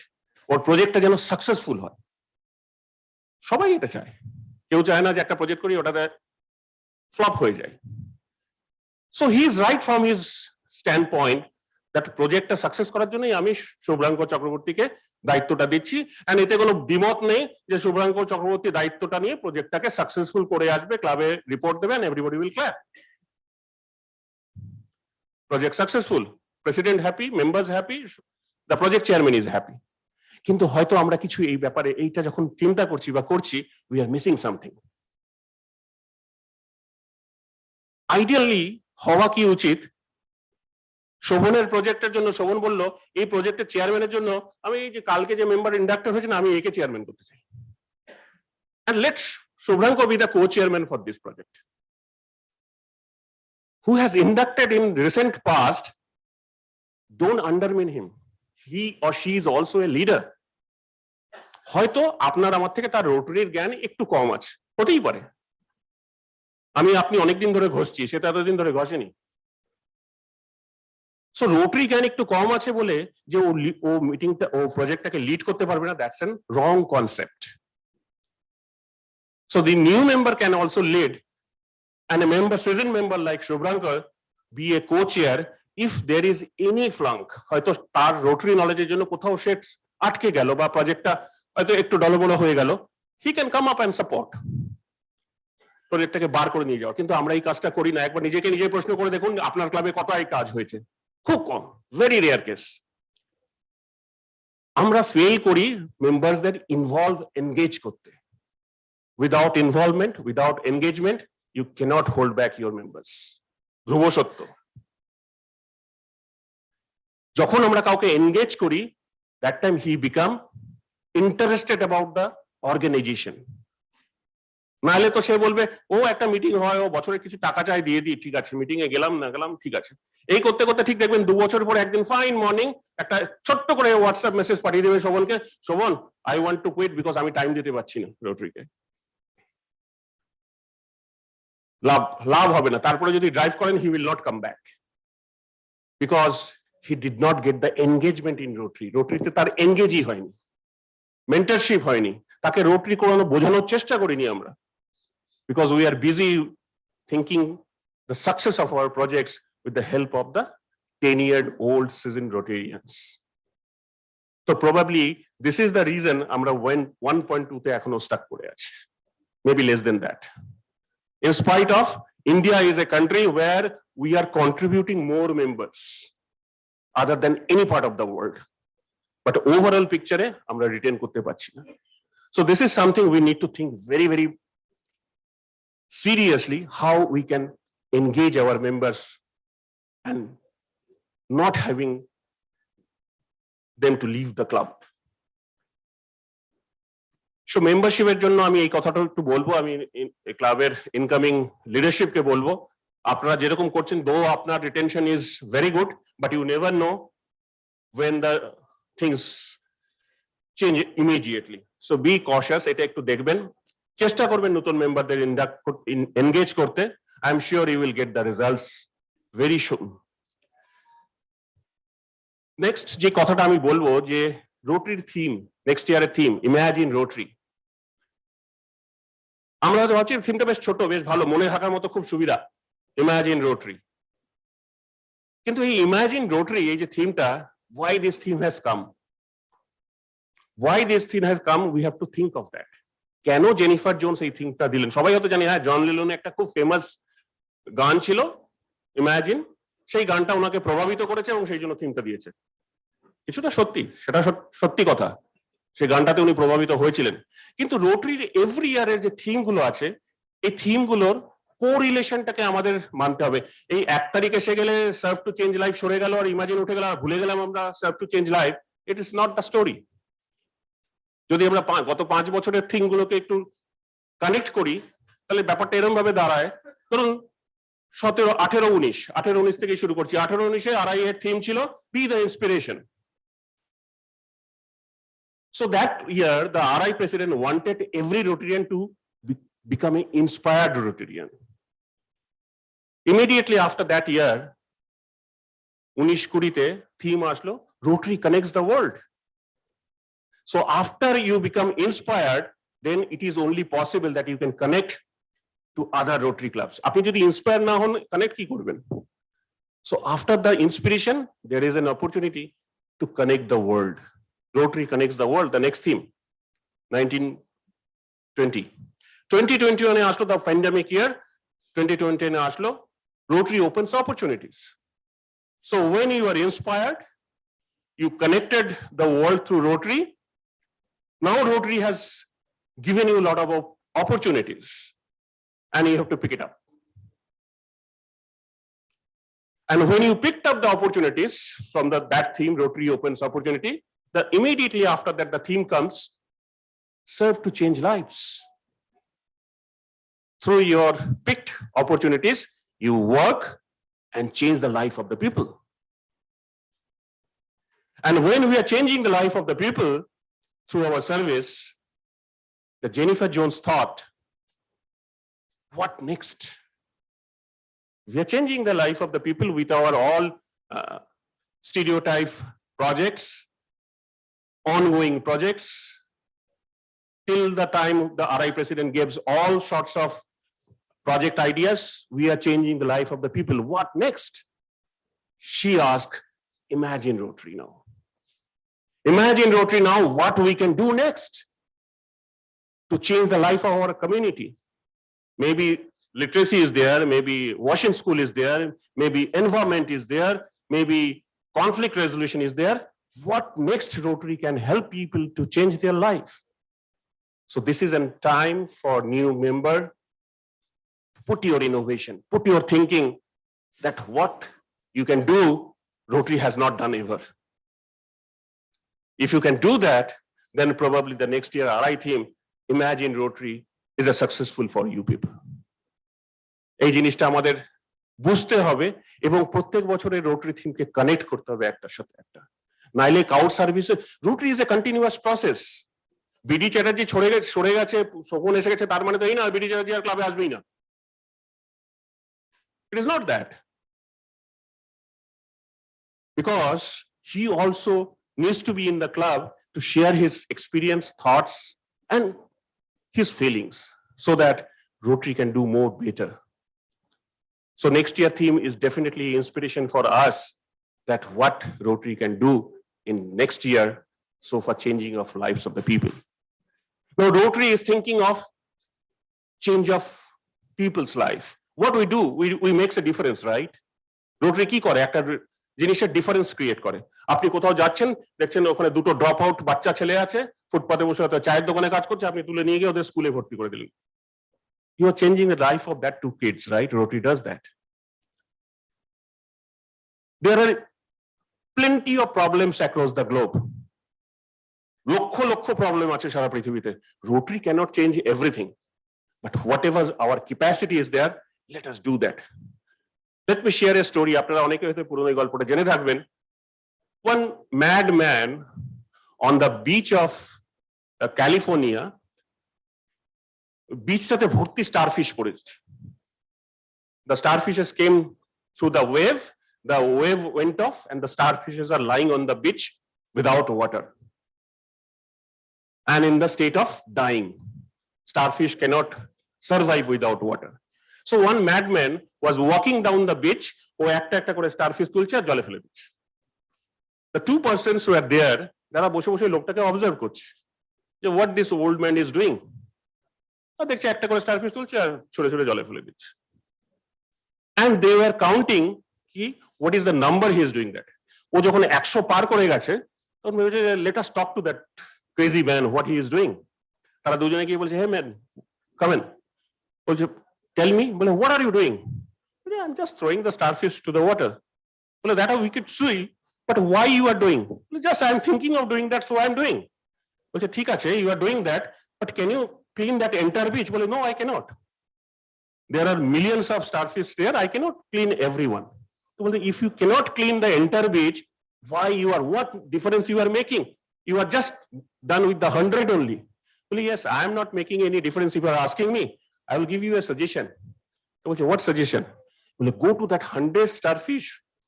ওর প্রজেক্টটা যেন সাকসেসফুল হয়, সবাই এটা চায়। কেউ চায় না যে একটা প্রজেক্ট করি ওটাতে ফ্লপ হয়ে যায়। So he is right from his stand point that প্রজেক্টটা সাকসেস করার জন্যই আমি শুভ্রাঙ্ক চক্রবর্তীকে দায়িত্বটা দিচ্ছি, এন্ড এতে কোনো দ্বিমত নেই যে শুভ্রাঙ্ক চক্রবর্তী দায়িত্বটা নিয়ে প্রজেক্টটাকে সাকসেসফুল করে আসবে, ক্লাবে রিপোর্ট দেবে, and everybody will clap. Project successful, president happy, members happy, the project chairman is happy. কিন্তু হয়তো আমরা কিছু এই ব্যাপারে এইটা যখন চিন্তা করছি বা করছি, we are missing something. Ideally হওয়া কি উচিত, শোভনের প্রজেক্টের জন্য শোভন বলল এই প্রজেক্টের চেয়ারম্যানের জন্য আমি এই যে কালকে যে মেম্বার ইন্ডাক্টেড হয়েছে না, আমি একে চেয়ারম্যান করতে চাই, and let Shubhranko be the co-chairman for this project, who has inducted in recent past. Don't undermine him, he or she is also a leader. হয়তো আপনার আমার থেকে তার রোটারির জ্ঞান একটু কম আছে, হতেই পারে। আমি আপনি অনেকদিন ধরে ঘষছি, সেটা এতদিন ধরে ঘষেনি। সো রোটারি জ্ঞান একটু কম আছে বলে যে ও মিটিংটা, ও প্রজেক্টটাকে লিড করতে পারবে না, that's N wrong concept. So the new member can also lead, and a member, seasoned member like Shubhranko, be a co-chair if there is any flunk. হয়তো তার রোটারি নলেজের জন্য কোথাও সে আটকে গেল বা প্রজেক্টটা হয়তো একটু ডলমলো হয়ে গেল, he can come up and support. প্রজেক্টটাকে বার করে নিয়ে যাওয়া, কিন্তু আমরা এই কাজটা করি না। একবার নিজেকে নিজে প্রশ্ন করে দেখুন আপনার ক্লাবে কত এই কাজ হয়েছে, খুব কম, ভেরি রেয়ার কেস। আমরা ফেল করি মেম্বারসদের ইনভলভ এনগেজ করতে। Without involvement, without engagement, you can't hold back your members. ধ্রুব সত্য। যখন আমরা কাউকে এনগেজ করি, that time he become interested about the organisation. নাহলে তো সে বলবে ও একটা মিটিং হয়, ও বছরে কিছু টাকা চাই, দিয়ে দিই, ঠিক আছে, মিটিং এ গেলাম না গেলাম, ঠিক আছে। এই করতে করতে ঠিক দেখবেন 2 বছর পরে একদিন ফাইন মর্নিং একটা ছোট্ট করে হোয়াটসঅ্যাপ মেসেজ পাঠিয়ে দেবে শোভনকে, Shobhan I want to quit because আমি টাইম দিতে পারছি না রোটারিকে। লাভ হবে না। তারপরে যদি ড্রাইভ করেন, he will not come back because he did not get the engagement in Rotary. রোটারিতে তার এনগেজই হয়নি, মেন্টরশিপ হয়নি, তাকে রোটারি করানো বোঝানোর চেষ্টা করিনি আমরা, because we are busy thinking the success of our projects with the help of the tenured old seasoned Rotarians. So probably this is the reason আমরা 1.2 তে এখনো stuck করে আছি, maybe less than that. In spite of India is a country where we are contributing more members other than any part of the world, but overall picture এ আমরা retain করতে পারছি না. So this is something we need to think very, very seriously, how we can engage our members and not having them to leave the club. So membership এর জন্য আমি এই কথাটা একটু বলবো, আমি ক্লাবের ইনকামিং লিডারশিপ কে বলবো, আপনারা যেরকম করছেন, though আপনার retention is very good, but you never know when the things change immediately. So be cautious, এটা একটু দেখবেন, চেষ্টা করবেন নতুন মেম্বারদের এনগেজ করতে। I am sure you will get the results very soon. Next যে কথাটা আমি বলবো, যে রোটারির থিম, নেক্সট ইয়ারের থিম ইমাজিন রোটারি। আমরা হয়তো ভাবছি থিমটা বেশ ছোট, বেশ ভালো, মনে থাকার মতো, খুব সুবিধা, ইমাজিন রোটারি। কিন্তু এই ইমাজিন রোটারি, এই যে থিমটা, why this theme has come, why this theme has come, we have to think of that. কেন জেনিফার জোনস এই থিমটা দিলেন? সবাই হয়তো জানি, হ্যাঁ, জন লিলনের একটা খুব ফেমাস গান ছিল ইমাজিন, সেই গানটা ওনাকে প্রভাবিত করেছে এবং সেই জন্য থিমটা দিয়েছে। কিছুটা সত্যি, সেটা সত্যি কথা, সেই গানটাতে উনি প্রভাবিত হয়েছিলেন। কিন্তু রোটারির এভরি ইয়ারের যে থিম গুলো আছে, এই থিম গুলোর কোরিলেশনটাকে আমাদের মানতে হবে। এই 1 তারিখ এসে গেলে সার্ভ টু চেঞ্জ লাইফ সরে গেল আর ইমাজিন উঠে গেল আর ভুলে গেলাম আমরা serve to change life, it is not the story. যদি আমরা গত 5 বছরের থিম গুলোকে একটু কানেক্ট করি, তাহলে ব্যাপারটা এরকম ভাবে দাঁড়ায়। ধরুন 17, 18, 19 থেকে শুরু করছি। 18-19 আরআই এর থিম ছিল B the inspiration. So that year the RI president wanted every Rotarian to become an inspired Rotarian. Immediately after that year, 19-20 তে theme আসলো Rotary connects the world. So after you become inspired, then it is only possible that you can connect to other Rotary clubs. আপনি যদি inspire না হন, connect কি করবেন? So after the inspiration, there is an opportunity to connect the world. Rotary connects the world, the next theme, 1920. 2021 আসলো the pandemic year, 2020 আসলো Rotary opens opportunities. So when you are inspired, you connected the world through Rotary. Now Rotary has given you a lot of opportunities and you have to pick it up. And when you picked up the opportunities from that theme, Rotary opens opportunity, immediately after that the theme comes, serve to change lives. Through your picked opportunities, you work and change the life of the people. And when we are changing the life of the people through our service, the Jennifer Jones thought, what next? We are changing the life of the people with our all stereotype projects, ongoing projects. Till the time the RI president gives all sorts of project ideas, we are changing the life of the people. What next? She asked, imagine Rotary now. Imagine Rotary now, what we can do next to change the life of our community. Maybe literacy is there, maybe washing school is there, maybe environment is there, maybe conflict resolution is there. What next Rotary can help people to change their life? So this is a time for new member. Put your innovation, put your thinking that what you can do, Rotary has not done ever. If you can do that, then probably the next year RI theme, Imagine Rotary, is a successful for you people. এই জিনিসটা আমাদের বুঝতে হবে এবং প্রত্যেক বছরের rotary থিমকে connect করতে হবে একটার সাথে একটা, নাইলে কাউট সার্ভিসে rotary is a continuous process. BD Chatterjee সরে গেছে, শোভন এসে গেছে, তার মানে তো এই না বিডি চ্যাটার্জি আর ক্লাবে আসবেই না। It is not that, because he also needs to be in the club to share his experience, thoughts, and his feelings, so that Rotary can do more better. So next year theme is definitely inspiration for us, that what Rotary can do in next year, so for changing of lives of the people. Now Rotary is thinking of change of people's life. What we do, we makes a difference, right? Rotary কি করে, একটা জিনিসের difference create করে। আপনি কোথাও যাচ্ছেন, দেখছেন ওখানে দুটো ড্রপ আউট বাচ্চা ছেলে আছে, ফুটপাতে বসে হয়তো চায়ের দোকানে কাজ করছে, আপনি তুলে নিয়ে গিয়ে ওদের স্কুলে ভর্তি করে দিলেন। You are changing the life of that two kids, right? Rotary does that. There are plenty of problems across the globe. Lakh lakh problem আছে সারা পৃথিবীতে। Rotary cannot change everything, but whatever our capacity is there, let us do that. Let me share a story. আপনারা অনেকে হয়তো পুরনো গল্পটা জেনে থাকবেন। One madman on the beach of California, বিচটাতে ভর্তি স্টারফিশ পড়েছে। The starfishes came through the wave went off, and the starfishes are lying on the beach without water and in the state of dying. Starfish cannot survive without water. So one madman was walking down the beach, ও একটা একটা করে starfish তুলছে আর জলে ফেলে দিচ্ছে। The two persons who are there, যারা বসে বসে লোকটাকে অবজার্ভ করছে যে what this old man is doing, দেখছে একটা করে স্টারফিশ তুলছে আর ছুড়ে ছুড়ে জলে ফেলে দিচ্ছে। And they were counting কি what is the number he is doing that. ও যখন 100 পার করে গেছে তখন ভেবেছে let us talk to that crazy man what he is doing. তারা দুজনে গিয়ে বলছে hey man, come in. বলছে tell me, বলে what are you doing? I'm just throwing the starfish to the water. Well, that we could see, but why you are doing? Just I'm thinking of doing that, so I'm doing. Well, ঠিক আছে, you are doing that, but can you clean that entire beach? Well, no, I cannot. There are millions of starfish there. I cannot clean everyone. Well, if you cannot clean the entire beach, why you are? What difference you are making? You are just done with the 100 only. Well, yes, I am not making any difference. If you are asking me, I will give you a suggestion. What suggestion? Well, go to that 100 starfish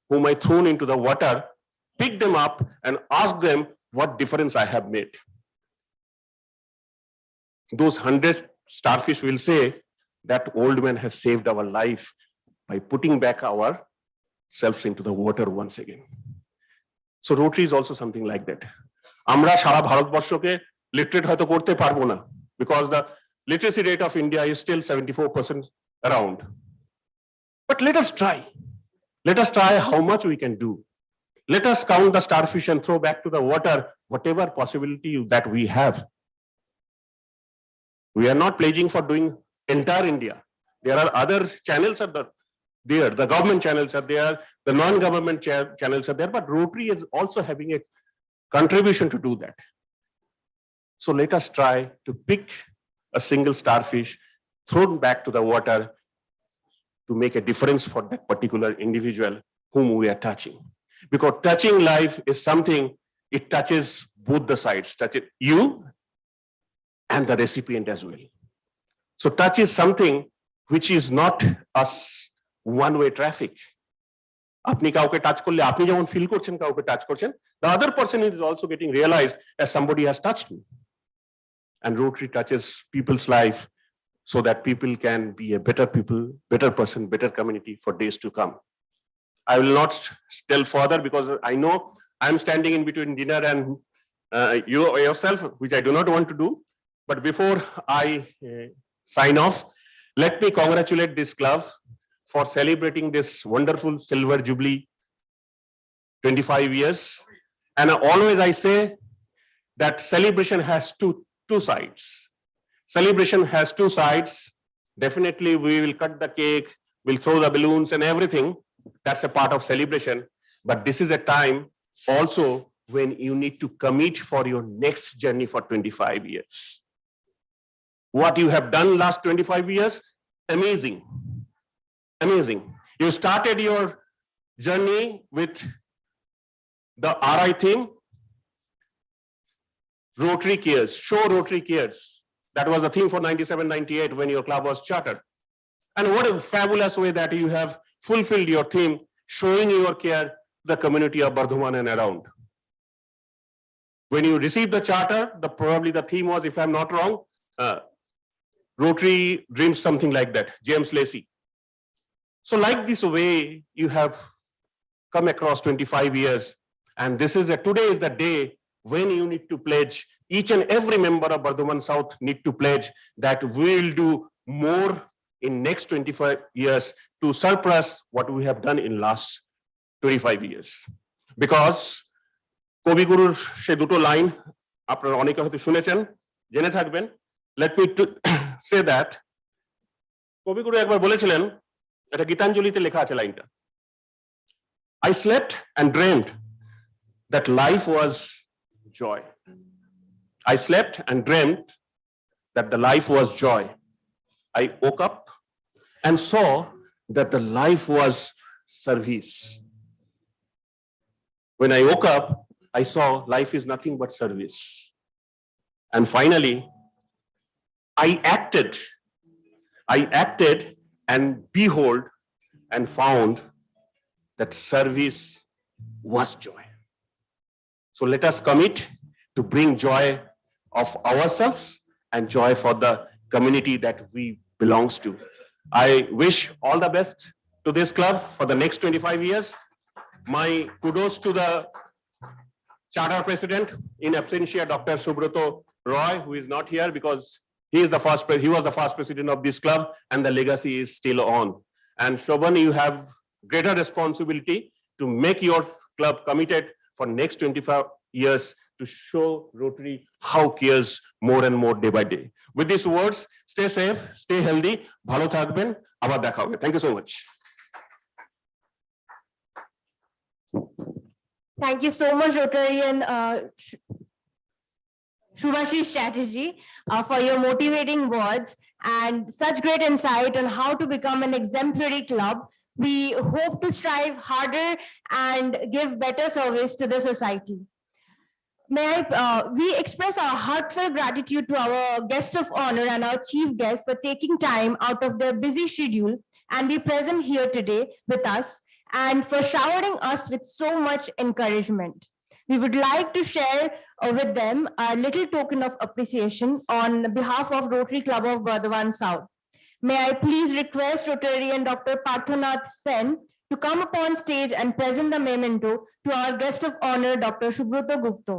whom I thrown into the water, pick them up and ask them what difference I have made. Those 100 starfish will say that old man has saved our life by putting back ourselves into the water once again. So Rotary is also something like that. আমরা সারা ভারতবর্ষকে literate হয়তো করতে পারবো না, because the literacy rate of India is still 74% around. But let us try. Let us try how much we can do. Let us count the starfish and throw back to the water whatever possibility that we have. We are not pledging for doing entire India. There are other channels are there. The government channels are there. The non-government channels are there. But Rotary is also having a contribution to do that. So let us try to pick a single starfish, thrown back to the water, to make a difference for that particular individual whom we are touching. Because touching life is something, it touches both the sides, touches you and the recipient as well. So touch is something which is not a one-way traffic. আপনি কাউকে touch করলে আপনি যেমন feel করছেন কাউকে touch করছেন, the other person is also getting realized as somebody has touched me. And Rotary touches people's life so that people can be a better people, better person, better community for days to come. I will not tell further because I know I'm standing in between dinner and you yourself, which I do not want to do. But before I sign off, Let me congratulate this club for celebrating this wonderful Silver Jubilee 25 years. And always I say that celebration has two sides. Celebration has two sides. Definitely we will cut the cake, we'll throw the balloons and everything. That's a part of celebration. But this is a time also when you need to commit for your next journey for 25 years. What you have done last 25 years, amazing, amazing. You started your journey with the RI theme, Rotary Cares, show Rotary Cares. That was the theme for 97-98 when your club was chartered. And what a fabulous way that you have fulfilled your theme, showing your care to the community of Burdwan and around. When you received the charter, probably the theme was, if I'm not wrong, Rotary Dreams, something like that, James Lacey. So like this way, you have come across 25 years. And today is the day when you need to pledge, each and every member of Burdwan South need to pledge that we will do more in next 25 years to surpass what we have done in last 25 years. Because Kobi Guruর সে দুটো line আপনারা অনেকে হয়তো শুনেছেন, জেনে থাকবেন। Let me say that কবি গুরু একবার বলেছিলেন, এটা গীতাঞ্জলিতে লেখা আছে লাইনটা, I slept and dreamed that life was joy. I slept and dreamed that the life was joy. I woke up and saw that the life was service. When I woke up, I saw life is nothing but service. And finally, I acted and behold and found that service was joy. So let us commit to bring joy of ourselves and joy for the community that we belongs to. I wish all the best to this club for the next 25 years. My kudos to the charter president in absentia, Dr. Subroto Roy, who is not here because he was the first president of this club and the legacy is still on. And Shobhan, you have greater responsibility to make your club committed for next 25 years to show Rotary how cares more and more day by day. With these words, stay safe, stay healthy, bhalo thakben, abar dekha hobe. Thank you so much. Thank you so much, Rotarian Shubhashish Chatterjee, for your motivating words and such great insight on how to become an exemplary club. We hope to strive harder and give better service to the society. We express our heartfelt gratitude to our guest of honor and our chief guest for taking time out of their busy schedule and be present here today with us and for showering us with so much encouragement. We would like to share with them a little token of appreciation on behalf of Rotary Club of Burdwan South. May I please request Rotarian Dr. Parthanath Sen to come upon stage and present the memento to our guest of honor, Dr. Subroto Gupta.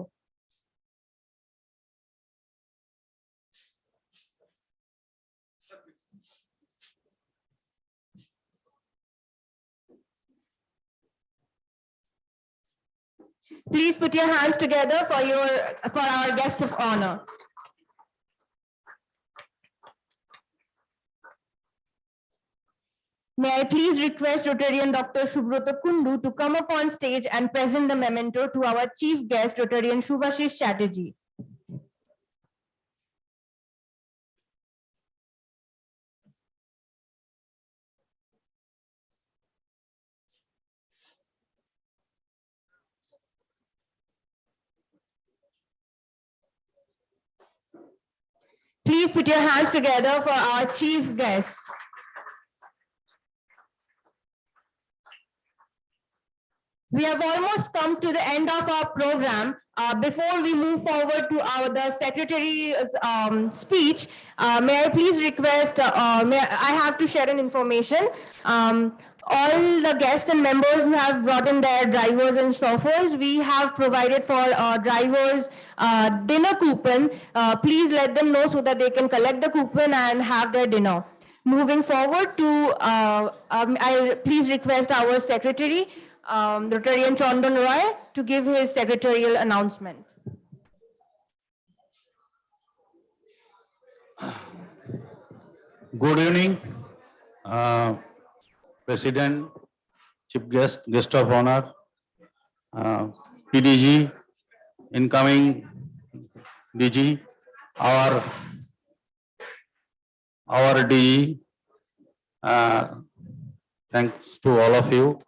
Please put your hands together for our guest of honor. May I please request Rotarian Dr. Subroto Kundu to come upon stage and present the memento to our chief guest, Rotarian Shubhashish Chatterjee. Please put your hands together for our chief guest. We have almost come to the end of our program. Before we move forward to the secretary's speech, may I please request, I have to share an information. All the guests and members who have brought in their drivers and chauffeurs, we have provided for drivers dinner coupon. Please let them know so that they can collect the coupon and have their dinner. Moving forward to, I'll please request our secretary, Rotarian Chandan Roy, to give his secretarial announcement. Good evening, President, Chief Guest, Guest of Honor, PDG, incoming DG, our DG. Thanks to all of you.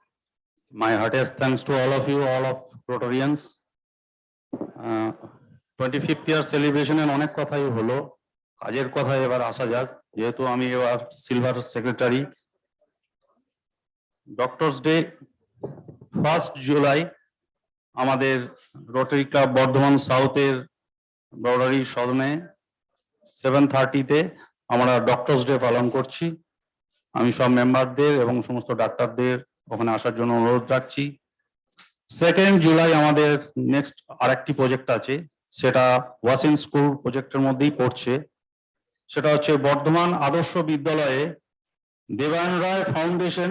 My heartiest thanks to all of you, all of Rotarians. 25th year celebration এর অনেক কথাই হলো, কাজের কথায় এবার আসা যাক, যেহেতু আমি এবার silver secretary. Doctors day 1 July আমাদের রোটারি ক্লাব বর্ধমান সাউথের রোটারি সদনে 7:30-তে আমরা ডক্টরস ডে পালন করছি। আমি সব মেম্বারদের এবং সমস্ত ডাক্তারদের ওখানে আসার জন্য অনুরোধ রাখছি। 2 জুলাই আমাদের নেক্সট আরেকটি প্রজেক্ট আছে, সেটা ওয়াসিং স্কুল প্রজেক্টের মধ্যেই পড়ছে। সেটা হচ্ছে বর্ধমান আদর্শ বিদ্যালয়ে দেবায়ন রায় ফাউন্ডেশন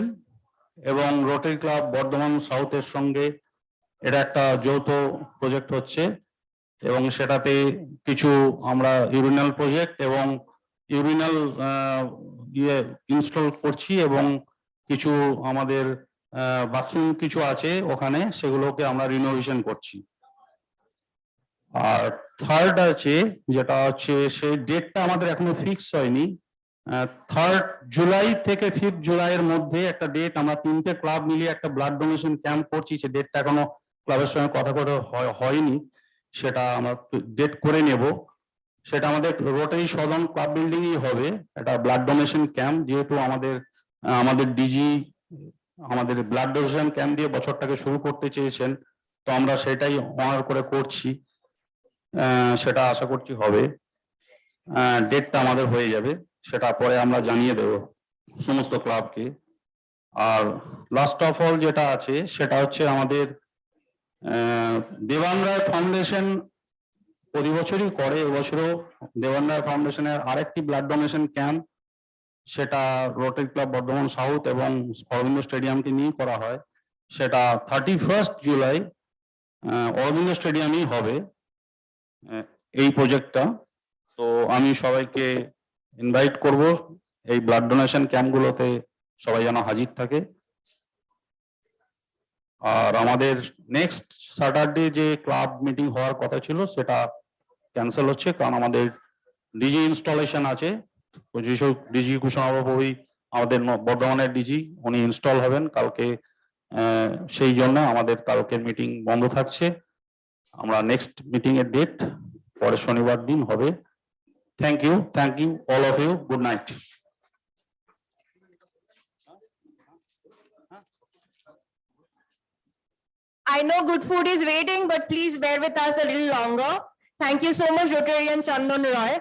এবং রোটারি ক্লাব বর্ধমান সাউথের সঙ্গে এটা একটা যৌথ প্রজেক্ট হচ্ছে এবং সেটাতে কিছু আমরা ইউরিনাল প্রজেক্ট এবং ইউরিনাল ইনস্টল করছি এবং কিছু আমাদের বাথরুম কিছু আছে ওখানে, সেগুলোকে আমরা রিনোভেশন করছি। আর থার্ড আছে যেটা হচ্ছে সেই ডেটটা আমাদের এখনো ফিক্স হয়নি, 3 জুলাই থেকে 5 জুলাইয়ের মধ্যে একটা ডেট আমরা 3টে ক্লাব মিলিয়ে একটা ব্লাড ডোনেশন ক্যাম্প করছি। সে ডেটটা এখনো ক্লাবের সঙ্গে কথা হয়নি, সেটা আমরা ডেট করে নেব। সেটা আমাদের রোটারি সদন ক্লাব বিল্ডিংই হবে, একটা ব্লাড ডোনেশন ক্যাম্প। যেহেতু আমাদের ডিজি আমাদের ব্লাড ডোনেশন ক্যাম্প দিয়ে বছরটাকে শুরু করতে চেয়েছেন, তো আমরা সেটাই অনার করে করছি। সেটা আশা করছি হবে, ডেটটা আমাদের হয়ে যাবে, সেটা পরে আমরা জানিয়ে দেব সমস্ত ক্লাবকে। আর লাস্ট অফ অল যেটা আছে সেটা হচ্ছে আমাদের দেবান রায় ফাউন্ডেশন প্রতি বছরই করে, এবছরও দেবান রায় ফাউন্ডেশনের আরেকটি ব্লাড ডোনেশন ক্যাম্প, সেটা রোটারি ক্লাব বর্ধমান সাউথ এবং অরবিন্দ স্টেডিয়ামকে নিয়ে করা হয়। সেটা 31 জুলাই অরবিন্দ স্টেডিয়ামই হবে এই প্রজেক্টটা। তো আমি সবাইকে ইনভাইট করব এই ব্লাড ডোনেশন ক্যাম্পগুলোতে সবাই যেন হাজির থাকে। আর আমাদের নেক্সট স্যাটারডে যে ক্লাব মিটিং হওয়ার কথা ছিল সেটা ক্যান্সেল হচ্ছে, কারণ আমাদের ডিজি ইনস্টলেশন আছে। ডিজি কুশনবাবুই আমাদের বর্ধমানের ডিজি, উনি ইনস্টল হবেন কালকে, সেই জন্য আমাদের কালকের মিটিং বন্ধ থাকছে। আমরা নেক্সট মিটিং এর ডেট পরের শনিবার দিন হবে। Thank you all of you, good night. I know good food is waiting, but please bear with us a little longer. Thank you so much, Rotarian Chandan Roy.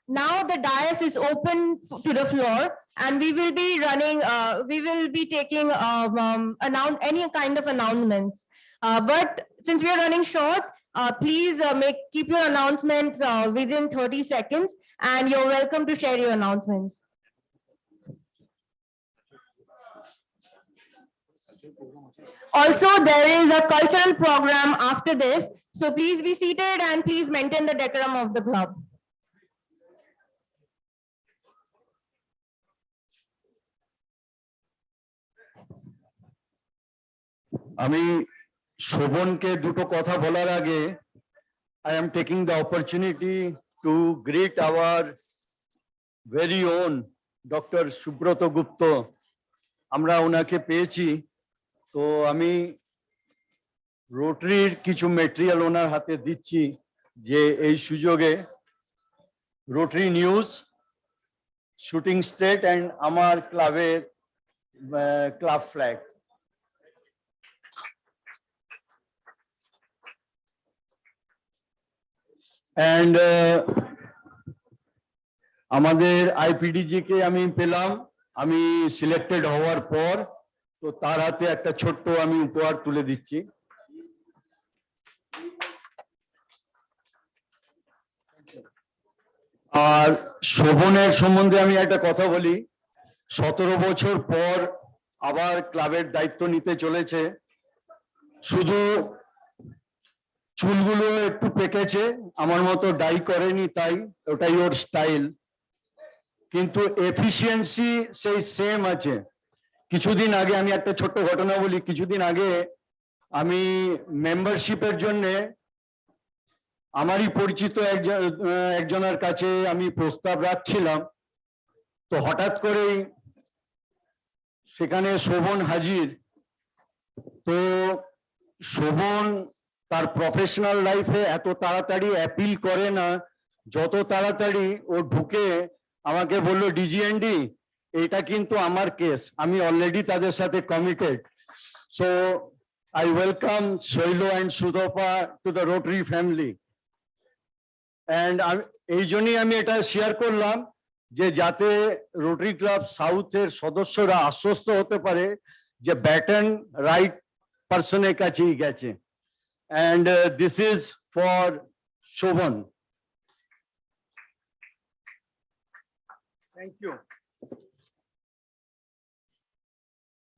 Now the dais is open to the floor and we will be running, we will be taking any kind of announcements. But since we are running short, please keep your announcements within 30 seconds and you're welcome to share your announcements. Also, there is a cultural program after this, so please be seated and please maintain the decorum of the club. আমি শোভনকে দুটো কথা বলার আগে I am taking the opportunity to greet our very own Dr. Subroto Gupta. আমরা ওনাকে পেয়েছি, তো আমি রোটারির কিছু মেটেরিয়াল ওনার হাতে দিচ্ছি, যে এই সুযোগে rotary news, shooting state and আমার ক্লাবের ক্লাব ফ্ল্যাগ। অ্যান্ড আমাদের আইপিডিজি কে আমি পেলাম, আমি সিলেক্টেড হওয়ার পর, তো তার হাতে একটা ছোট্ট আমি উপহার তুলে দিচ্ছি। আর শোভনের সম্বন্ধে আমি একটা কথা বলি, 17 বছর পর আবার ক্লাবের দায়িত্ব নিতে চলেছে। শুধু চুলগুলো একটু পেকেছে, আমার মতো ডাই করেনি, তাই ওটাই ওর স্টাইল, কিন্তু এফিসিয়েন্সি সেই সেম আছে। কিছুদিন আগে আমি একটা ছোট্ট ঘটনা বলি। কিছুদিন আগে আমি মেম্বারশিপের জন্য আমারই পরিচিত একজনের কাছে আমি প্রস্তাব রাখছিলাম, তো হঠাৎ করেই সেখানে শোভন হাজির। তো শোভন তার প্রফেশনাল লাইফে এত তাড়াতাড়ি অ্যাপিল করে না, যত তাড়াতাড়ি ও ঢুকে আমাকে বললো, ডিজিএনডি এটা কিন্তু আমার কেস, আমি অলরেডি তাদের সাথে committed. So I welcome Shoilo and Sudhopa to the Rotary family. And এই জন্যই আমি এটা শেয়ার করলাম যে যাতে রোটারি ক্লাব সাউথের সদস্যরা আশ্বস্ত হতে পারে যে ব্যাটন রাইট পার্সনের কাছেই গেছে। And this is for Shobhan. Thank you.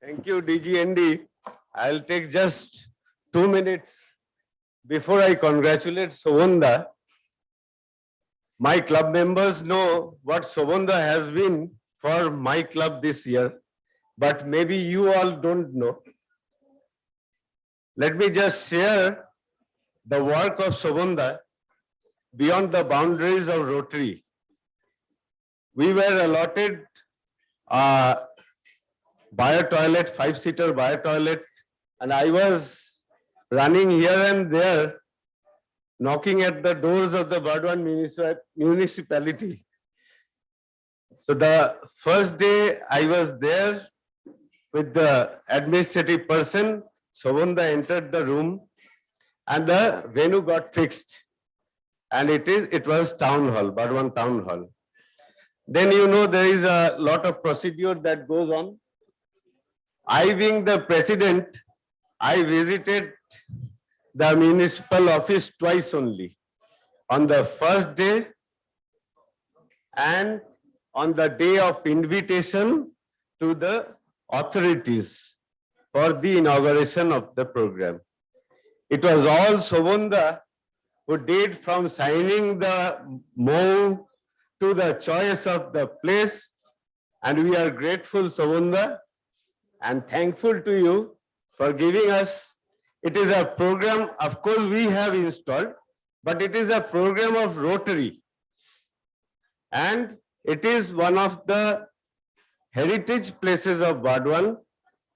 Thank you, DGND. I'll take just 2 minutes before I congratulate Sobonda. My club members know what Sobonda has been for my club this year, but maybe you all don't know. Let me just share the work of Sobonda beyond the boundaries of Rotary. We were allotted a bio toilet, 5-seater bio toilet, and I was running here and there, knocking at the doors of the Burdwan municipality. So the first day I was there with the administrative person, Sobonda entered the room and the venue got fixed. And it was town hall, Burdwan town hall. Then you know there is a lot of procedure that goes on. I being the president, I visited the municipal office twice only. On the first day and on the day of invitation to the authorities for the inauguration of the program. It was all Sobonda who did, from signing the MOU to the choice of the place, and we are grateful, Sobonda, and thankful to you for giving us. It is a program, of course, we have installed, but it is a program of Rotary. And it is one of the heritage places of Burdwan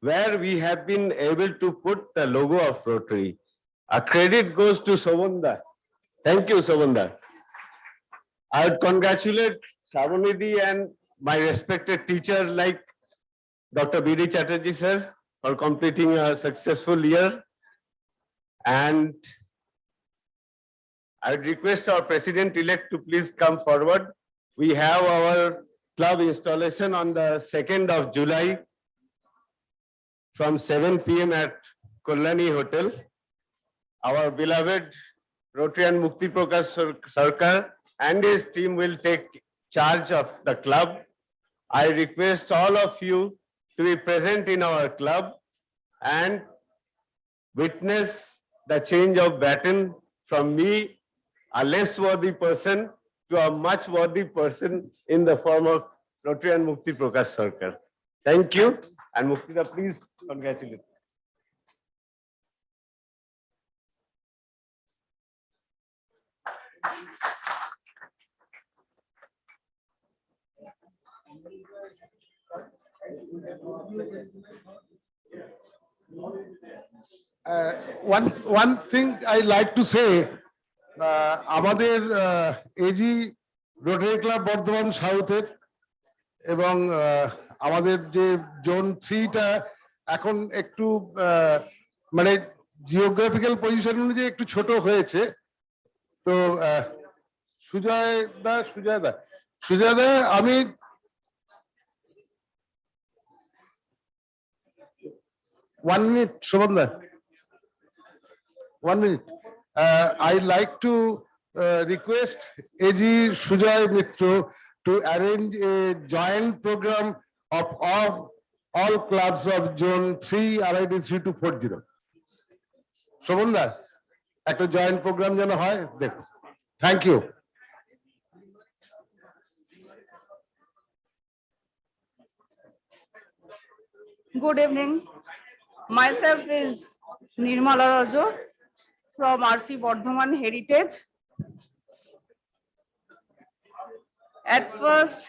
where we have been able to put the logo of Rotary. A credit goes to Sobonda. Thank you, Sobonda. I would congratulate Shravonidhi and my respected teacher like Dr. B.D. Chatterjee sir for completing a successful year. And I would request our president-elect to please come forward. We have our club installation on the 2nd of July from 7 p.m. at Kollani Hotel. Our beloved Rotarian Mukti Prakash Sarkar and his team will take charge of the club. I request all of you to be present in our club and witness the change of baton from me, a less worthy person, to a much worthy person in the form of Rotarian Mukti Prakash Sarkar. Thank you, and Muktida, please congratulate. One thing I like to say, আমাদের AG rotary club Bardhaman সাউথের এবং আমাদের যে zone 3টা এখন একটু মানে geographical position অনুযায়ী একটু ছোট হয়েছে। তো সুজয় দা আমি one minute, Shobanda. 1 minute. I'd like to request AG Sujoy Mitro to arrange a joint program of all clubs of Zone 3, RID 3240. শোভনদা, একটা জয়েন্ট প্রোগ্রাম যেন হয় দেখো। Thank you. Good evening. Myself is Nirmala Rajo from RC Burdwan Heritage. At first,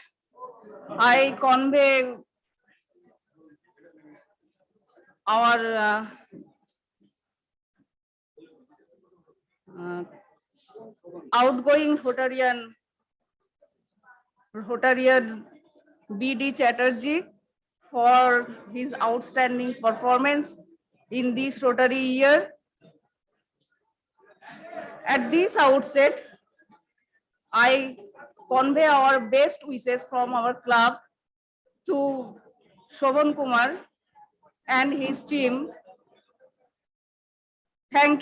I convey our outgoing Rotarian B.D. Chatterjee for his outstanding performance in this Rotary year. At this outset, I convey our best wishes from our club to Shobhan Kumar and his team. Thank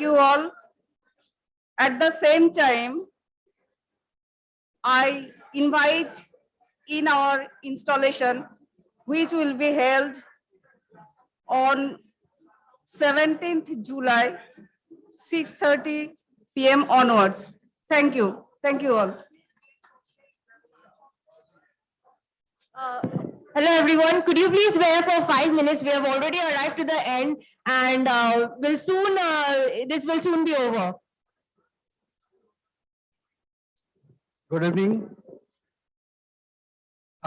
you all. At the same time, I invite in our installation, which will be held on 17th July, 6:30 p.m. onwards. Thank you all. Hello, everyone. Could you please bear for 5 minutes? We have already arrived to the end, and this will soon be over. Good evening.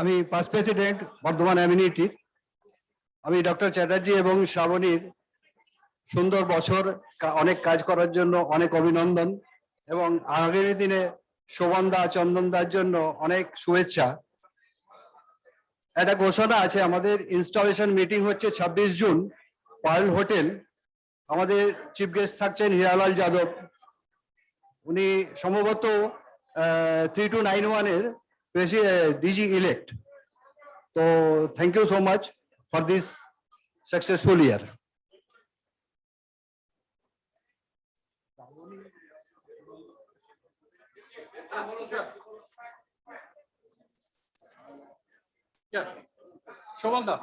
আমি past president Bardhaman অ্যামিনিটির। আমি doctor Chatterjee এবং শ্রাবণীর সুন্দর বছর, অনেক কাজ করার জন্য অনেক অভিনন্দন, এবং আগামী দিনে শোভনদা চন্দনদার জন্য অনেক শুভেচ্ছা। একটা ঘোষণা আছে, আমাদের ইনস্টলেশন মিটিং হচ্ছে 26 জুন পার্ল হোটেল। আমাদের চিফ গেস্ট থাকছেন হিরালাল যাদব, উনি সম্ভবত 3291 এর ডিজি ইলেক্ট। তো thank you so much for this successful year. Shobanda.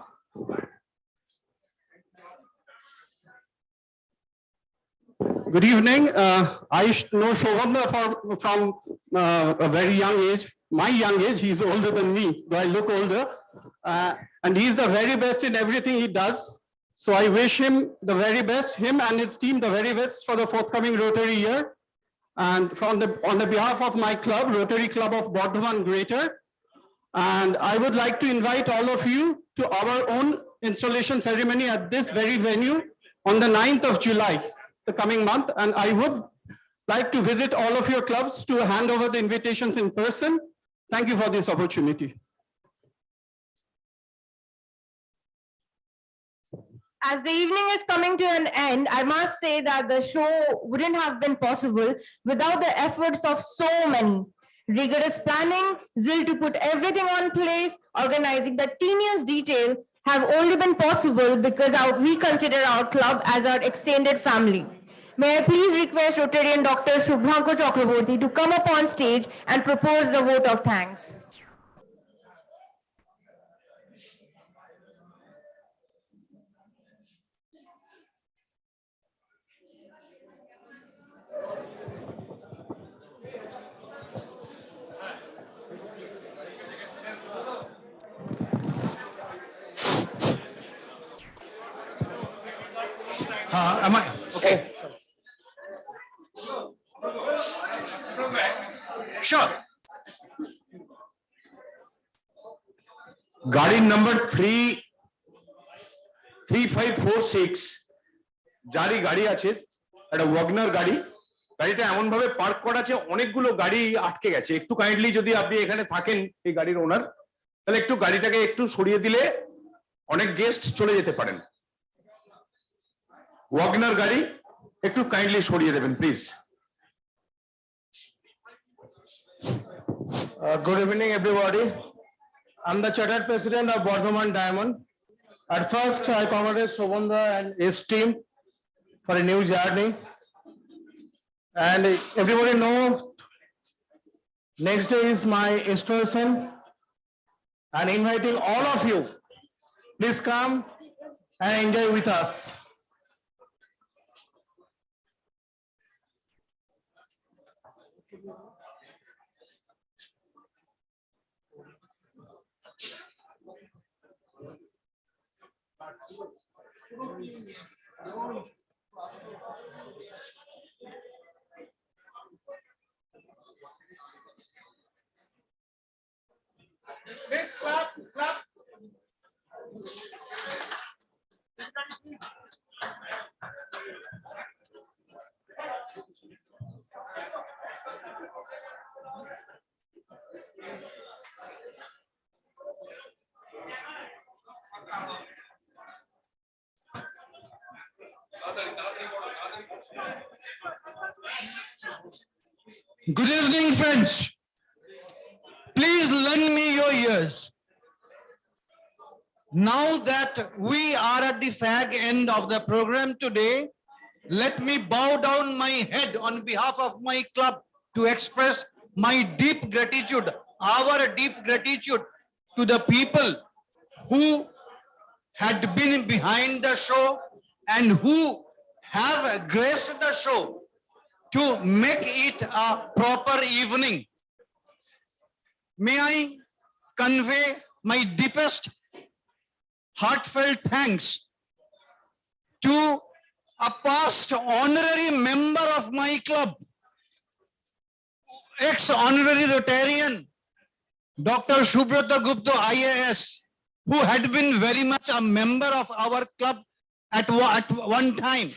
Good evening. I know Shobanda from a very young age. My young age, he's older than me, though I look older. And he's the very best in everything he does. So I wish him the very best, him and his team the very best for the forthcoming Rotary year. And on the behalf of my club, Rotary Club of Burdwan Greater, and I would like to invite all of you to our own installation ceremony at this very venue on the 9th of July, the coming month. And I would like to visit all of your clubs to hand over the invitations in person. Thank you for this opportunity. As the evening is coming to an end, I must say that the show wouldn't have been possible without the efforts of so many. Rigorous planning, zeal to put everything on place, organizing the teeniest detail have only been possible because we consider our club as our extended family. May I please request Rotarian Dr. Shubhanko Chakraborty to come up on stage and propose the vote of thanks. Am I? Okay. Sure. গাড়ির number 3546, যারই গাড়ি আছে, একটা Wagner গাড়ি। গাড়িটা এমন ভাবে park করা আছে, অনেকগুলো গাড়ি আটকে গেছে। একটু কাইন্ডলি যদি আপনি এখানে থাকেন, এই গাড়ির ওনার, তাহলে একটু গাড়িটাকে একটু সরিয়ে দিলে অনেক গেস্ট চলে যেতে পারেন। ওয়াগনার গাড়ি একটু কাইন্ডলি সরিয়ে দেবেন please. Good evening, everybody. I'm the Chartered President of Burdwan Diamond. At first, I congratulate Shobanda and his team for a new journey. And everybody knows next day is my installation. and inviting all of you. Please come and enjoy with us. Please clap, clap. Good evening, friends. Please lend me your ears. Now that we are at the fag end of the program today, let me bow down my head on behalf of my club to express my deep gratitude, our deep gratitude to the people who had been behind the show and who have graced the show to make it a proper evening. May I convey my deepest heartfelt thanks to a past honorary member of my club, ex-honorary Rotarian, Dr. Subrata Gupta IAS, who had been very much a member of our club at one time.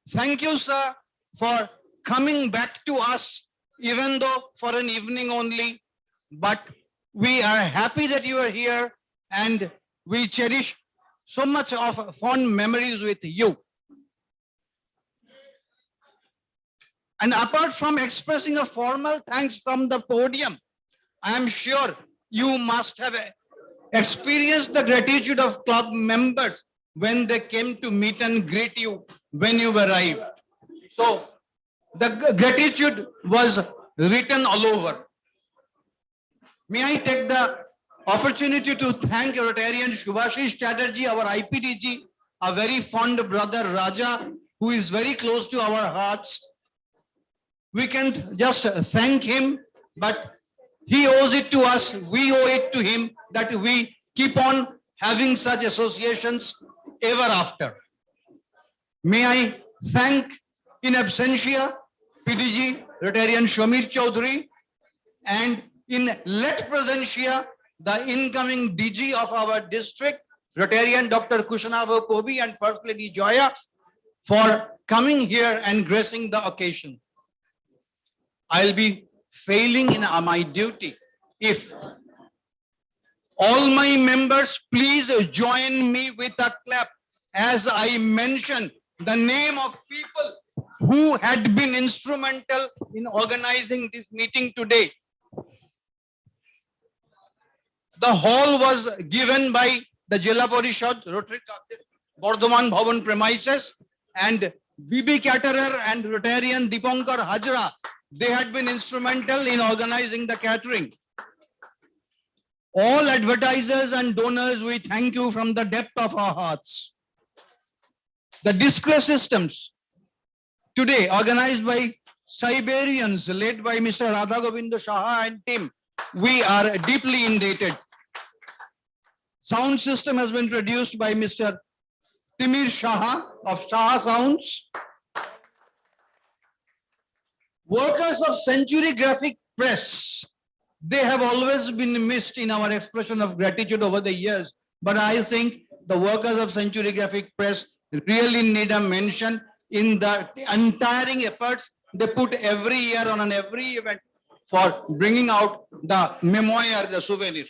Thank you, sir, for coming back to us, even though for an evening only. But we are happy that you are here and we cherish so much of fond memories with you. And apart from expressing a formal thanks from the podium, I am sure you must have experienced the gratitude of club members when they came to meet and greet you when you arrived. So the gratitude was written all over. May I take the opportunity to thank Rotarian Shubhashish Chatterjee, our IPDG, a very fond brother Raja, who is very close to our hearts. We can't just thank him, but he owes it to us, we owe it to him that we keep on having such associations ever after. May I thank in absentia PDG Rotarian Shamir Chaudhary, and in let presentia the incoming DG of our district, Rotarian Dr. Kushanava Kobi and First Lady Joya, for coming here and gracing the occasion. I'll be failing in my duty if all my members please join me with a clap as I mention the name of people who had been instrumental in organizing this meeting today. The hall was given by the Jilla Parishad Rotary Club Burdwan Bhavan premises, and BB Caterer and Rotarian Dipankar Hajra, they had been instrumental in organizing the catering. All advertisers and donors, we thank you from the depth of our hearts. The display systems today organized by Siberians led by Mr. Radha Govinda Shaha and team, we are deeply indebted. Sound system has been produced by Mr. Timir Shaha of Shaha Sounds. Workers of Century Graphic Press, they have always been missed in our expression of gratitude over the years. But I think the workers of Century Graphic Press really need a mention in the untiring efforts they put every year on an every event for bringing out the memoir, the souvenir.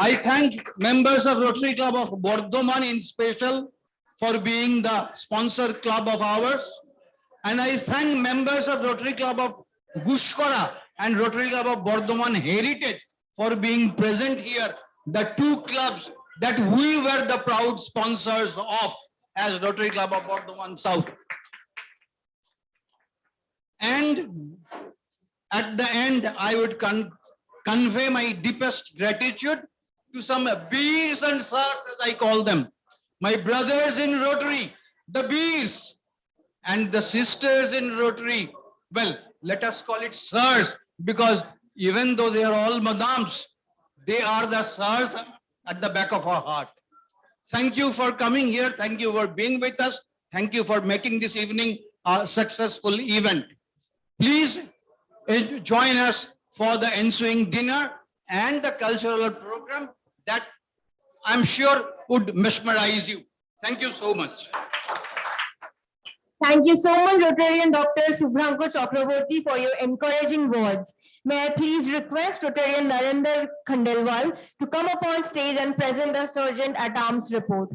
I thank members of Rotary Club of Burdwan in special for being the sponsor club of ours. And I thank members of Rotary Club of Gushkora and Rotary Club of Burdwan Heritage for being present here, the two clubs that we were the proud sponsors of as Rotary Club of Burdwan South. And at the end, I would convey my deepest gratitude to some beers and sirs, as I call them. My brothers in Rotary, the beers, and the sisters in Rotary. Well, let us call it sirs, because even though they are all madams, they are the sirs at the back of our heart. Thank you for coming here. Thank you for being with us. Thank you for making this evening a successful event. Please join us for the ensuing dinner and the cultural program that I'm sure would mesmerize you. Thank you so much. Thank you so much, Rotarian Dr. Shubhrankar Chakraborty, for your encouraging words. May I please request Rotarian Narendra Khandelwal to come up on stage and present the Sergeant at Arms report.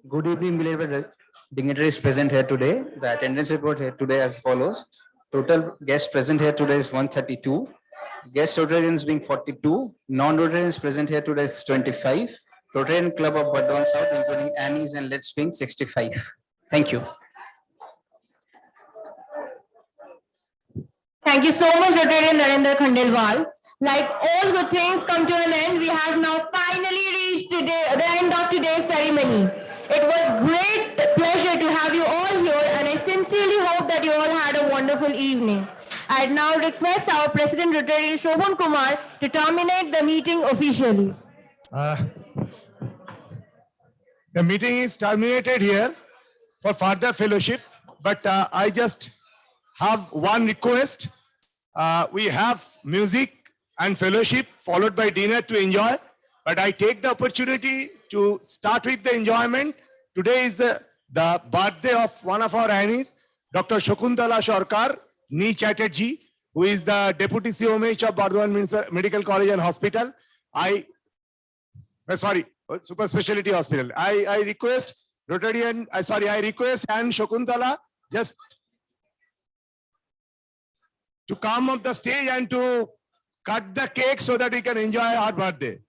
Good evening, beloved dignitaries present here today. The attendance report here today as follows. Total guests present here today is 132. Guest Rotarians being 42. Non-Rotarians present here today is 25. Rotarian Club of Burdwan South, including Annie's and Let's being 65. Thank you. Thank you so much, Rotarian Narendra Khandelwal. Like all good things come to an end, we have now finally reached the end of today's ceremony. It was great pleasure to have you all here, and I sincerely hope that you all had a wonderful evening. I'd now request our President Rotarian Shobhan Kumar to terminate the meeting officially. The meeting is terminated here for further fellowship, but I just have one request. We have music and fellowship followed by dinner to enjoy, but I take the opportunity to start with the enjoyment. Today is the birthday of one of our Annies, Dr. Shakuntala Sarkar Ni Chatterjee, who is the Deputy COMH of Burdwan Medical College and Hospital. Super Speciality Hospital. I request Rotarian, I request Anne Shakuntala just to come up the stage and to cut the cake so that we can enjoy our birthday.